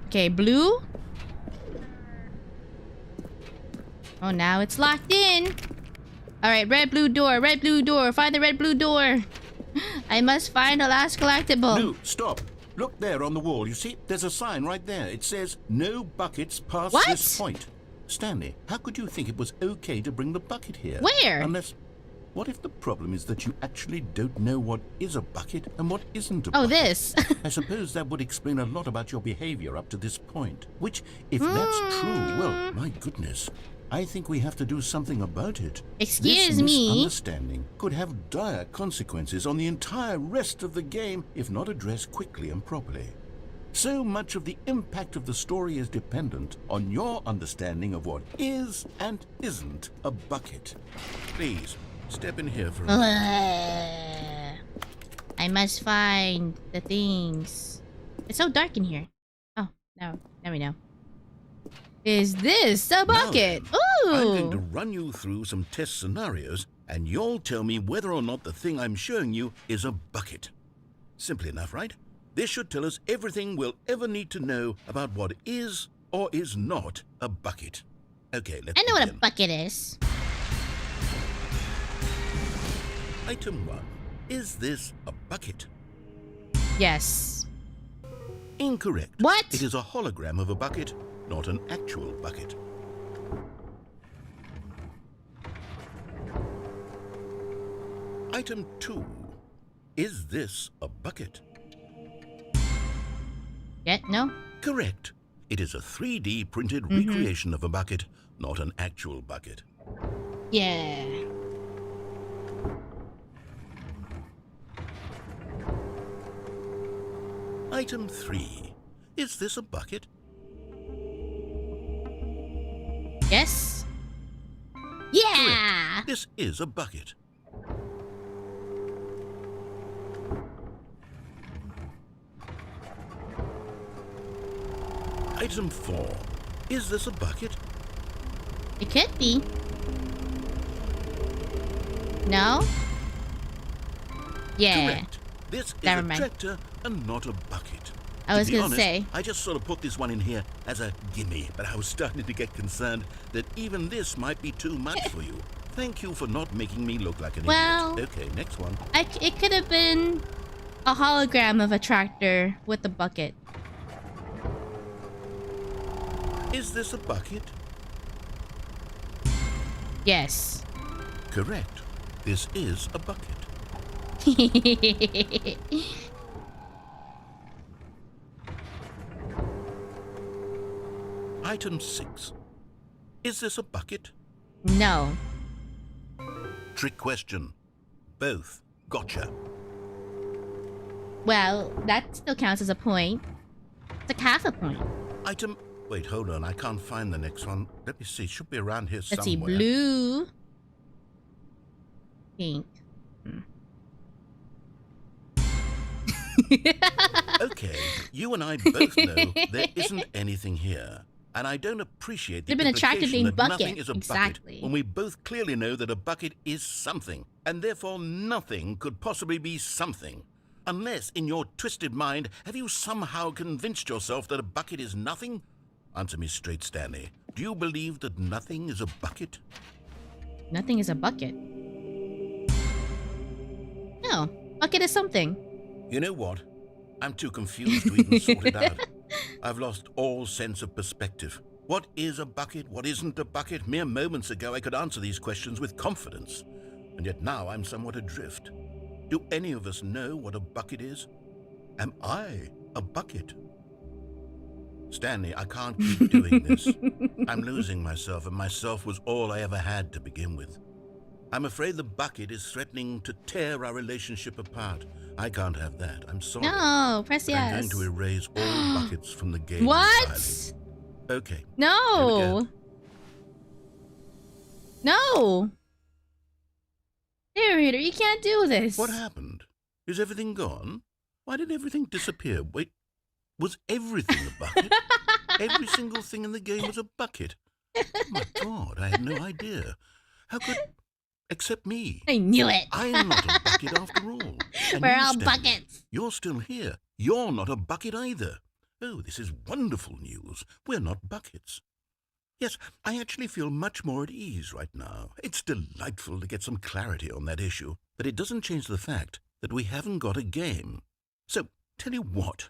Okay, blue. Oh, now it's locked in. Alright, red, blue door, red, blue door. Find the red, blue door. I must find the last collectible. No, stop. Look there on the wall. You see, there's a sign right there. It says, no buckets past What? this point. Stanley, how could you think it was okay to bring the bucket here? Where? Unless... What if the problem is that you actually don't know what is a bucket and what isn't a Oh, bucket? this. I suppose that would explain a lot about your behavior up to this point. Which, if that's true, well, my goodness. I think we have to do something about it. Excuse This me. misunderstanding could have dire consequences on the entire rest of the game if not addressed quickly and properly. So much of the impact of the story is dependent on your understanding of what is and isn't a bucket. Please, step in here for a minute. I must find the things. It's so dark in here. Oh, no. Now we know. Is this a bucket? Now then, I'm going to Ooh! run you through some test scenarios and you'll tell me whether or not the thing I'm showing you is a bucket. Simple enough, right? This should tell us everything we'll ever need to know about what is or is not a bucket. Okay, let's I know what a begin. bucket is. Item 1. Is this a bucket? Yes. Incorrect. What? It is a hologram of a bucket, not an actual bucket. Item 2. Is this a bucket? Yeah, no? Correct. It is a 3D printed recreation of a bucket, not an actual bucket. Yeah. Item 3. Is this a bucket? Yes? Yeah! Correct. This is a bucket. Item 4. Is this a bucket? It could be. No? Yeah. Correct. This is Never a mind. tractor and not a bucket. I was To be gonna honest, say. I just sort of put this one in here as a gimme, but I was starting to get concerned that even this might be too much for you. Thank you for not making me look like an Well- idiot. Okay, next one. It could have been a hologram of a tractor with a bucket. Is this a bucket? Yes. Correct. This is a bucket. Item 6. Is this a bucket? No. Trick question. Both. Gotcha. Well, that still counts as a point. It's like half a point. Item... Wait, hold on. I can't find the next one. Let me see. It should be around here Let's see. somewhere. Blue. Pink. Okay, you and I both know there isn't anything here. And I don't appreciate the There'd been a tractor implication named that Bucket. nothing is a Exactly. bucket when we both clearly know that a bucket is something, and therefore nothing could possibly be something. Unless, in your twisted mind, have you somehow convinced yourself that a bucket is nothing? Answer me straight, Stanley. Do you believe that nothing is a bucket? Nothing is a bucket. No. Bucket is something. You know what? I'm too confused to even sort it out. I've lost all sense of perspective. What is a bucket? What isn't a bucket? Mere moments ago, I could answer these questions with confidence. And yet now I'm somewhat adrift. Do any of us know what a bucket is? Am I a bucket? Stanley, I can't keep doing this. I'm losing myself, and myself was all I ever had to begin with. I'm afraid the bucket is threatening to tear our relationship apart. I can't have that. I'm sorry. No. Press But I'm yes. going to erase all buckets from the game What? entirely. Okay. No. No. Narrator, you can't do this. What happened? Is everything gone? Why did everything disappear? Wait, was everything a bucket? Every single thing in the game was a bucket. Oh my God, I had no idea. How could... Except me. I knew it. I'm not a bucket after all. And We're you, all Stanley, buckets. You're still here. You're not a bucket either. Oh, this is wonderful news. We're not buckets. Yes, I actually feel much more at ease right now. It's delightful to get some clarity on that issue, but it doesn't change the fact that we haven't got a game. So, tell you what,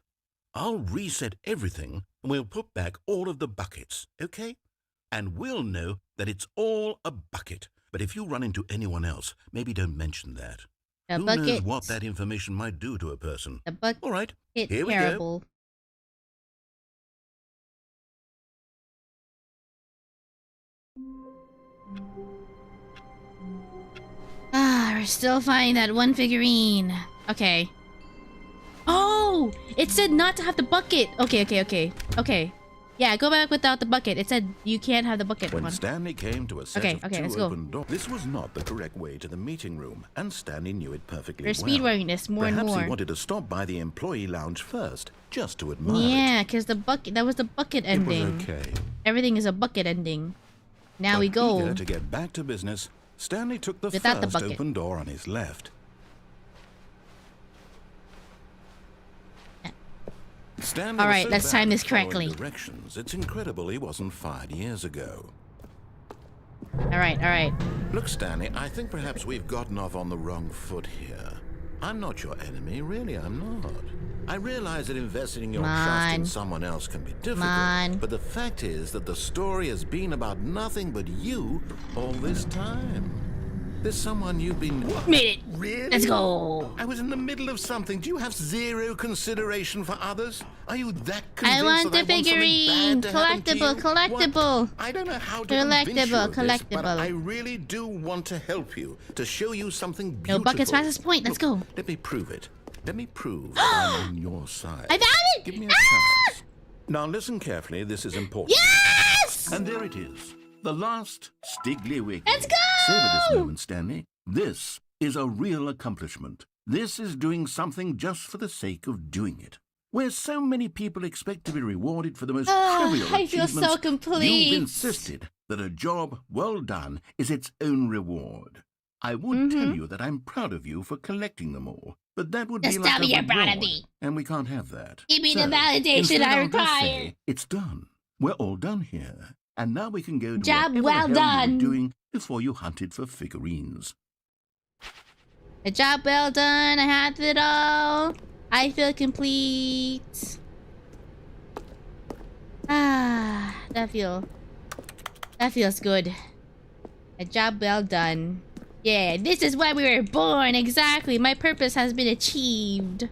I'll reset everything and we'll put back all of the buckets, okay? And we'll know that it's all a bucket. But if you run into anyone else, maybe don't mention that. The Who bucket. knows what that information might do to a person? The bucket. All right, here we go. Parable. Ah, we're still finding that one figurine. Okay. Oh, it said not to have the bucket. Okay. Yeah, go back without the bucket. It said you can't have the bucket When one. Stanley came to a set Okay, of okay, let's two go. open doors, this was not the correct way to the meeting room, and Stanley knew it perfectly They're well. speedrunning this more Perhaps and more. he wanted to stop by the employee lounge first, just to admire Yeah, because the bucket, that was the bucket it. ending. It was okay. Everything is a bucket ending. Now But we go. eager to get back to business, Stanley took the Without the first bucket. open door on his left. Stanley All was right, so let's bad time at this following correctly. Directions. It's incredible he wasn't fired years ago. All right. Look, Stanley, I think perhaps we've gotten off on the wrong foot here. I'm not your enemy, really, I'm not. I realize that investing your trust in someone else can be difficult, but the fact is that the story has been about nothing but you all this time. There's someone you've been... Made it. Really? Let's go. I was in the middle of something. Do you have zero consideration for others? Are you that convinced I want that the I want something figurine. bad to happen to you? Collectible. What? I don't know how to convince you of this, but Collectible. I really do want to help you, to show you something beautiful. No buckets past this point. Let's go. Let me prove it. Let me prove that I'm on your side. I found it! Give me a chance. Now listen carefully. This is important. Yes! And there it is. The last Stiggly Wiggly. Let's go! Savor this moment, Stanley. This is a real accomplishment. This is doing something just for the sake of doing it. Where so many people expect to be rewarded for the most trivial I feel achievements, so complete. you've insisted that a job well done is its own reward. I would tell you that I'm proud of you for collecting them all, but that would Just be like tell me a you're proud of reward, me. and we can't have that. Give me the So, validation instead I I'll just require. say, it's done. We're all done here. And now we can go to Job whatever well the hell you done. were doing before you hunted for figurines. A job well done. I have it all. I feel complete. That feels good. A job well done. Yeah, this is why we were born. Exactly. My purpose has been achieved.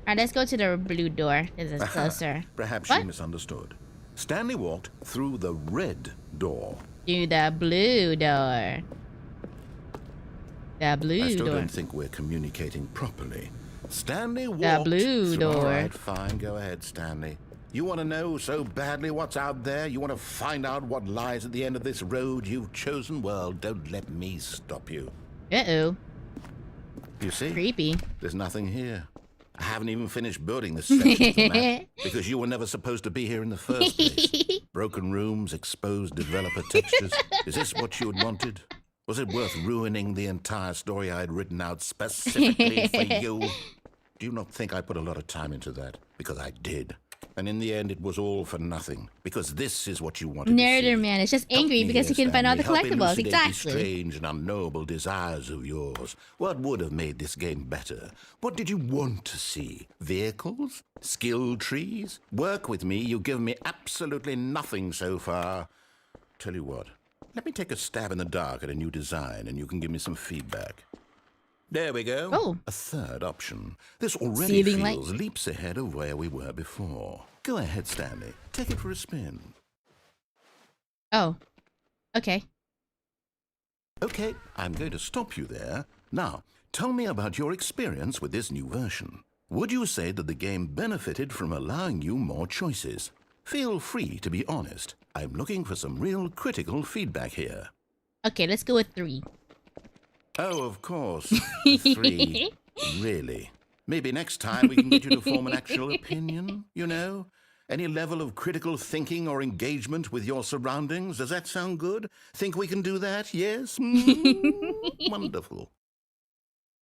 Alright, let's go to the blue door. This is closer. Perhaps What? you misunderstood. Stanley walked through the red door. To the blue door. The blue I still door. don't think we're communicating properly. Stanley walked blue through... door. All right, fine. Go ahead, Stanley. You want to know so badly what's out there? You want to find out what lies at the end of this road you've chosen? Well, don't let me stop you. Uh-oh. You see? Creepy. There's nothing here. I haven't even finished building this section of the map because you were never supposed to be here in the first place. Broken rooms, exposed developer textures. Is this what you had wanted? Was it worth ruining the entire story I had written out specifically for you? Do you not think I put a lot of time into that? Because I did. And in the end, it was all for nothing. Because this is what you wanted to see. Narrator man is just angry Help me because he here, can find all the Stanley. Help collectibles. elucidate Exactly. these strange and unknowable desires of yours. What would have made this game better? What did you want to see? Vehicles? Skill trees? Work with me. You've given me absolutely nothing so far. Tell you what. Let me take a stab in the dark at a new design, and you can give me some feedback. There we go. Oh. A third option. This already Ceiling feels light. leaps ahead of where we were before. Go ahead, Stanley. Take it for a spin. Oh. Okay. Okay, I'm going to stop you there. Now, tell me about your experience with this new version. Would you say that the game benefited from allowing you more choices? Feel free to be honest. I'm looking for some real critical feedback here. Okay, let's go with 3. Oh, of course. 3. Really? Maybe next time we can get you to form an actual opinion, you know? Any level of critical thinking or engagement with your surroundings? Does that sound good? Think we can do that? Yes? Wonderful.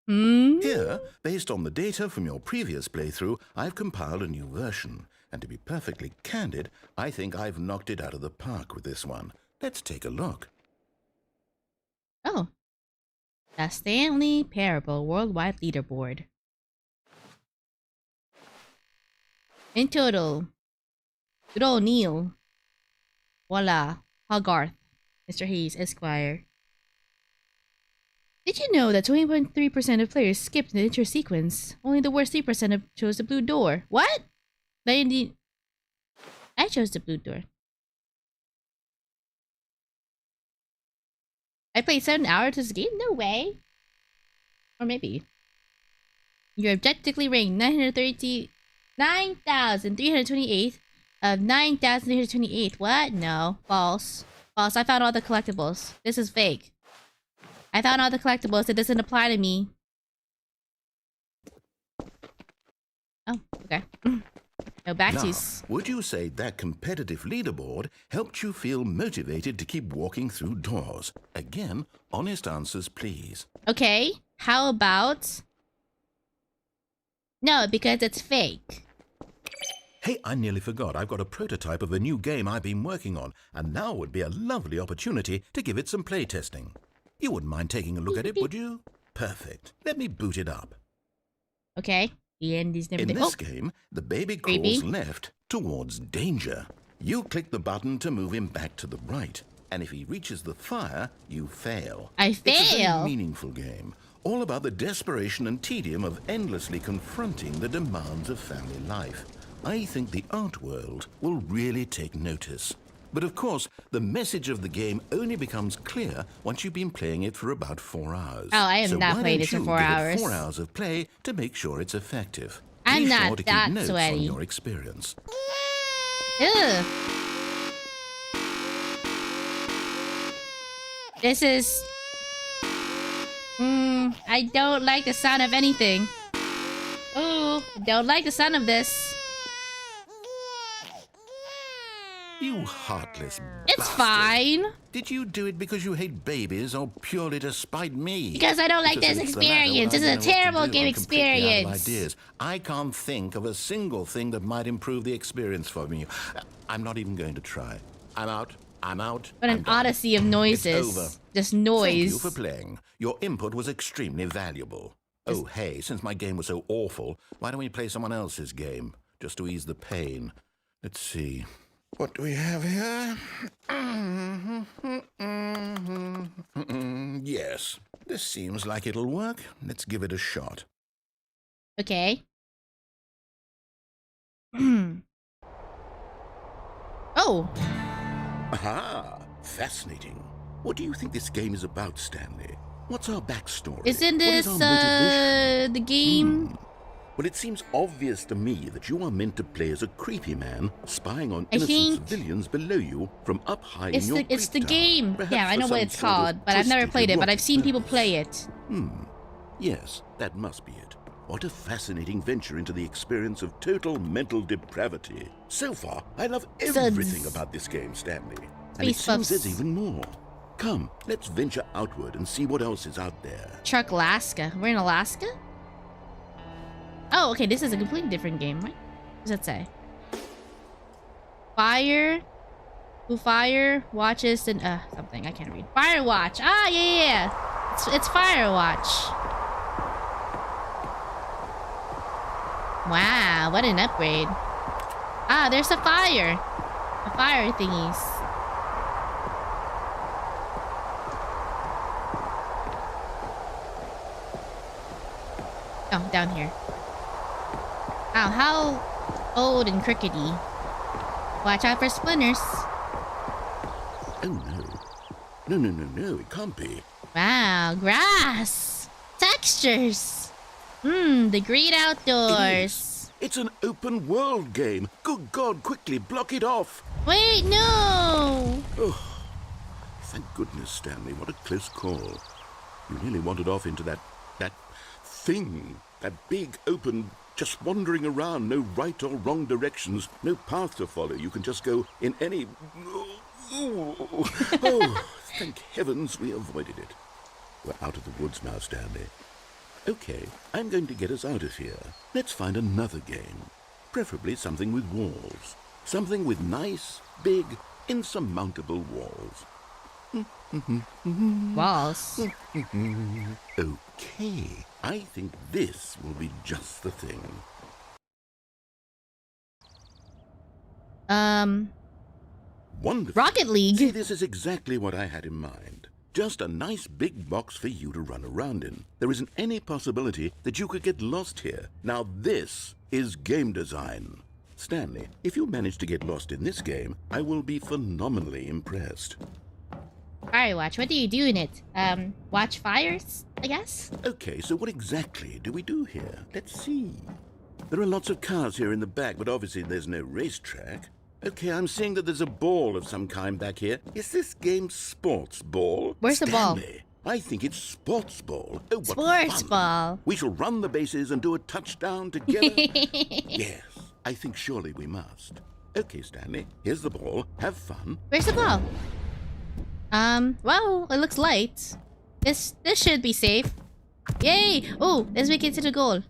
Here, based on the data from your previous playthrough, I've compiled a new version. And to be perfectly candid, I think I've knocked it out of the park with this one. Let's take a look. Oh. The Stanley Parable Worldwide Leaderboard. In total, good old Neil. Voila. Hogarth. Mr. Hayes, Esquire. Did you know that 20.3% of players skipped the intro sequence? Only the worst 3% chose the blue door. What? I chose the blue door. I played 7 hours of this game? No way. Or maybe. You're objectively ranked 9,328 of 9,328. What? No. False. False. I found all the collectibles. This is fake. I found all the collectibles. It doesn't apply to me. Oh, okay. No, Backsies. Now, would you say that competitive leaderboard helped you feel motivated to keep walking through doors? Again, honest answers, please. Okay, how about... No, because it's fake. Hey, I nearly forgot. I've got a prototype of a new game I've been working on, and now would be a lovely opportunity to give it some playtesting. You wouldn't mind taking a look at it, would you? Perfect. Let me boot it up. Okay. The end is never... In this game, the baby crawls left towards danger. You click the button to move him back to the right, and if he reaches the fire, you fail. I fail? It's a very meaningful game, all about the desperation and tedium of endlessly confronting the demands of family life. I think the art world will really take notice. But of course, the message of the game only becomes clear once you've been playing it for about 4 hours. Oh, I have not played it for 4 hours. 4 hours of play to make sure it's effective. I'm Be not sure to that keep notes sweaty. on your experience. Ugh. This is... I don't like the sound of anything. Ooh, don't like the sound of this. You heartless It's bastard. fine. Did you do it because you hate babies or purely to spite me? Because I don't like Because this if it's the latter, experience. well, This is I a don't know what to terrible do. game I'm completely out of experience. ideas. I can't think of a single thing that might improve the experience for me. I'm not even going to try. I'm out. I'm out. What I'm an done. odyssey of noises. It's over. Just noise. Thank you for playing. Your input was extremely valuable. Oh, hey, since my game was so awful, why don't we play someone else's game? Just to ease the pain. Let's see. What do we have here? Yes, this seems like it'll work. Let's give it a shot. Okay. Oh. Aha! Fascinating. What do you think this game is about, Stanley? What's our backstory? Isn't What is this, our motivation? the game? Well, it seems obvious to me that you are meant to play as a creepy man spying on I innocent think civilians below you from up high in It's your the creep tower. game. Perhaps Yeah, I for know what some it's sort of called, but I've never twisted played it, but I've erotic seen people purpose. play it. Yes, that must be it. What a fascinating venture into the experience of total mental depravity. So far, I love everything Suds. about this game, Stanley. And it Space seems buffs. there's even more. Come, let's venture outward and see what else is out there. Truck Alaska. We're in Alaska? Oh, okay, this is a completely different game, right? What does that say? Fire. Who fire watches and something I can't read. Firewatch. Ah, yeah. It's Firewatch. Wow, what an upgrade. Ah, there's a fire. The fire thingies. Oh, down here. Wow, how old and crickety. Watch out for splinters. Oh, no. No, it can't be. Wow, grass. Textures. The great outdoors. It's an open world game. Good God, quickly block it off. Wait, no. Thank goodness, Stanley. What a close call. You nearly wandered off into that thing. That big, open, just wandering around. No right or wrong directions. No path to follow. You can just go in any... Oh, thank heavens we avoided it. We're out of the woods now, Stanley. Okay, I'm going to get us out of here. Let's find another game. Preferably something with walls. Something with nice, big, insurmountable walls. Walls. Okay, I think this will be just the thing. Wonderful. Rocket League. See, this is exactly what I had in mind. Just a nice big box for you to run around in. There isn't any possibility that you could get lost here. Now this is game design. Stanley, if you manage to get lost in this game, I will be phenomenally impressed. Firewatch. What do you do in it? Watch fires, I guess? Okay, so what exactly do we do here? Let's see. There are lots of cars here in the back, but obviously there's no racetrack. Okay, I'm seeing that there's a ball of some kind back here. Is this game sports ball? Where's the ball? Stanley, I think it's sports ball. Oh, what Sports fun. ball. We shall run the bases and do a touchdown together. Yes, I think surely we must. Okay, Stanley, here's the ball. Have fun. Where's the ball? Well, it looks light. This should be safe. Yay! Oh, let's make it to the goal.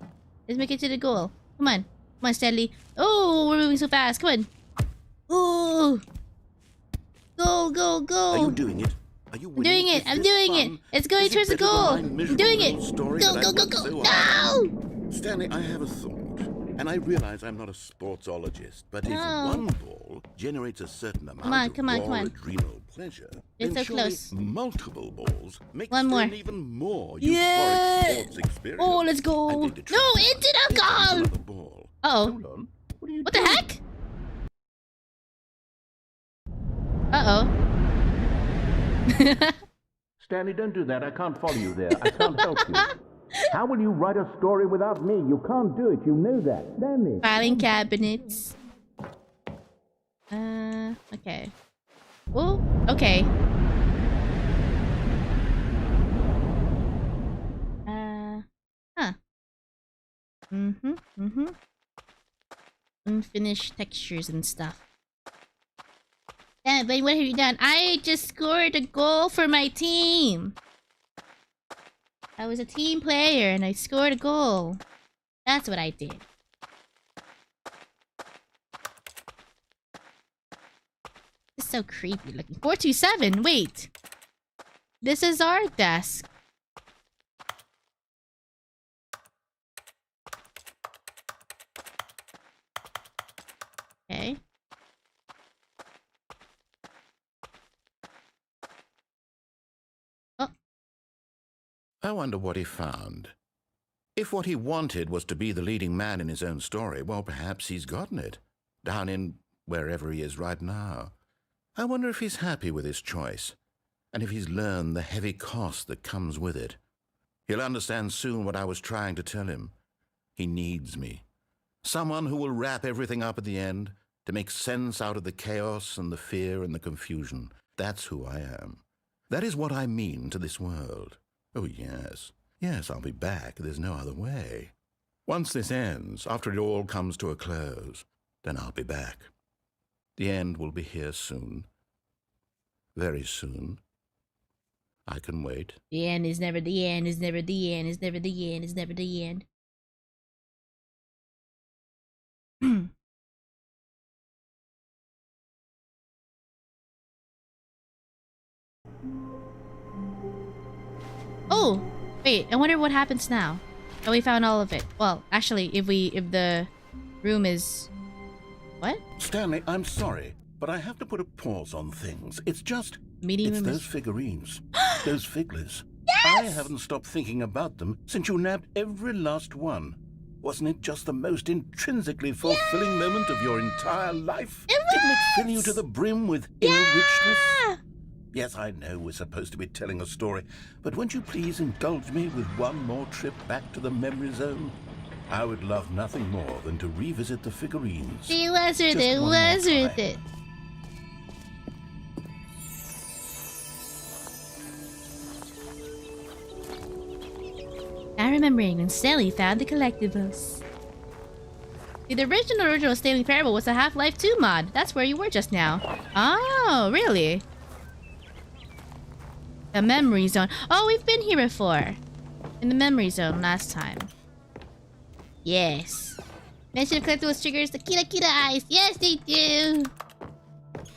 Let's make it to the goal. Come on. Come on, Stanley. Oh, we're moving so fast. Come on. Ooh. Go, go, go. Are you doing it? Are you winning? Doing it. Is I'm this doing fun? it. It's going Is it towards the better than goal. my I'm miserable doing it. little story Go, that I go, go, worked go. so hard? No! Stanley, I have a thought. And I realize I'm not a sportsologist, but if No. one ball generates a certain amount on, of come on, raw come on. adrenal pleasure, It's then so surely close. multiple balls makes One for more. an even more Yeah. euphoric sports experience. Oh, let's I'm go. going to try No, this. into the Here's goal. another ball. Uh-oh. Hold on. What are you What the doing? heck? Uh-oh. Stanley, don't do that. I can't follow you there. I can't help you. How will you write a story without me? You can't do it. You know that, Stanley. Filing cabinets. Okay. Oh, okay. Huh. Unfinished textures and stuff. Yeah, but what have you done? I just scored a goal for my team. I was a team player and I scored a goal. That's what I did. This is so creepy looking. 427, wait. This is our desk. Okay. Oh. I wonder what he found. If what he wanted was to be the leading man in his own story, well, perhaps he's gotten it. Down in wherever he is right now. I wonder if he's happy with his choice, and if he's learned the heavy cost that comes with it. He'll understand soon what I was trying to tell him. He needs me. Someone who will wrap everything up at the end, to make sense out of the chaos and the fear and the confusion. That's who I am. That is what I mean to this world. Oh, yes. Yes, I'll be back. There's no other way. Once this ends, after it all comes to a close, then I'll be back. The end will be here soon. Very soon. I can wait. The end is never the end, is never the end, is never the end, is never the end. Oh, wait, I wonder what happens now. Oh, we found all of it. Well, actually, if the room is... What? Stanley, I'm sorry, but I have to put a pause on things. It's just... Meeting it's room those is... figurines. Those figlers. Yes! I haven't stopped thinking about them since you nabbed every last one. Wasn't it just the most intrinsically fulfilling moment of your entire life? It Didn't it fill you was! to the brim with inner richness? Ah! Yes, I know we're supposed to be telling a story, but won't you please indulge me with one more trip back to the memory zone? I would love nothing more than to revisit the figurines. It was worth Just it, one more was worth time. it. Now remembering when Stanley found the collectibles. See, the original Stanley Parable was a Half-Life 2 mod. That's where you were just now. Oh, really? The memory zone. Oh, we've been here before. In the memory zone last time. Yes. Mention of collectibles triggers the Kita Kita eyes. Yes, they do.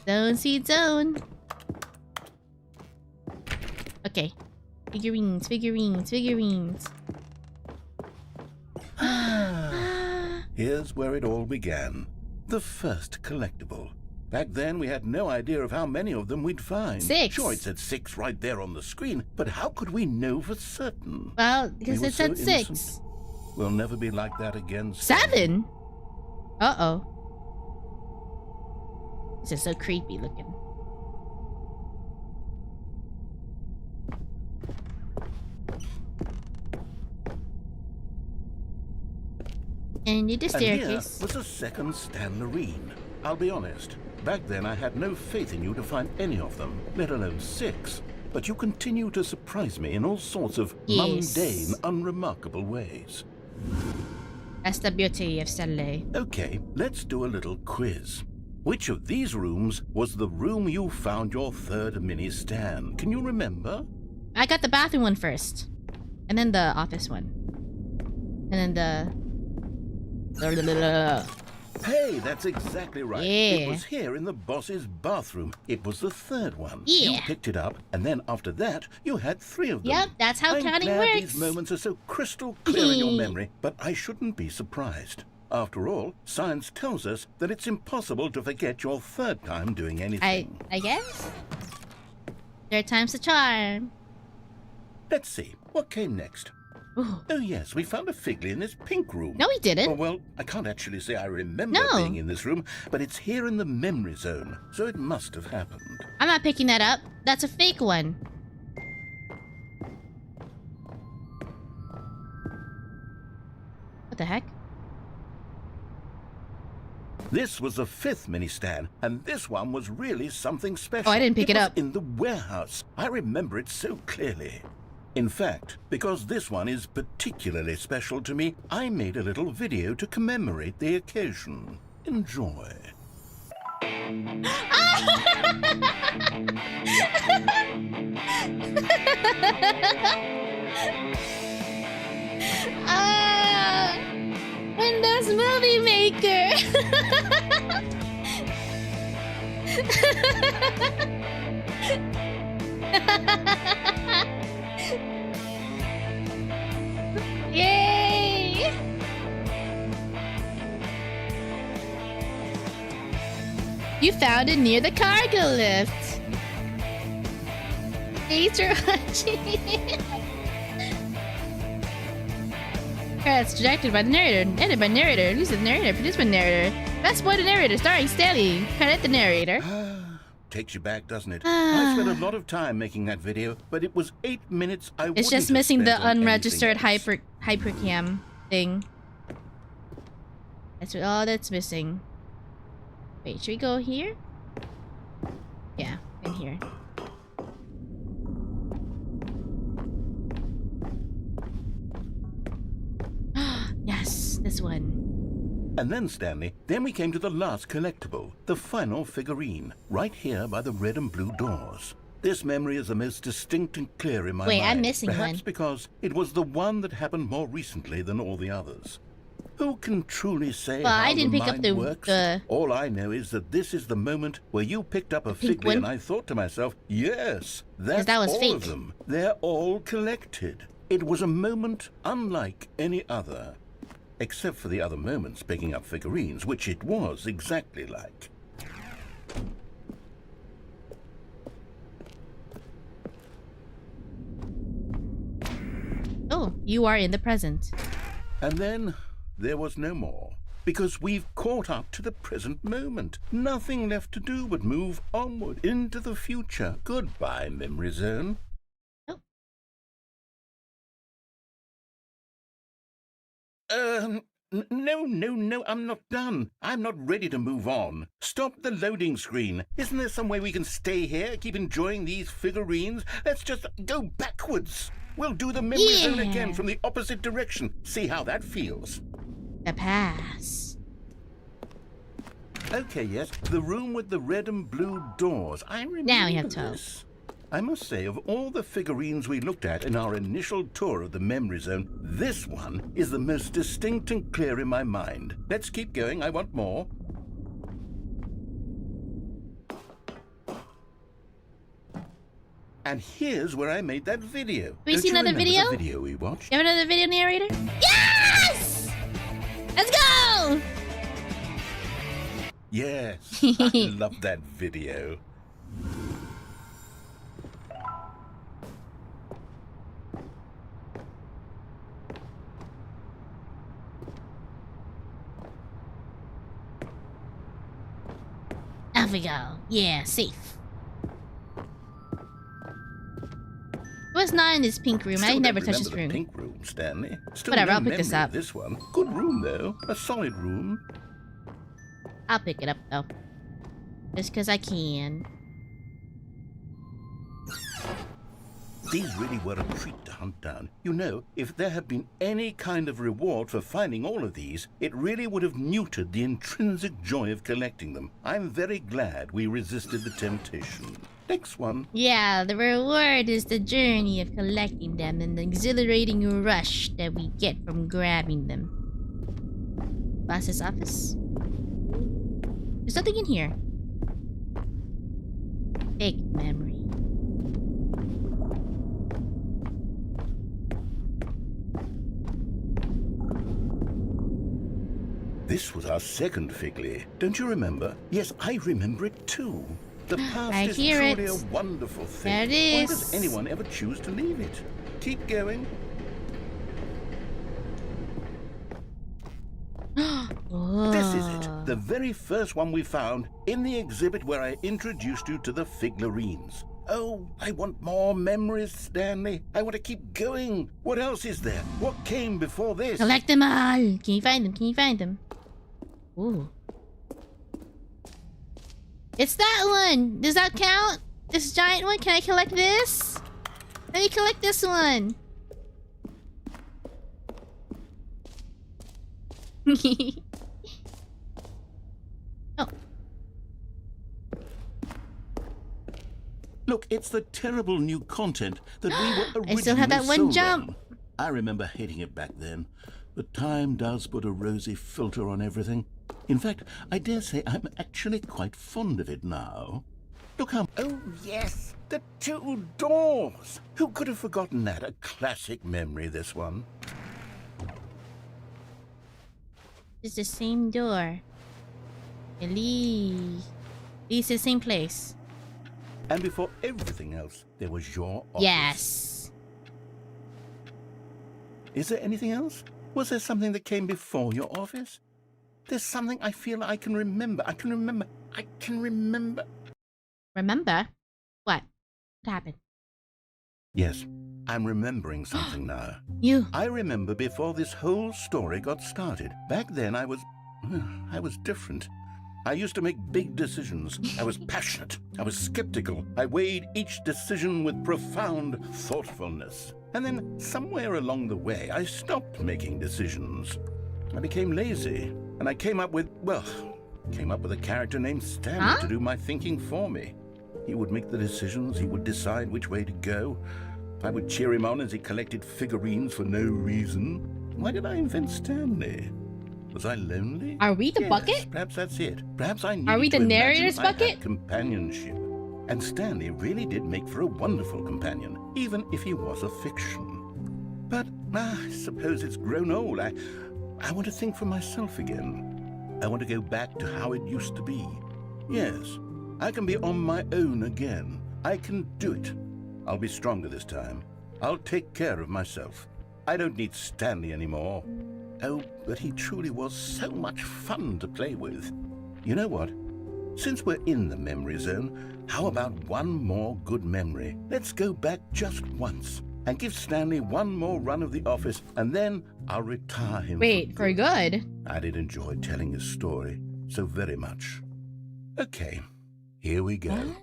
Zone, seed zone. Okay. Figurines, figurines, figurines. Here's where it all began. The first collectible. Back then, we had no idea of how many of them we'd find. 6. Sure, it said 6 right there on the screen, but how could we know for certain? Well, because We were it said so 6. innocent. We'll never be like that again. Stanley. 7? Uh-oh. This is so creepy looking. And you the And here staircase. was a second Stanlerine. I'll be honest, back then I had no faith in you to find any of them, let alone 6. But you continue to surprise me in all sorts of Yes. mundane, unremarkable ways. That's the beauty of Stanley. Okay, let's do a little quiz. Which of these rooms was the room you found your third mini Stan? Can you remember? I got the bathroom one first. And then the office one. And then the... Hey, that's exactly right. Yeah. It was here in the boss's bathroom. It was the third one. Yeah. You picked it up, and then after that, you had 3 of them. Yep, that's how I'm counting glad works. These moments are so crystal clear in your memory, but I shouldn't be surprised. After all, science tells us that it's impossible to forget your third time doing anything. I guess? Third time's the charm. Let's see, what came next? Ooh. Oh yes, we found a Figley in this pink room. No, we didn't. Oh, well, I can't actually say I remember No. being in this room, but it's here in the memory zone, so it must have happened. I'm not picking that up. That's a fake one. What the heck? This was the 5th mini Stan, and this one was really something special. Oh, I didn't pick it was up. in the warehouse. I remember it so clearly. In fact, because this one is particularly special to me, I made a little video to commemorate the occasion. Enjoy. Windows Movie Maker. Yay! You found it near the cargo lift. Thanks for watching. Credits directed by the narrator, edited by narrator, released by the narrator, produced by the narrator. Best boy the narrator, starring Stanley. Credit the narrator. Takes you back, doesn't it? I spent a lot of time making that video, but it was 8 minutes I It's just missing the unregistered hypercam thing. That's all that's missing. Wait, should we go here? Yeah, in here. Yes, this one. And then, Stanley, then we came to the last collectible, the final figurine, right here by the red and blue doors. This memory is the most distinct and clear in my mind. Wait, I'm missing Perhaps one. because it was the one that happened more recently than all the others. Who can truly say Well, how I didn't the pick up mind works? the... All I know is that this is the moment where you picked up a pink Figley, one? and I thought to myself, yes, that's that was all fake. of them. They're all collected. It was a moment unlike any other. Except for the other moments picking up figurines, which it was exactly like. Oh, you are in the present. And then there was no more, because we've caught up to the present moment. Nothing left to do but move onward into the future. Goodbye, memory zone. No, I'm not done. I'm not ready to move on. Stop the loading screen. Isn't there some way we can stay here, keep enjoying these figurines? Let's just go backwards. We'll do the memory zone again from the opposite direction. See how that feels. The past. Okay, yes, the room with the red and blue doors. I remember Now you have 12. this. I must say, of all the figurines we looked at in our initial tour of the memory zone, this one is the most distinct and clear in my mind. Let's keep going. I want more. And here's where I made that video. we Don't see you another remember video? The video we watched? You have another video narrator? Yes! Let's go! Yes, I love that video. Off we go. Yeah, safe. What's not in this pink room? I Still never don't touched this remember the room. pink room, Stanley. Still Whatever, no I'll pick this memory of up. This one, good room though, a solid room. I'll pick it up though. Just because I can. These really were a treat to hunt down. You know, if there had been any kind of reward for finding all of these, it really would have neutered the intrinsic joy of collecting them. I'm very glad we resisted the temptation. Next one. Yeah, the reward is the journey of collecting them and the exhilarating rush that we get from grabbing them. Boss's office. There's nothing in here. Fake memory. This was our second Figley. Don't you remember? Yes, I remember it too. The past I is hear truly it. a wonderful thing. There it is. Why does anyone ever choose to leave it? Keep going. This is it. The very first one we found in the exhibit where I introduced you to the figlarines. Oh, I want more memories, Stanley. I want to keep going. What else is there? What came before this? Collect them all. Can you find them? Can you find them? Ooh. It's that one. Does that count? This giant one? Can I collect this? Let me collect this one. Oh. Look, it's the terrible new content that we were originally I still have that one sold jump. on. I remember hating it back then, but time does put a rosy filter on everything. In fact, I dare say I'm actually quite fond of it now. Look how... Oh, yes, the two doors. Who could have forgotten that? A classic memory, this one. It's the same door. It leads to the same place. And before everything else, there was your office. Yes. Is there anything else? Was there something that came before your office? There's something I feel I can remember. I can remember. Remember? What? What happened? Yes, I'm remembering something now. You. I remember before this whole story got started. Back then I was different. I used to make big decisions. I was passionate. I was skeptical. I weighed each decision with profound thoughtfulness. And then somewhere along the way, I stopped making decisions. I became lazy. And I came up with a character named Stanley to do my thinking for me. He would make the decisions. He would decide which way to go. I would cheer him on as he collected figurines for no reason. Why did I invent Stanley? Was I lonely? Are we the Yes, bucket? Perhaps that's it. Perhaps I needed Are we the to imagine narrator's I had bucket? companionship. And Stanley really did make for a wonderful companion, even if he was a fiction. But I suppose it's grown old. I want to think for myself again. I want to go back to how it used to be. Yes, I can be on my own again. I can do it. I'll be stronger this time. I'll take care of myself. I don't need Stanley anymore. Oh, but he truly was so much fun to play with. You know what? Since we're in the memory zone, how about one more good memory? Let's go back just once and give Stanley one more run of the office, and then I'll retire him. Wait, for good? I did enjoy telling his story so very much. Okay, here we go. What?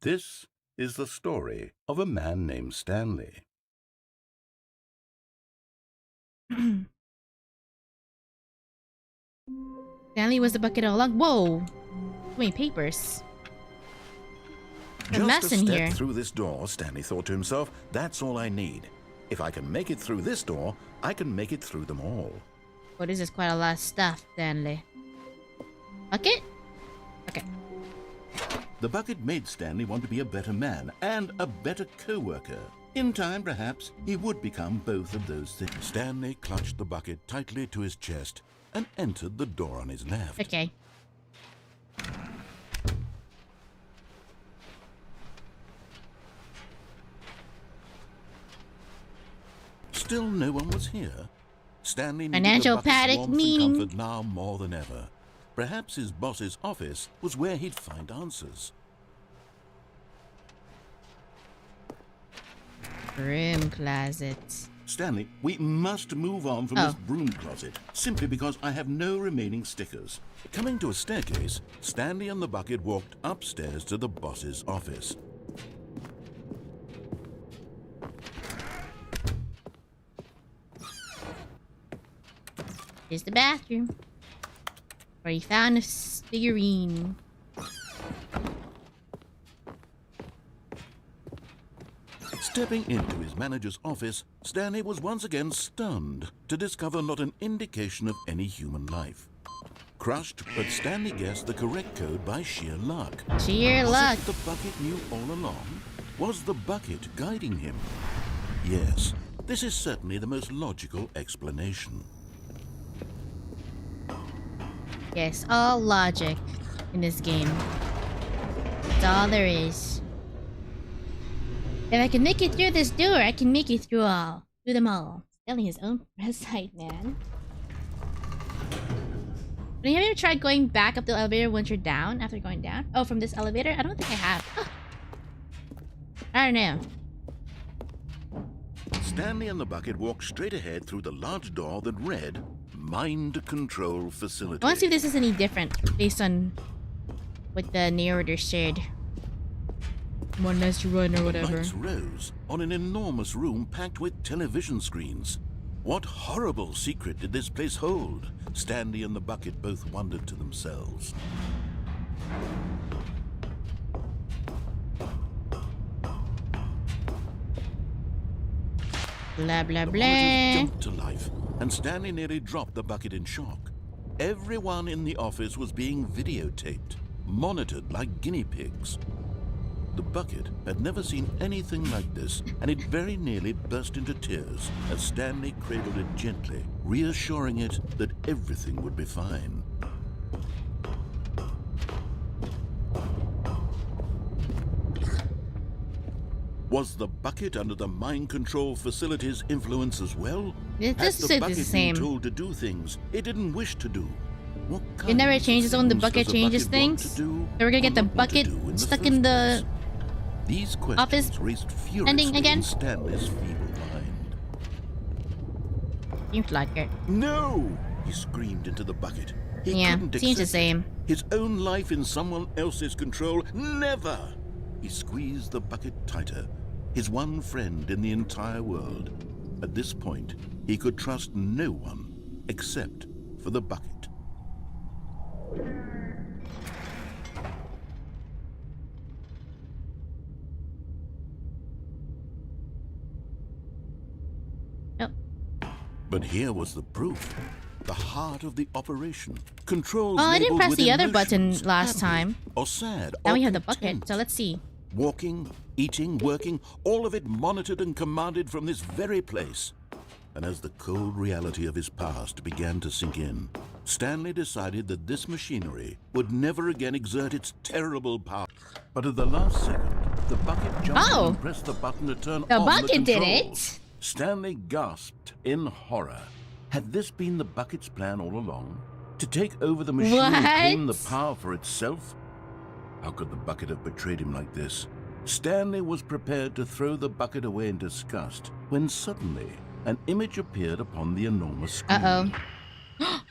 This is the story of a man named Stanley. Stanley was the bucket all along. Whoa! Too many papers. A mess Just a in step here. through this door, Stanley thought to himself, that's all I need. If I can make it through this door, I can make it through them all. Well, this is quite a lot of stuff, Stanley. Bucket? Okay. The bucket made Stanley want to be a better man and a better co-worker. In time, perhaps, he would become both of those things. Stanley clutched the bucket tightly to his chest and entered the door on his left. Okay. Still no one was here. Stanley needed Financial the bucket's panic warmth and meeting. comfort now more than ever. Perhaps his boss's office was where he'd find answers. Broom closet. Stanley, we must move on from this broom closet, simply because I have no remaining stickers. Coming to a staircase, Stanley and the bucket walked upstairs to the boss's office. Here's the bathroom. Where he found a figurine. Stepping into his manager's office, Stanley was once again stunned to discover not an indication of any human life. Crushed, but Stanley guessed the correct code by sheer luck. Sheer luck. Was it the bucket knew all along? Was the bucket guiding him? Yes, this is certainly the most logical explanation. Yes, all logic in this game. That's all there is. If I can make it through this door, I can make it through them all. Selling his own press site, man. Have you ever tried going back up the elevator once you're down after going down? Oh, from this elevator? I don't think I have. I don't know. Stanley and the bucket walked straight ahead through the large door that read Mind Control Facility. I want to see if this is any different based on what the narrator said. One less run or whatever. Lights rose on an enormous room packed with television screens. What horrible secret did this place hold? Stanley and the bucket both wondered to themselves. Blah blah The blah. monitors jumped to life, and Stanley nearly dropped the bucket in shock. Everyone in the office was being videotaped, monitored like guinea pigs. The bucket had never seen anything like this, and it very nearly burst into tears as Stanley cradled it gently, reassuring it that everything would be fine. Was the bucket under the mind control facility's influence as well? It Had just the said bucket the same. been told to do things it didn't wish to do? What It never kinds of changes on the things bucket does a changes bucket want things. to do So we're gonna get or the not want to bucket do stuck first in the place? These questions office raised furiously ending again? in Stanley's feeble mind. seems like it. No! He screamed into the bucket. He Yeah, couldn't seems the accept same. it. His own life in someone else's control. Never! He squeezed the bucket tighter. His one friend in the entire world. At this point, he could trust no one except for the bucket. Nope. But here was the proof. The heart of the operation. Controls Oh, I didn't labeled press with the other button emotions, last happy time. Or sad. Now or we have the content. bucket, so let's see. Walking, eating, working, all of it monitored and commanded from this very place. And as the cold reality of his past began to sink in, Stanley decided that this machinery would never again exert its terrible power. But at the last second, the bucket jumped in Oh. and pressed the button to turn The on bucket the did controls. it. Stanley gasped in horror. Had this been the bucket's plan all along? To take over the machine and claim the What? power for itself? How could the bucket have betrayed him like this? Stanley was prepared to throw the bucket away in disgust when suddenly an image appeared upon the enormous screen. Uh-oh.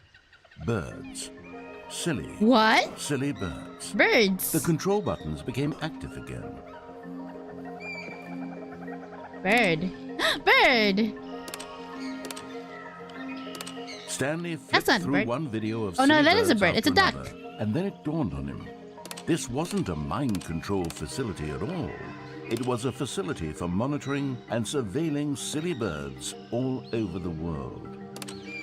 Birds. Silly. What? Silly birds. Birds. The control buttons became active again. Bird. Bird. Stanley That's flipped not a through bird. one video of Oh, no, silly that is a birds bird. It's a after duck. another, and then it dawned on him. This wasn't a mind control facility at all. It was a facility for monitoring and surveilling silly birds all over the world.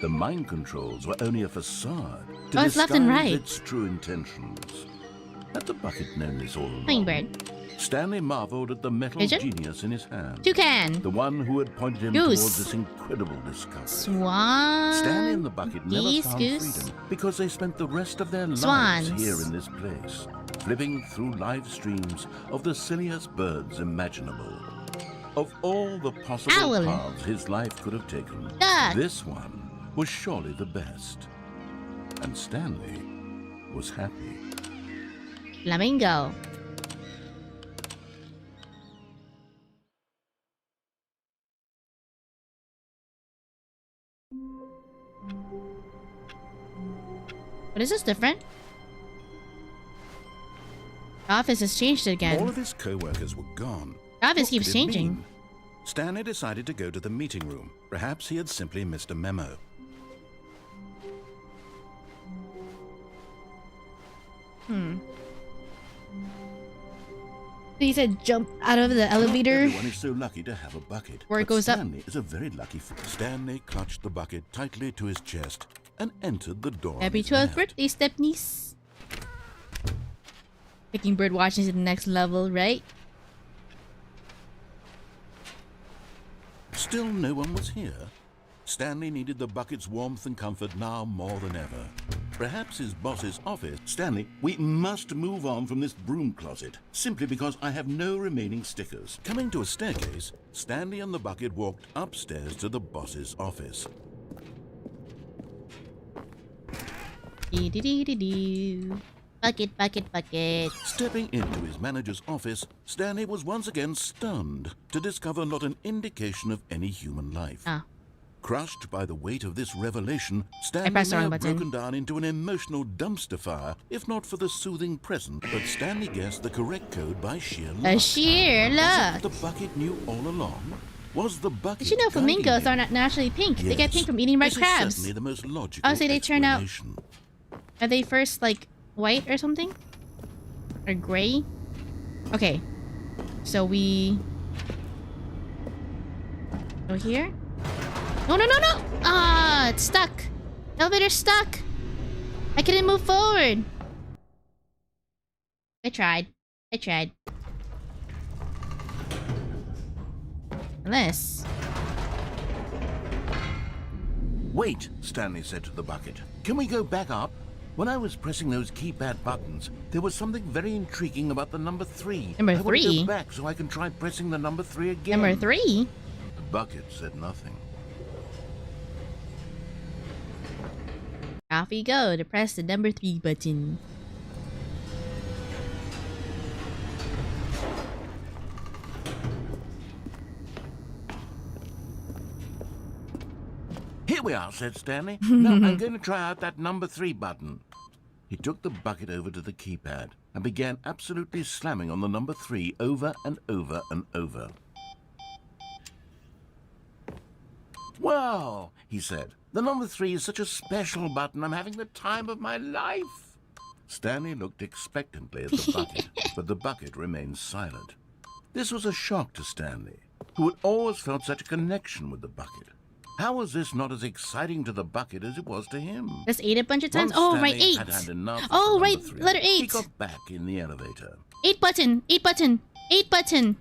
The mind controls were only a facade to Oh, it's disguise left and right. its true intentions. Had the bucket known this all along? Hummingbird. Stanley marveled at the metal Pigeon? genius in his hand. Toucan. The one who had pointed him Goose. towards this incredible discovery. Swan. Stanley and the bucket never Geese, found goose. freedom because they spent the rest of their Swans. lives here in this place, flipping through live streams of the silliest birds imaginable. Of all the possible Owl. paths his life could have taken, Duck. this one was surely the best. And Stanley was happy. Flamingo. But is this different? The office has changed All again. of his co-workers were gone. The office What keeps could it changing. mean? Stanley decided to go to the meeting room. Perhaps he had simply missed a memo. He said jump out of the elevator. Everyone is so lucky to have a bucket. Where it but goes up. Stanley is a very lucky Stanley clutched the bucket tightly to his chest and entered the door. Happy 12th birthday, Stepniece. Taking bird watching to the next level, right? Still no one was here. Stanley needed the bucket's warmth and comfort now more than ever. Perhaps his boss's office. Stanley, we must move on from this broom closet, simply because I have no remaining stickers. Coming to a staircase, Stanley and the bucket walked upstairs to the boss's office. Dee-dee-dee-dee-doo. Bucket, bucket, bucket. Stepping into his manager's office, Stanley was once again stunned to discover not an indication of any human life. Ah. Crushed by the weight of this revelation, Stanley pressed the may wrong have button. broken down into an emotional dumpster fire, if not for the soothing present. But Stanley guessed the correct code by sheer luck. A sheer Was luck. it the bucket knew all along? Was the bucket? Did you know guiding flamingos him? are not naturally pink? They get Yes. pink from eating red This is crabs. certainly the most logical Oh, so they turn out- explanation. Are they first like white or something? Or gray? Okay. So we go here? No, no, no, no! Ah, it's stuck. Elevator's stuck. I couldn't move forward. I tried. Unless. Wait, Stanley said to the bucket. Can we go back up? When I was pressing those keypad buttons, there was something very intriguing about the number 3. Number I want to 3? go back so I can try pressing the number 3 again. Number 3? The bucket said nothing. Off you go to press the number 3 button. Here we are, said Stanley. Now I'm going to try out that number 3 button. He took the bucket over to the keypad and began absolutely slamming on the number 3 over and over and over. Wow, he said. The number 3 is such a special button. I'm having the time of my life. Stanley looked expectantly at the bucket, but the bucket remained silent. This was a shock to Stanley, who had always felt such a connection with the bucket. How was this not as exciting to the bucket as it was to him? That's 8 a bunch of times. Once Oh, right, Stanley 8. had had enough of Oh, the right, number 3, letter He 8. got back in the elevator. 8 button. 8 button. 8 button.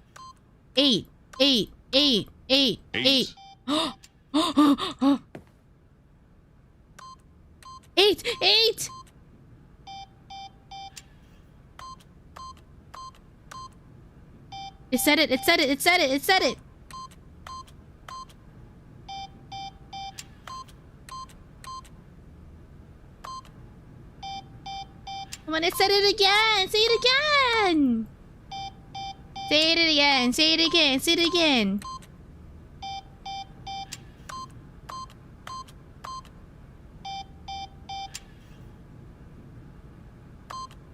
8. 8. 8. 8. 8. 8. 8. It said it. It said it. It said it. It said it. Come on, it said it again. Say it again. Say it again. Say it again. Say it again.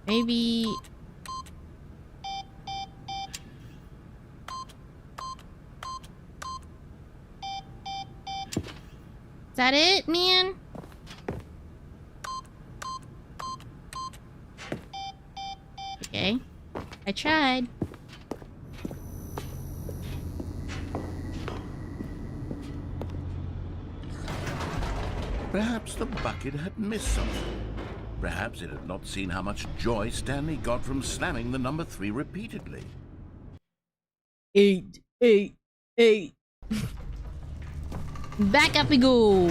Maybe. Is that it, man? Okay. I tried. Perhaps the bucket had missed something. Perhaps it had not seen how much joy Stanley got from slamming the number 3 repeatedly. 8. 8. 8. Back up we go.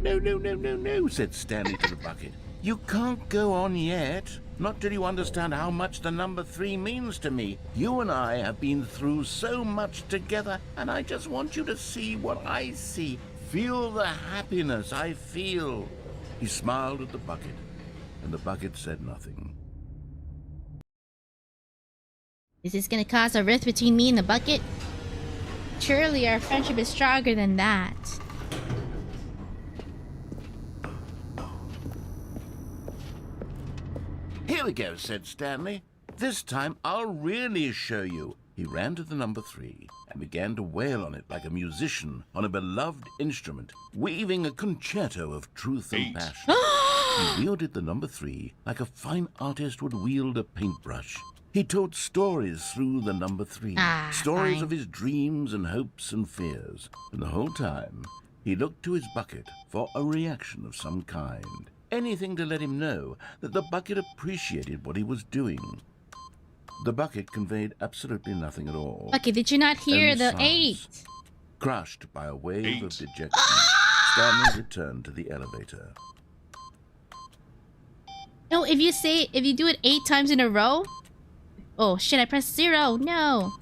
No, no, no, no, no, said Stanley to the bucket. You can't go on yet. Not till you understand how much the number 3 means to me. You and I have been through so much together, and I just want you to see what I see. Feel the happiness I feel. He smiled at the bucket, and the bucket said nothing. Is this gonna cause a rift between me and the bucket? Surely our friendship is stronger than that. Here we go, said Stanley. This time I'll really show you. He ran to the number 3 and began to wail on it like a musician on a beloved instrument, weaving a concerto of truth and passion. He wielded the number 3 like a fine artist would wield a paintbrush. He told stories through the number 3. Stories fine. of his dreams and hopes and fears. And the whole time, he looked to his bucket for a reaction of some kind. Anything to let him know that the bucket appreciated what he was doing. The bucket conveyed absolutely nothing at all. Okay, did you not hear Only the silence. 8? Crushed by a wave 8. of dejection, Stanley returned to the elevator. No, if you do it 8 times in a row. Oh shit! I pressed 0. No.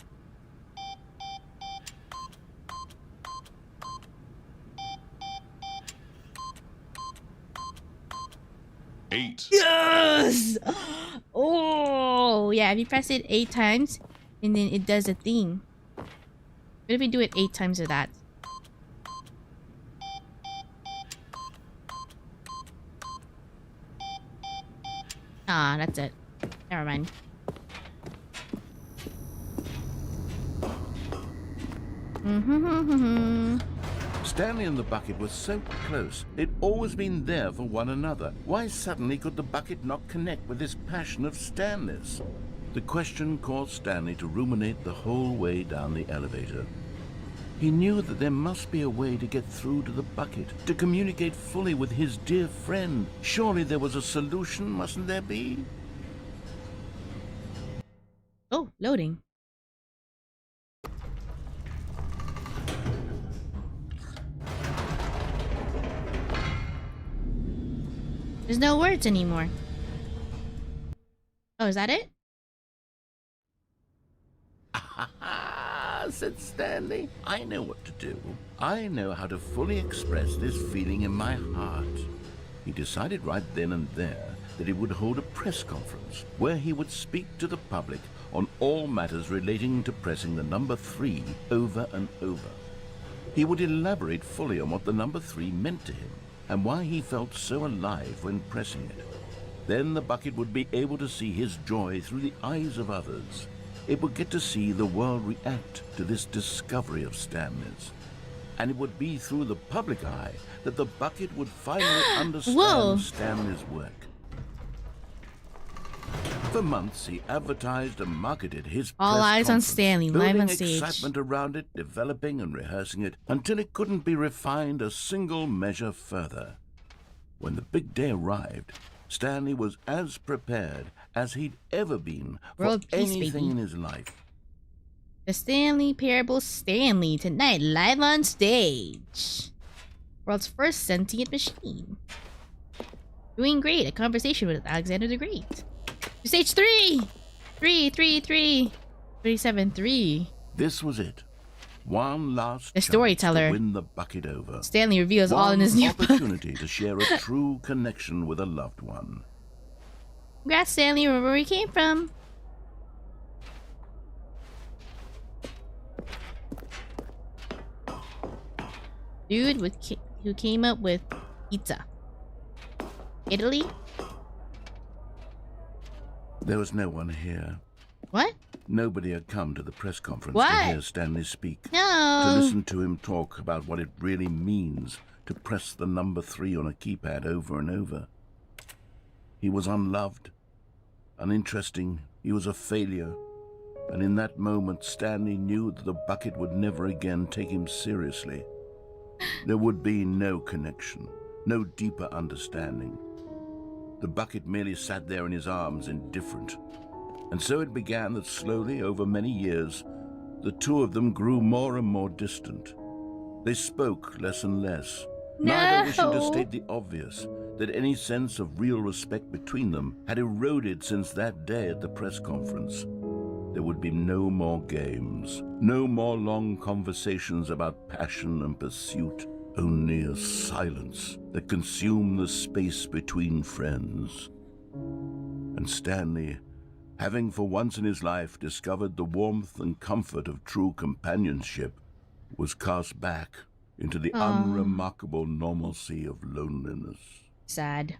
Eight. Yes. Oh yeah. If you press it 8 times, and then it does a thing. What if we do it 8 times of that? Ah, that's it. Never mind. Stanley and the bucket were so close. They'd always been there for one another. Why suddenly could the bucket not connect with this passion of Stanley's? The question caused Stanley to ruminate the whole way down the elevator. He knew that there must be a way to get through to the bucket, to communicate fully with his dear friend. Surely there was a solution, mustn't there be? Oh, loading. There's no words anymore. Oh, is that it? Ah, said Stanley. I know what to do. I know how to fully express this feeling in my heart. He decided right then and there that he would hold a press conference where he would speak to the public on all matters relating to pressing the number 3 over and over. He would elaborate fully on what the number 3 meant to him and why he felt so alive when pressing it. Then the bucket would be able to see his joy through the eyes of others. It would get to see the world react to this discovery of Stanley's. And it would be through the public eye that the bucket would finally understand Whoa. Stanley's work. For months, he advertised and marketed his All press eyes on conference, Stanley, live building on stage. excitement around it, developing and rehearsing it until it couldn't be refined a single measure further. When the big day arrived, Stanley was as prepared as he'd ever been for World peace, anything baby. in his life. The Stanley Parable Stanley tonight, live on stage. World's first sentient machine. Doing great. A conversation with Alexander the Great. To stage 3! 3. This was it. One last The chance storyteller. to win the bucket over. Stanley reveals all in One his new book. opportunity to share a true connection with a loved one. Congrats, Stanley. Remember where we came from. Dude who came up with pizza. Italy? There was no one here. What? Nobody had come to the press conference What? to hear Stanley speak. To No. listen to him talk about what it really means to press the number 3 on a keypad over and over. He was unloved, uninteresting, he was a failure. And in that moment, Stanley knew that the bucket would never again take him seriously. There would be no connection, no deeper understanding. The bucket merely sat there in his arms, indifferent. And so it began that slowly, over many years, the two of them grew more and more distant. They spoke less and less, neither wishing to state the obvious, that any sense of real respect between them had eroded since that day at the press conference. There would be no more games, no more long conversations about passion and pursuit, only a silence that consumed the space between friends. And Stanley, having for once in his life discovered the warmth and comfort of true companionship, was cast back into the unremarkable normalcy of loneliness. Sad.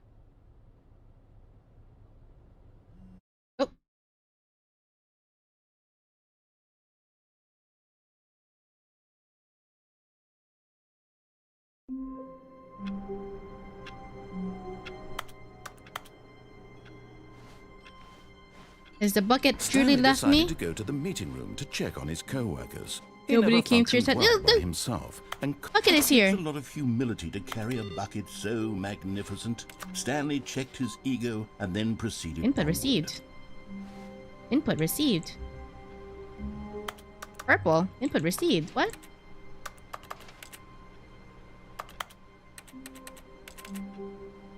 Oh. Has the bucket truly Stanley left decided me? to go to the meeting room to check on his co-workers. He Nobody never came to your functioned side. well No, by no. himself, and Bucket is here. It takes a lot of humility to carry a bucket so magnificent. Stanley checked his ego and then proceeded. Input onward. received. Input received. Purple. Input received. What?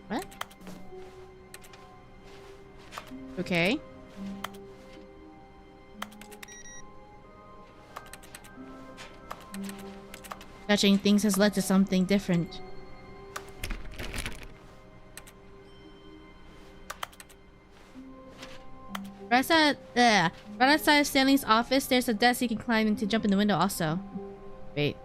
What? Okay. Touching things has led to something different. Right outside of Stanley's office, there's a desk you can climb in to jump in the window also. Wait.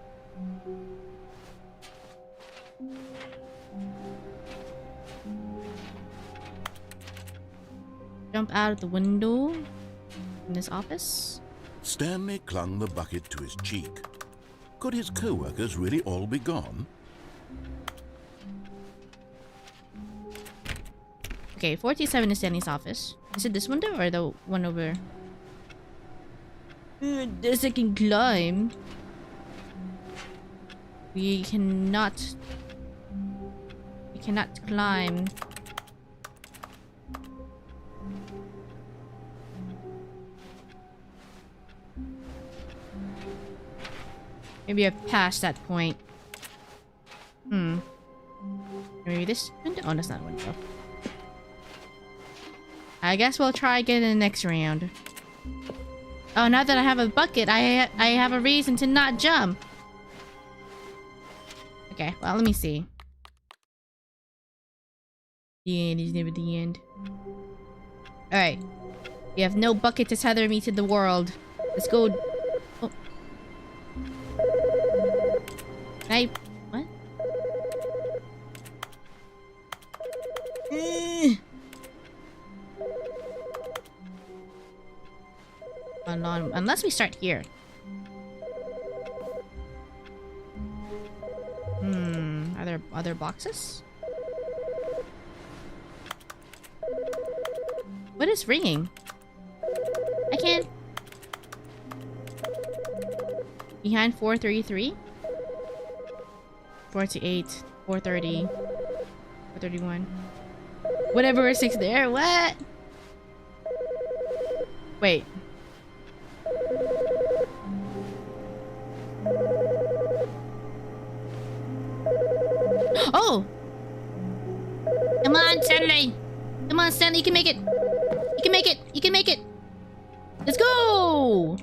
Jump out of the window in this office. Stanley clung the bucket to his cheek. Could his co-workers really all be gone? Okay, 47 is Stanley's office. Is it this window or the one over? This I can climb. We cannot. We cannot climb. Maybe I've passed that point. Maybe this window? Oh, that's not a window. I guess we'll try again in the next round. Oh, now that I have a bucket, I have a reason to not jump. Okay, well, let me see. The end is never the end. Alright. We have no bucket to tether me to the world. Let's go. Oh. Can I... What? Unless we start here. Are there other boxes? What is ringing? I can't. Behind 433? 48, 430, 431. Whatever is 6 there. What? Wait. Oh! Come on, Stanley! Come on, Stanley, you can make it! You can make it! You can make it! Let's go!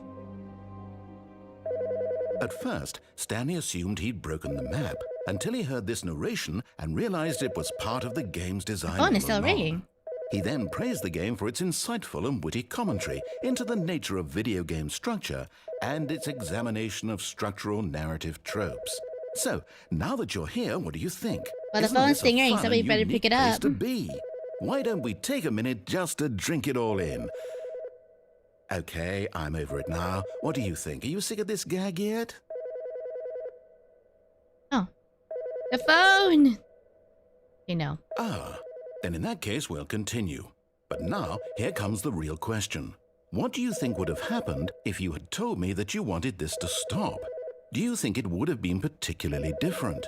At first, Stanley assumed he'd broken the map until he heard this narration and realized it was part of the game's design. The phone is all still along. ringing. He then praised the game for its insightful and witty commentary into the nature of video game structure and its examination of structural narrative tropes. So, now that you're here, what do you think? Well, the Isn't phone's this a still ringing, fun somebody and better pick unique it place up. to be? Why don't we take a minute just to drink it all in? Okay, I'm over it now. What do you think? Are you sick of this gag yet? Oh. The phone! You know. Ah, then in that case, we'll continue. But now, here comes the real question. What do you think would have happened if you had told me that you wanted this to stop? Do you think it would have been particularly different?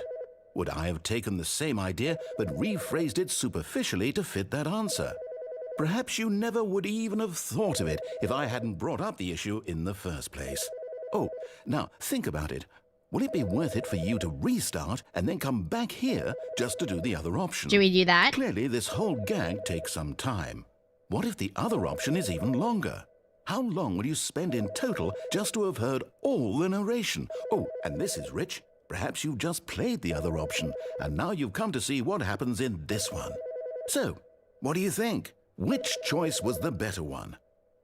Would I have taken the same idea but rephrased it superficially to fit that answer? Perhaps you never would even have thought of it if I hadn't brought up the issue in the first place. Oh, now think about it. Will it be worth it for you to restart and then come back here just to do the other option? Should we do that? Clearly, this whole gag takes some time. What if the other option is even longer? How long will you spend in total just to have heard all the narration? Oh, and this is rich. Perhaps you've just played the other option, and now you've come to see what happens in this one. So, what do you think? Which choice was the better one?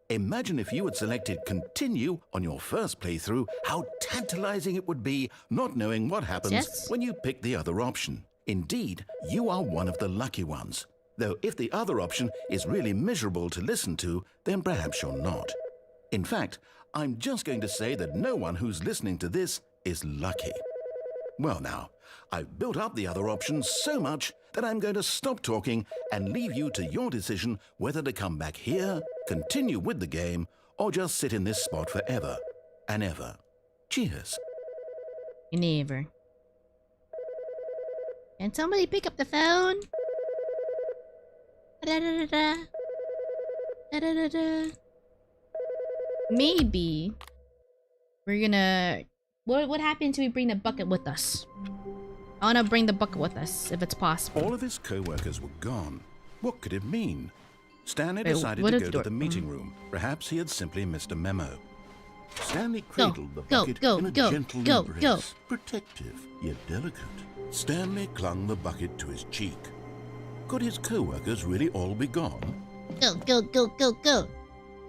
Imagine if you had selected continue on your first playthrough, how tantalizing it would be not knowing what happens Yes. when you pick the other option. Indeed, you are one of the lucky ones. Though if the other option is really miserable to listen to, then perhaps you're not. In fact, I'm just going to say that no one who's listening to this is lucky. Well now, I've built up the other options so much that I'm going to stop talking and leave you to your decision whether to come back here, continue with the game, or just sit in this spot forever and ever. Cheers. Never. Can somebody pick up the phone? Da-da-da-da. Da-da-da-da. Maybe we're gonna... What happens if we bring the bucket with us? I wanna bring the bucket with us, if it's possible. All of his co-workers were gone. What could it mean? Stanley Wait, decided what to is go door- to the meeting room. Perhaps he had simply missed a memo. Stanley Go, cradled the go, bucket go, in a go, gentle go, embrace, go. protective yet delicate. Stanley clung the bucket to his cheek. Could his co-workers really all be gone? Go, go, go, go, go.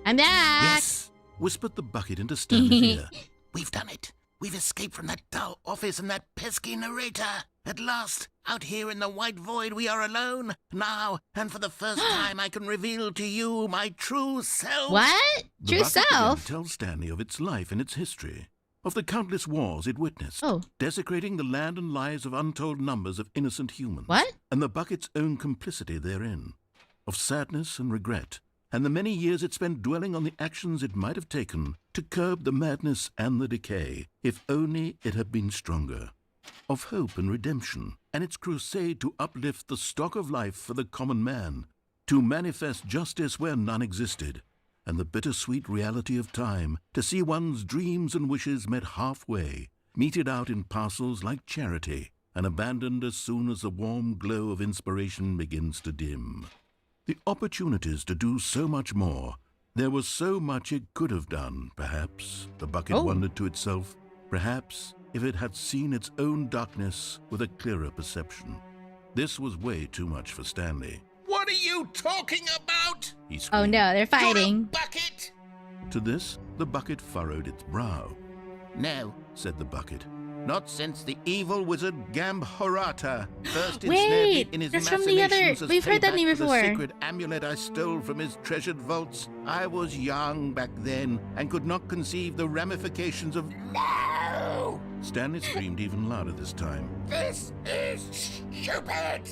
I'm back! Yes, whispered the bucket into Stanley's ear. We've done it. We've escaped from that dull office and that pesky narrator. At last, out here in the white void, we are alone. Now, and for the first time, I can reveal to you my true self. What? The True bucket began self? to tell Stanley of its life and its history, of the countless wars it witnessed, Oh. desecrating the land and lives of untold numbers of innocent humans, What? and the bucket's own complicity therein, of sadness and regret, and the many years it spent dwelling on the actions it might have taken to curb the madness and the decay, if only it had been stronger, of hope and redemption, and its crusade to uplift the stock of life for the common man, to manifest justice where none existed, and the bittersweet reality of time, to see one's dreams and wishes met halfway, meted out in parcels like charity, and abandoned as soon as the warm glow of inspiration begins to dim. The opportunities to do so much more. There was so much it could have done, perhaps, the bucket wondered to itself. Perhaps, if it had seen its own darkness with a clearer perception. This was way too much for Stanley. What are you talking about? He screamed. Oh no, they're fighting. Bucket? To this, the bucket furrowed its brow. No, Said the bucket. not since the evil wizard Gambhorata first ensnared Wait, me in his that's from the other- machinations as we've heard that payback name for the before. sacred amulet I stole from his treasured vaults. I was young back then and could not conceive the ramifications of... No! Stanley screamed even louder this time. This is stupid!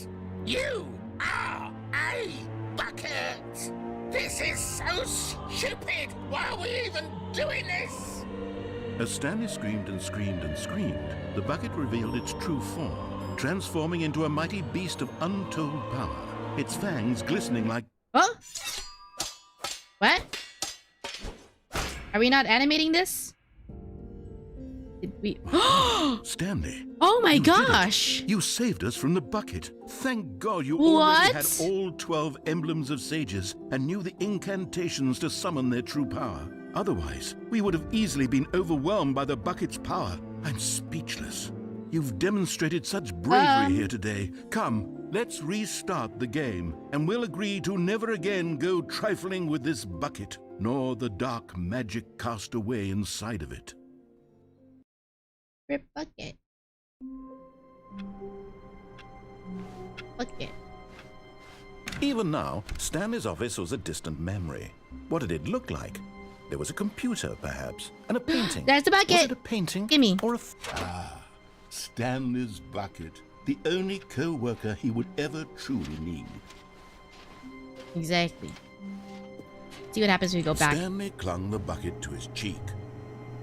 You are a bucket! This is so stupid! Why are we even doing this? As Stanley screamed and screamed and screamed, the bucket revealed its true form, transforming into a mighty beast of untold power, its fangs glistening like... Oh? What? Are we not animating this? Did we... Stanley! Oh my you did it. gosh! You saved us from the bucket. Thank God you already had What? all 12 emblems of sages and knew the incantations to summon their true power. Otherwise, we would have easily been overwhelmed by the bucket's power. I'm speechless. You've demonstrated such bravery here today. Come, let's restart the game, and we'll agree to never again go trifling with this bucket, nor the dark magic cast away inside of it. Rip bucket. Bucket. Even now, Stanley's office was a distant memory. What did it look like? There was a computer, perhaps, and a painting. There's the bucket. Was it a painting? Gimme. Or Stanley's bucket. The only co-worker he would ever truly need. Exactly. See what happens when we go back. Stanley clung the bucket to his cheek.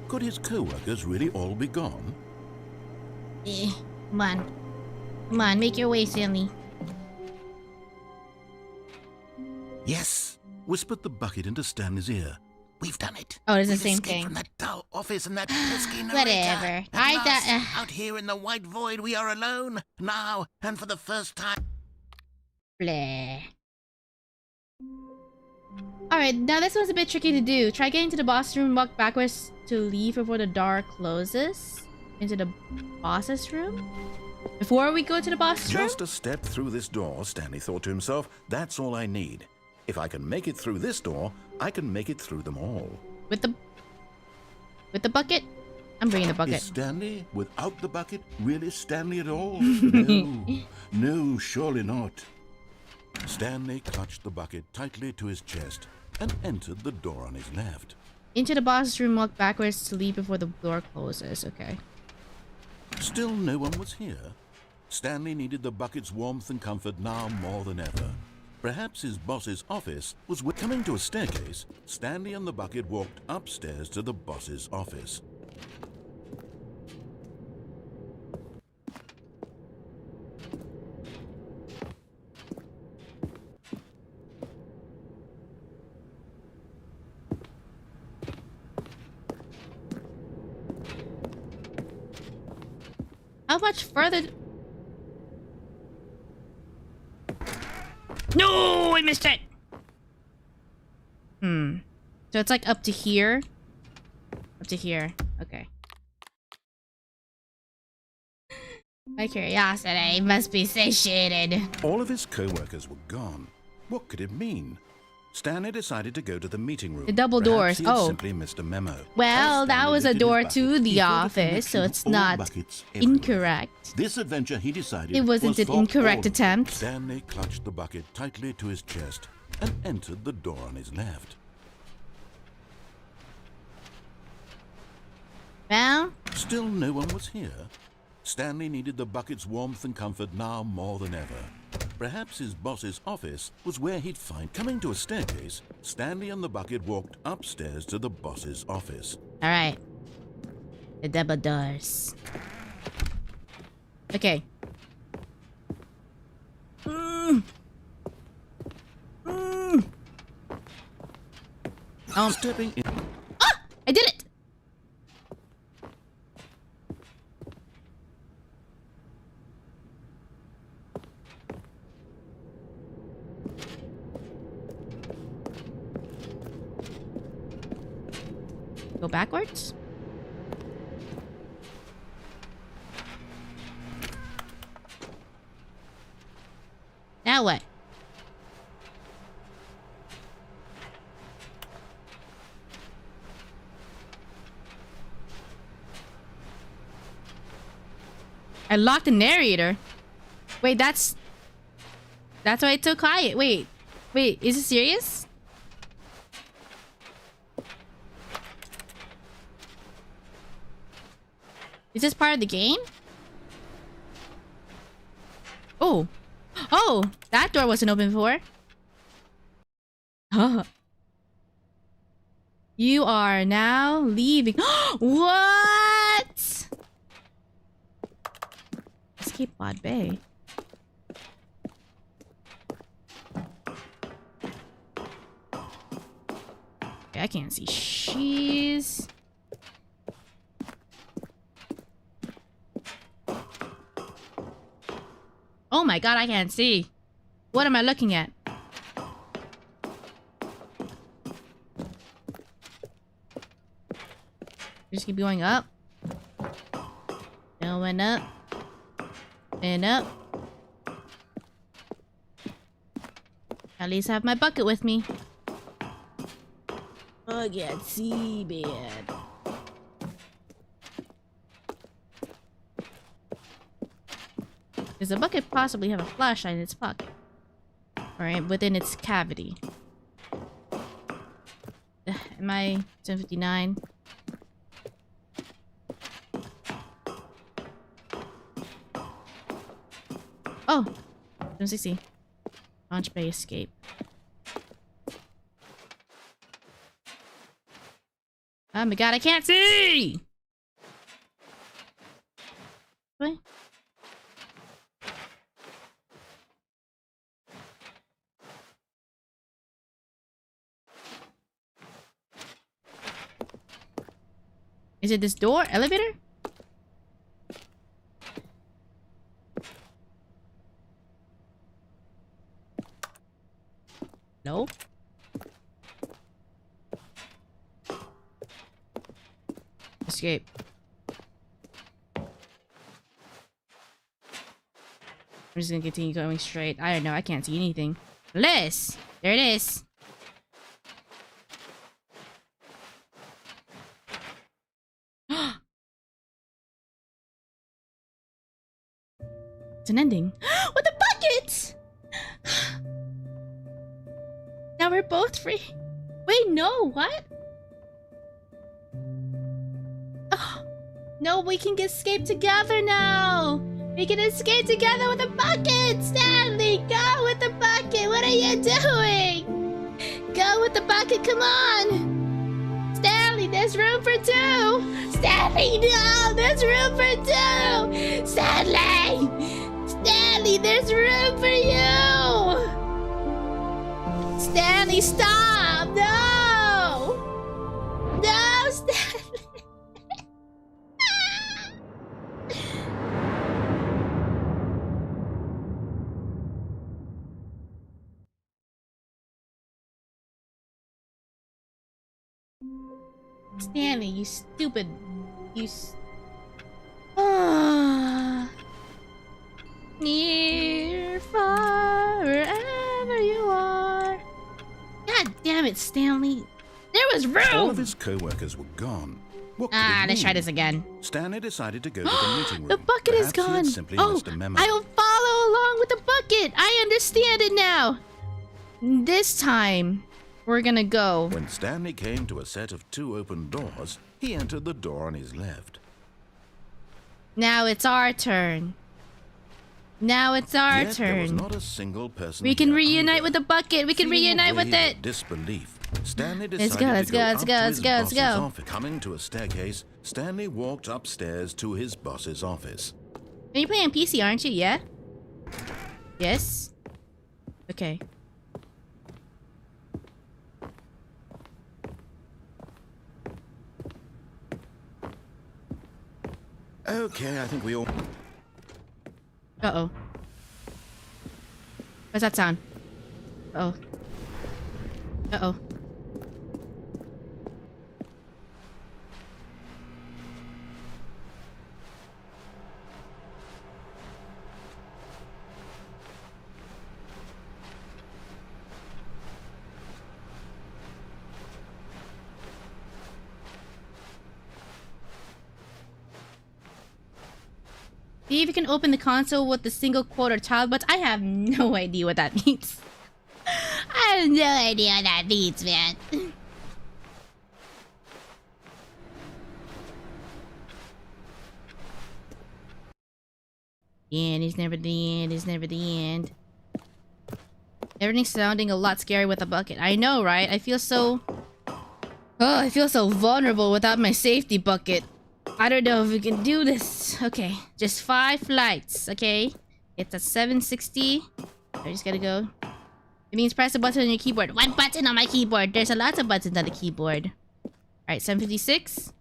Could his co-workers really all be gone? Come on. Come on, make your way, Stanley. Yes, whispered the bucket into Stanley's ear. We've done it. Oh, it's the We've same escaped thing. from that dull office and that pesky narrator. Whatever. At I last, got- out here in the white void, we are alone. Now, and for the first time... Bleh. Alright, now this one's a bit tricky to do. Try getting to the boss room, walk backwards to leave before the door closes. Into the boss's room? Before we go to the boss room? Just a step through this door, Stanley thought to himself. That's all I need. If I can make it through this door, I can make it through them all. With the bucket? I'm bringing the Is bucket. Stanley, without the bucket, really Stanley at all? No, no, surely not. Stanley clutched the bucket tightly to his chest and entered the door on his left. Into the boss's room, walk backwards to leave before the door closes. Okay. Still no one was here. Stanley needed the bucket's warmth and comfort now more than ever. Perhaps his boss's office was coming to a staircase. Stanley and the bucket walked upstairs to the boss's office. How much further? No, I missed it. So it's like up to here. Up to here. Okay. My curiosity must be satiated. All of his co-workers were gone. What could it mean? Stanley decided to go to the meeting room. The double Perhaps doors. he had Oh. simply missed a memo. Well, As that Stanley was a lifted his door bucket, to he the saw office, so connection it's of all not buckets everywhere. incorrect. This adventure, he decided, It wasn't was an for all incorrect of them. attempt. Stanley clutched the bucket tightly to his chest and entered the door on his left. Well, Still no one was here. Stanley needed the bucket's warmth and comfort now more than ever. Perhaps his boss's office was where he'd find. Coming to a staircase, Stanley and the bucket walked upstairs to the boss's office. all right. The double doors. Okay. Stepping in. I did it. Go backwards. Now what? I locked the narrator. Wait, that's why it's so quiet. Wait, is it serious? Is this part of the game? Oh, that door wasn't open before. Huh. You are now leaving. What? Escape pod bay. Okay, I can't see she's. Oh my god, I can't see. What am I looking at? Just keep going up. Going up. And up. At least I have my bucket with me. Oh, I can't see, man. Does the bucket possibly have a flashlight in its pocket? Or within its cavity? Am I 1059? Oh! 760. Launch bay escape. Oh my god, I can't see! What? Is it this door? Elevator? No. Escape. I'm just gonna continue going straight. I don't know. I can't see anything. Unless there it is. It's an ending. With the buckets! Now we're both free. Wait, no, what? Oh, No, we can escape together now. We can escape together with a bucket. Stanley, go with the bucket. What are you doing? Go with the bucket. Come on. Stanley, there's room for two. Stanley, no, there's room for two. Stanley, Stanley, there's room for you. Stanley, stop. No. No, Stanley. Stanley, you stupid. Near, far, wherever you are. God damn it, Stanley. There was room! All of his co-workers were gone. What could it Let's try mean? this again. Stanley decided to go to the meeting room. The bucket is Perhaps he had gone. simply Oh, missed a memo. I will follow along with the bucket. I understand it now. This time, we're gonna go. When Stanley came to a set of 2 open doors, he entered the door on his left. Now it's our turn. Now it's our Yet there was turn. not a single person We can here reunite either. with the bucket. We can Feeling a reunite with wave it. of disbelief, Stanley Let's decided go, let's to go, go let's up go, to let's his go, let's boss's go. office. Coming to a staircase, Stanley walked upstairs to his boss's office. You're playing PC, aren't you? Yeah? Yes? Okay. Okay, I think we all... Uh-oh. What's that sound? Uh-oh. Uh-oh. See if you can open the console with the single quote or child, but I have no idea what that means. I have no idea what that means, man. The end is never the end, is never the end. Everything's sounding a lot scary with a bucket. I know, right? I feel so... Oh, I feel so vulnerable without my safety bucket. I don't know if we can do this. Okay, just 5 flights, okay? It's at 760. I just gotta go. It means press a button on your keyboard. One button on my keyboard. There's a lot of buttons on the keyboard. Alright, 756.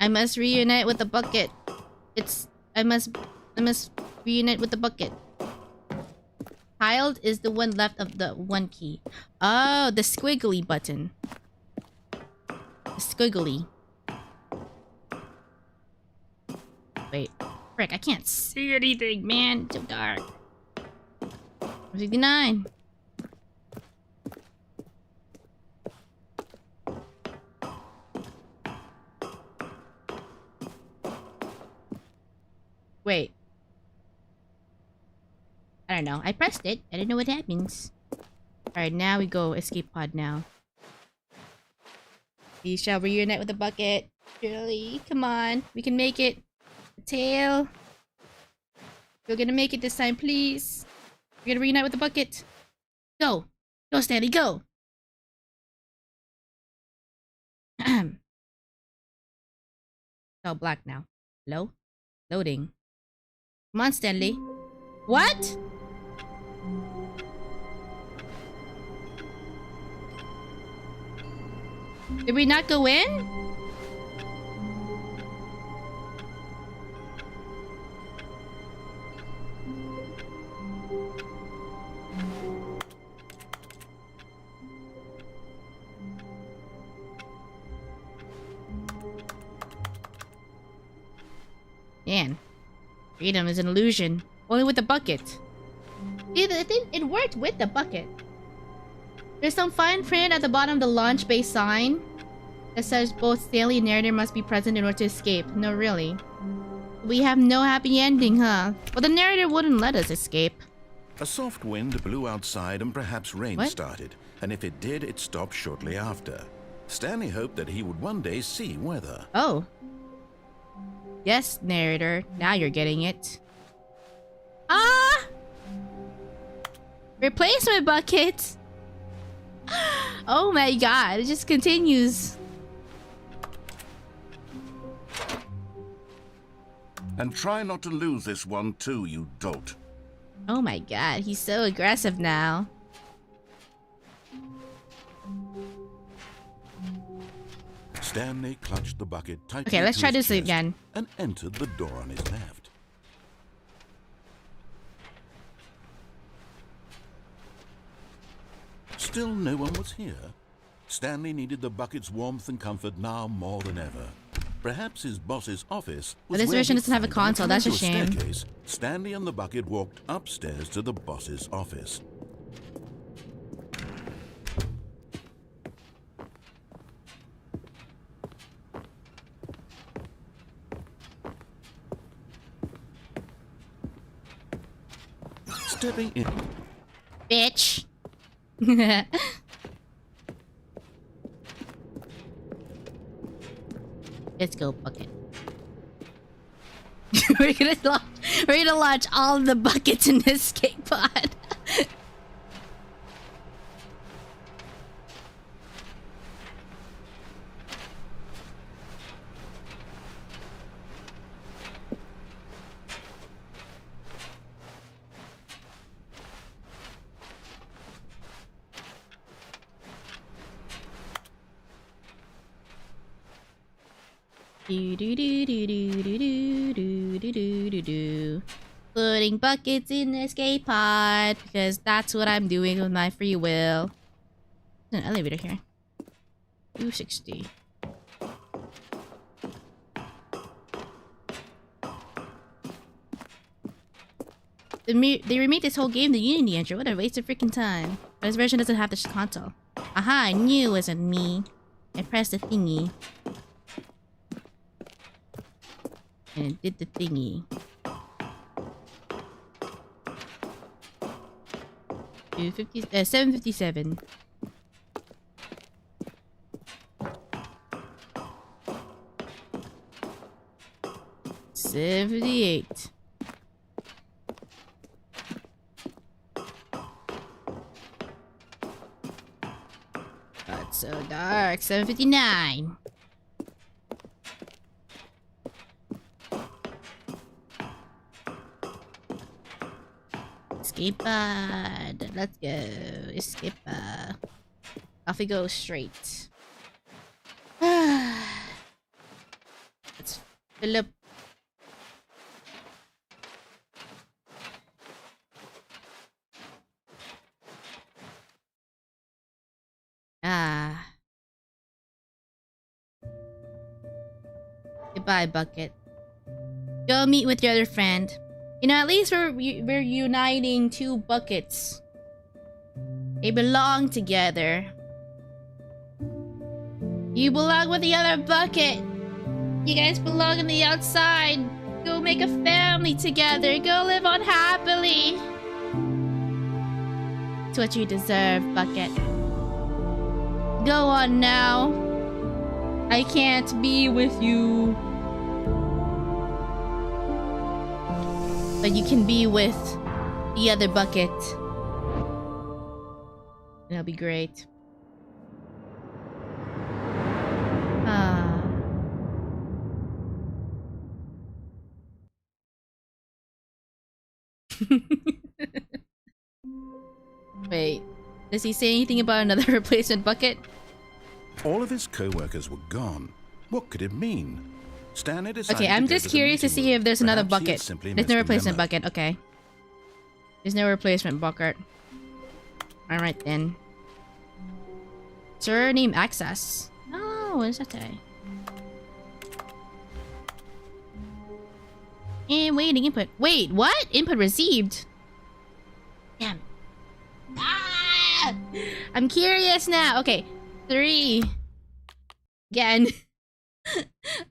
I must reunite with the bucket. I must reunite with the bucket. Tiled is the one left of the 1 key. Oh, the squiggly button. The squiggly. Wait. Frick, I can't see anything, man. It's too dark. 59. Wait. I don't know. I pressed it. I don't know what that means. Alright, now we go escape pod now. We shall reunite with the bucket. Shirley, come on. We can make it. Tail. We're gonna make it this time, please. We're gonna reunite with the bucket. Go. Go, Stanley, go. Oh, black now. Hello? Loading. Come on, Stanley. What? Did we not go in? Man. Freedom is an illusion. Only with the bucket. It worked with the bucket. There's some fine print at the bottom of the launch bay sign that says both Stanley and narrator must be present in order to escape. No, really. We have no happy ending, huh? Well, the narrator wouldn't let us escape. A soft wind blew outside and perhaps rain What? started, and if it did, it stopped shortly after. Stanley hoped that he would one day see weather. Oh. Yes, narrator. Now you're getting it. Ah! Replacement bucket! Oh my god, it just continues. And try not to lose this one too, you dolt. Oh my god, he's so aggressive now. Stanley clutched the bucket tightly. Okay, let's to try his this chest again. And entered the door on his left. Still no one was here. Stanley needed the bucket's warmth and comfort now more than ever. Perhaps his boss's office was But this where version he'd doesn't have a find console, him. that's a Through shame. staircase, Stanley and the bucket walked upstairs to the boss's office. Stepping in. Bitch. Let's go, bucket. we're gonna launch all the buckets in this escape pod. Do do do do do do do do do do do. Putting buckets in the escape pod because that's what I'm doing with my free will. There's an elevator here. 260. They remade this whole game the Unity engine. What a waste of freaking time. But this version doesn't have this console. Aha, I knew it wasn't me. I pressed the thingy. And it did the thingy. 757. $78. That's so dark. 759. Escape pod. Let's go. Escape pod. Off we go straight. Let's fill up. Goodbye, bucket. Go meet with your other friend. You know, at least we're uniting two buckets. They belong together. You belong with the other bucket. You guys belong on the outside. Go make a family together. Go live on happily. It's what you deserve, bucket. Go on now. I can't be with you. But you can be with the other bucket. That'll be great. Ah. Wait. Does he say anything about another replacement bucket? All of his co-workers were gone. What could it mean? Stanley decided Okay, I'm to go just to the curious to meeting see room. if there's another Perhaps he had bucket. simply There's no missed a replacement memo. bucket, okay. There's no replacement bucket. Alright then. Sir, name access. Oh, what does that say? And waiting input. Wait, what? Input received. Damn. Ah! I'm curious now. Okay. 3. Again.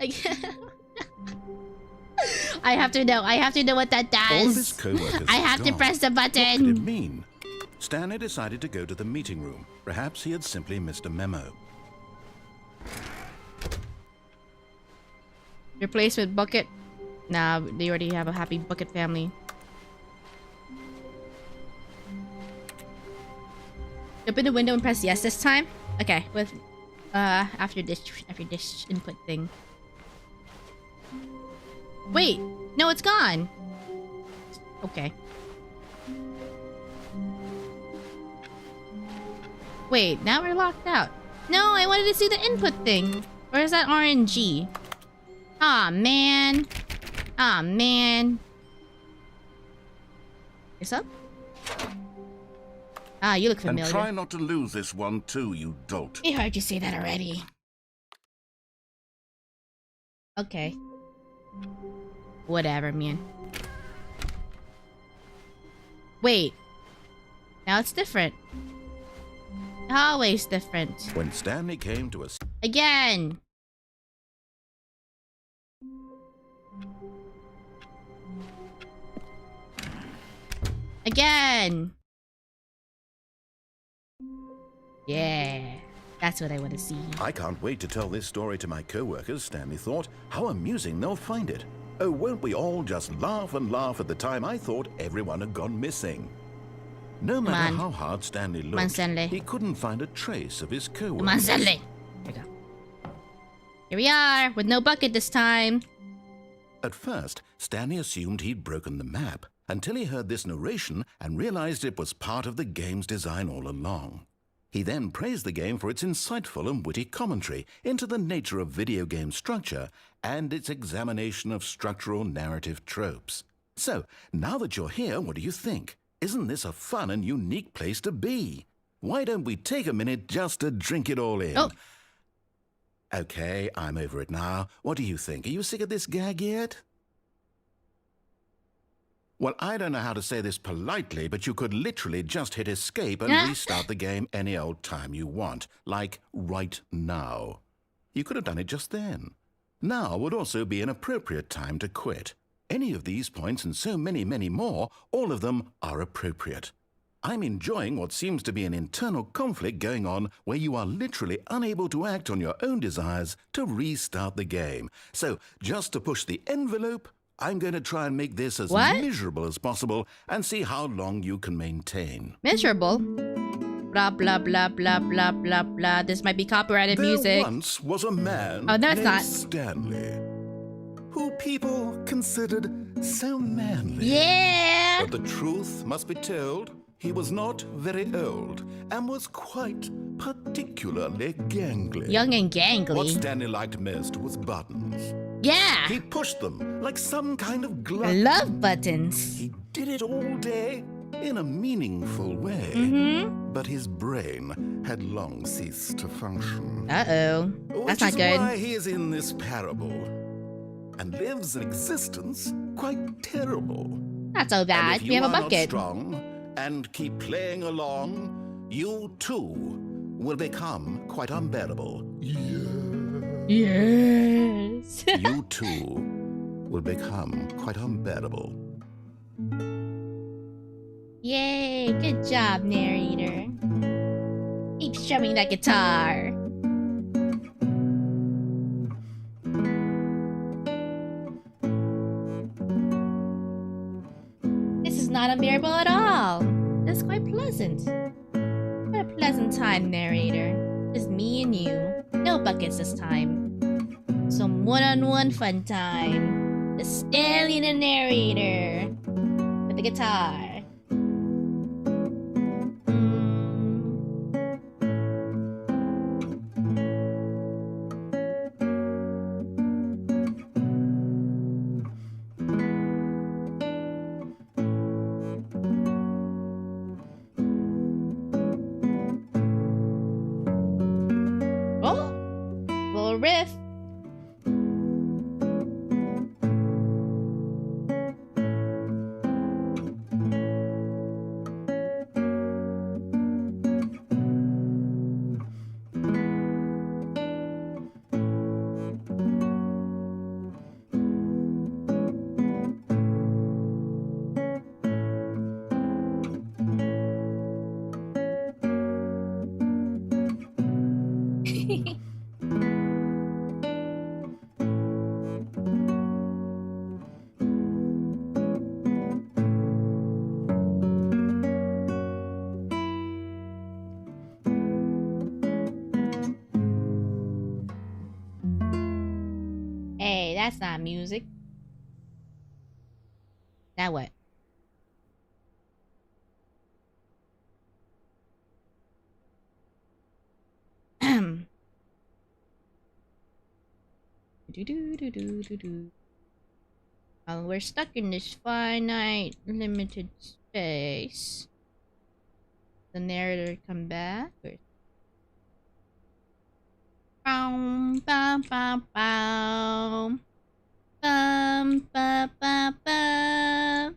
Again. I have to know. I have to know what that All of his does. co-workers I had have to gone. press the What could it button. mean? Stanley decided to go to the meeting room. Perhaps he had simply missed a memo. Replacement bucket. Nah, they already have a happy bucket family. Open the window and press yes this time. Okay, with after this input thing. Wait, no, it's gone. Okay. Wait, now we're locked out. No, I wanted to see the input thing. Or is that RNG? Aw, man. Aw, man. What's up? Ah, you look familiar. And try not to lose this one too, you dolt. I heard you say that already. Okay. Whatever, man. Wait. Now it's different. Always different. When Stanley came to a Again. Again. Yeah. That's what I want to see. I can't wait to tell this story to my co-workers, Stanley thought. How amusing they'll find it. Oh, won't we all just laugh and laugh at the time I thought everyone had gone missing. No matter on. how hard Stanley on, looked, Stanley. he couldn't find a trace of his co-workers. Come on, Stanley. Here we go. Here we are, with no bucket this time. At first, Stanley assumed he'd broken the map, until he heard this narration and realized it was part of the game's design all along. He then praised the game for its insightful and witty commentary into the nature of video game structure and its examination of structural narrative tropes. So, now that you're here, what do you think? Isn't this a fun and unique place to be? Why don't we take a minute just to drink it all in? Oh. Okay, I'm over it now. What do you think? Are you sick of this gag yet? Well, I don't know how to say this politely, but you could literally just hit escape and restart the game any old time you want, like right now. You could have done it just then. Now would also be an appropriate time to quit. Any of these points and so many, many more, all of them are appropriate. I'm enjoying what seems to be an internal conflict going on where you are literally unable to act on your own desires to restart the game. So, just to push the envelope, I'm going to try and make this as miserable as possible and see how long you can maintain. Miserable? Blah, blah, blah, blah, blah, blah, blah. This might be copyrighted There music. once was a man Oh, no, it's named not. Stanley, who people considered so manly. Yeah! But the truth must be told, he was not very old and was quite particularly gangly. Young and What gangly. Stanley liked most was buttons. Yeah! He pushed them like some kind of glove. I love buttons. He did it all day in a meaningful way. Mm-hmm. But his brain had long ceased to function. Uh-oh. That's not Which is good. why he is in this parable and lives an existence quite terrible. Not so And bad. if We you have a are not bucket. strong and keep playing along, you too will become quite unbearable. Yes. You too will become quite unbearable. Yay! Good job, narrator. Keep strumming that guitar. This is not unbearable at all. This is quite pleasant. What a pleasant time, narrator. Just me and you. No buckets this time. Some one-on-one fun time. The Stanley and the narrator. With the guitar. Oh! Little riff. that's not music. Now what? Oh, we're stuck in this finite limited space. The narrator come back. Or... Bum, bum, bum, bum. Bum, ba, ba, ba.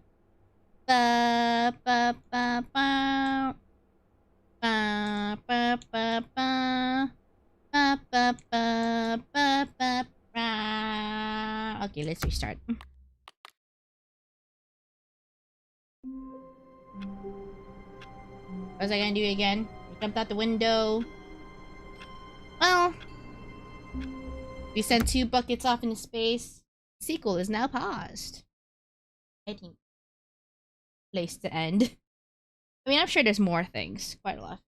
Ba, ba, ba, ba. Ba, ba, ba, ba. Ba, ba, ba, ba, ba, ba. Okay, let's restart. What was I gonna do again? I jumped out the window. Well, we sent 2 buckets off into space. Sequel is now paused. I think place to end. I mean, I'm sure there's more things. Quite a lot.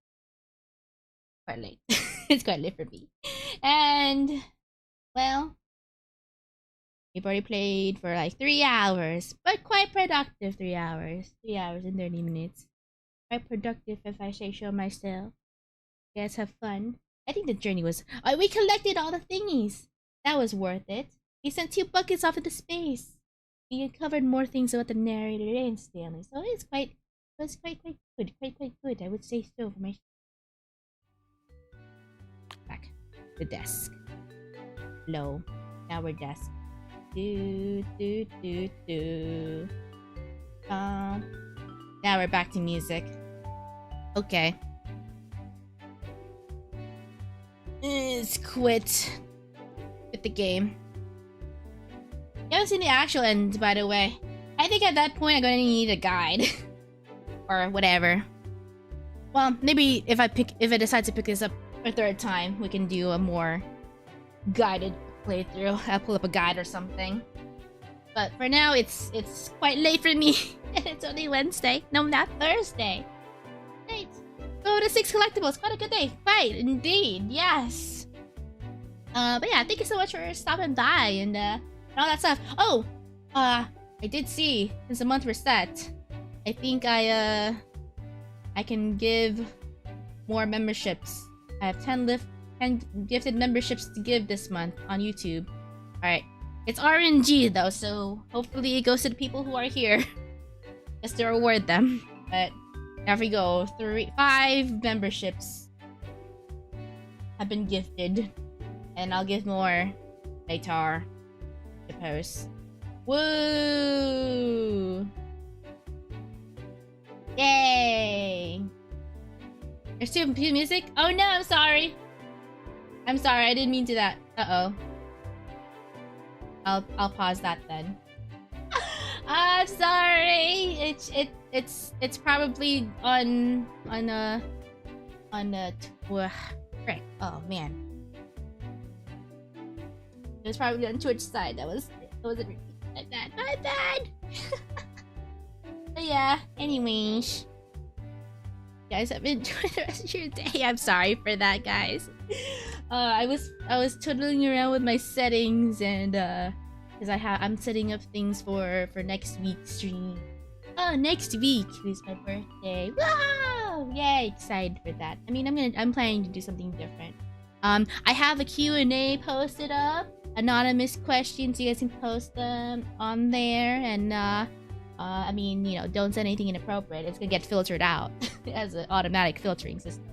Quite late. It's quite late for me. And, well, we've already played for like 3 hours, but quite productive 3 hours. 3 hours and 30 minutes. Quite productive if I say so myself. You guys have fun. I think the journey was... we collected all the thingies. That was worth it. We sent 2 buckets off into space. We uncovered more things about the narrator and Stanley. So it was quite good. Quite good. I would say so for my... Back. The desk. Low. Now we're desk. Now we're back to music. Okay. Let's quit the game. You haven't seen the actual end, by the way. I think at that point I'm gonna need a guide. Or whatever. Well, maybe if I decide to pick this up a 3rd time, we can do a more guided playthrough. I'll pull up a guide or something. But for now, it's quite late for me. And it's only Wednesday. No, not Thursday. Right. So the 6 collectibles. Quite a good day. Quite indeed. Yes. But yeah, thank you so much for stopping by and all that stuff. Oh, I did see since the month reset. I think I can give more memberships. I have 10 gifted memberships to give this month on YouTube. Alright. It's RNG though, so hopefully it goes to the people who are here. Just to reward them. But there we go. 5 memberships have been gifted. And I'll give more later. To post. Woo! Yay! There's 2 music? Oh no, I'm sorry. I'm sorry, I didn't mean to that. Uh-oh. I'll pause that then. I'm sorry. It's probably on frick. Oh man. It was probably on Twitch side. That wasn't my bad. My bad. But yeah. Anyways, you guys have enjoyed the rest of your day. I'm sorry for that, guys. I was twiddling around with my settings and because I'm setting up things for next week's stream. Oh, next week is my birthday. Wow! Yay! Excited for that. I mean, I'm planning to do something different. I have a Q&A posted up. Anonymous questions, you guys can post them on there, and I mean, you know, don't send anything inappropriate. It's gonna get filtered out as an automatic filtering system.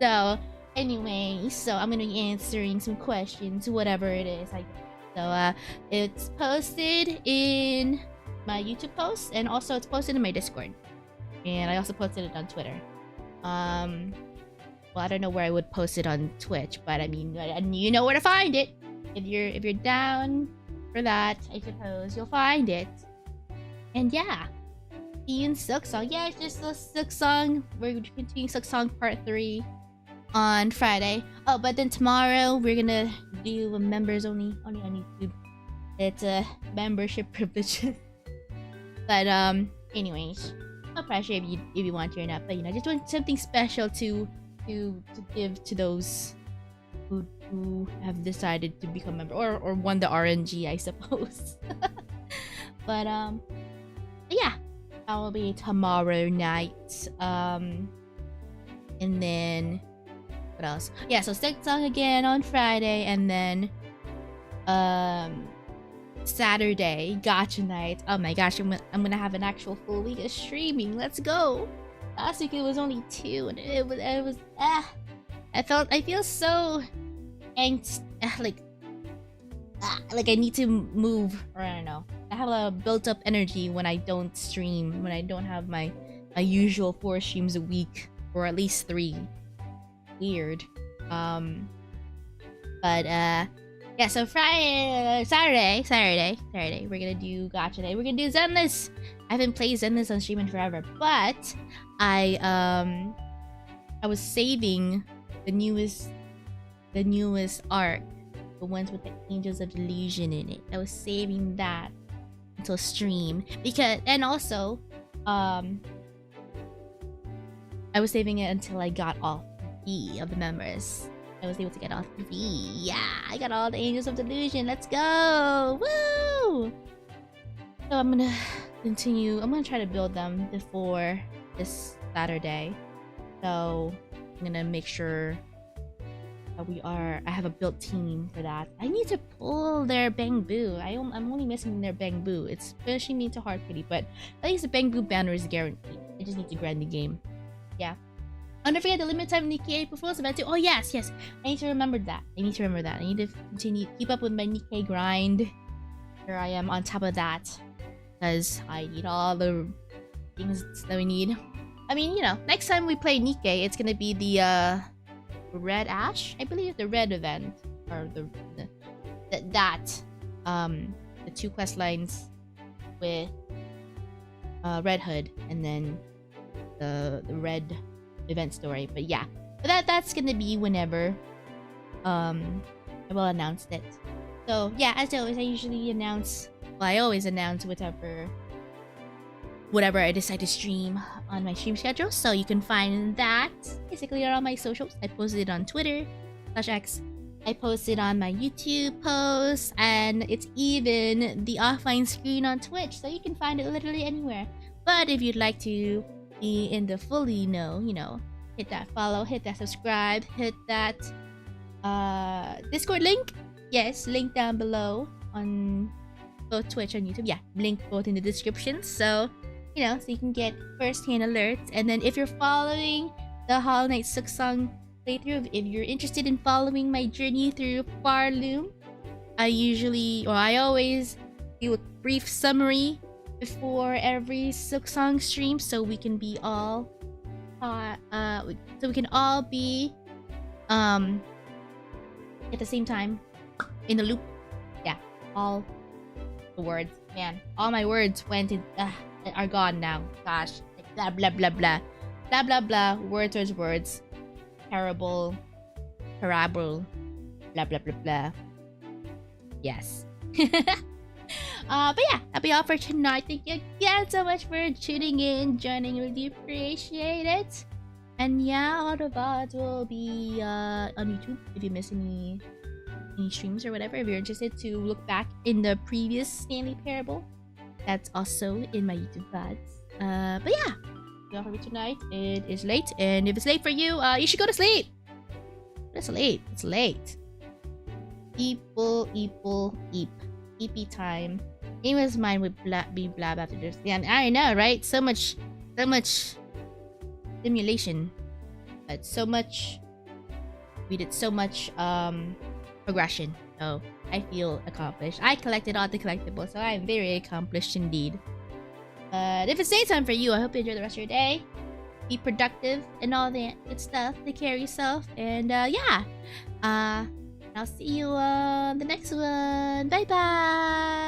So anyway, so I'm gonna be answering some questions, whatever it is. So it's posted in my YouTube post, and also it's posted in my Discord, and I also posted it on Twitter. Well, I don't know where I would post it on Twitch, but I mean, you know where to find it. If you're down for that, I suppose you'll find it. And yeah, see you in Silksong. Yeah, it's just a Silksong. We're continuing Silksong Part 3 on Friday. Oh, but then tomorrow we're gonna do a members only on YouTube. It's a membership privilege. But anyways, no pressure if you want to or not. But you know, just want something special to give to those who who have decided to become member or won the RNG, I suppose. But yeah, that will be tomorrow night. And then what else? Yeah, so Song again on Friday, and then Saturday Gacha night. Oh my gosh, I'm gonna have an actual full week of streaming. Let's go. Last week it was only 2, and it was I feel so angst, like I need to move, or I don't know. I have a built-up energy when I don't stream, when I don't have my usual 4 streams a week, or at least 3. Weird. But yeah, so Saturday, we're gonna do Gacha Day. We're gonna do Zenless. I haven't played Zenless on stream in forever, but I was saving the newest arc, the ones with the Angels of Delusion in it. I was saving that until stream because, and also, I was saving it until I got off V of the members. I was able to get off V. Yeah, I got all the Angels of Delusion. Let's go! Woo! So I'm gonna continue. I'm gonna try to build them before this Saturday. So I'm gonna make sure that I have a built team for that. I need to pull their Bangbu. I'm only missing their Bangbu. It's pushing me to hard pity, but at least the Bangbu banner is guaranteed. I just need to grind the game. Yeah. Oh, don't forget the limit time Nikkei April Fool's event too. Oh yes. I need to remember that. I need to continue keep up with my Nikkei grind. Here I am on top of that, because I need all the things that we need. I mean, you know, next time we play Nikkei, it's gonna be the Red Ash, I believe, the red event, or the 2 quest lines with Red Hood, and then the red event story. But yeah, but that's gonna be whenever I will announce it. So yeah, as always, I always announce whatever I decide to stream on my stream schedule. So you can find that basically on all my socials. I posted it on Twitter /X. I posted on my YouTube posts, and it's even the offline screen on Twitch. So you can find it literally anywhere. But if you'd like to be in the fully know, you know, hit that follow, hit that subscribe, hit that Discord link. Yes, link down below on both Twitch and YouTube. Yeah, link both in the description. So, you know, so you can get first-hand alerts. And then if you're following the Hollow Knight Song playthrough, if you're interested in following my journey through Farloom, I always do a brief summary before every Song stream, so we can be all at the same time in the loop. Yeah, all the words, man, all my words are gone now. Gosh, like blah blah blah blah blah blah blah, words, parable, blah blah blah blah. Yes. But yeah, that'll be all for tonight. Thank you again so much for tuning in, joining. Really appreciate it. And yeah, all the VODs will be on YouTube if you miss any streams or whatever. If you're interested to look back in the previous Stanley Parable, that's also in my YouTube VODs. But yeah, that's all for me tonight. It is late, and if it's late for you, you should go to sleep. It's late. It's late. EP time. Anyone's mind would be blab after this. Yeah, I know, right? So much simulation, but we did so much progression. So I feel accomplished. I collected all the collectibles, so I'm very accomplished indeed. But if it's daytime for you, I hope you enjoy the rest of your day. Be productive and all that good stuff. Take care of yourself, and yeah. I'll see you on the next one. Bye bye.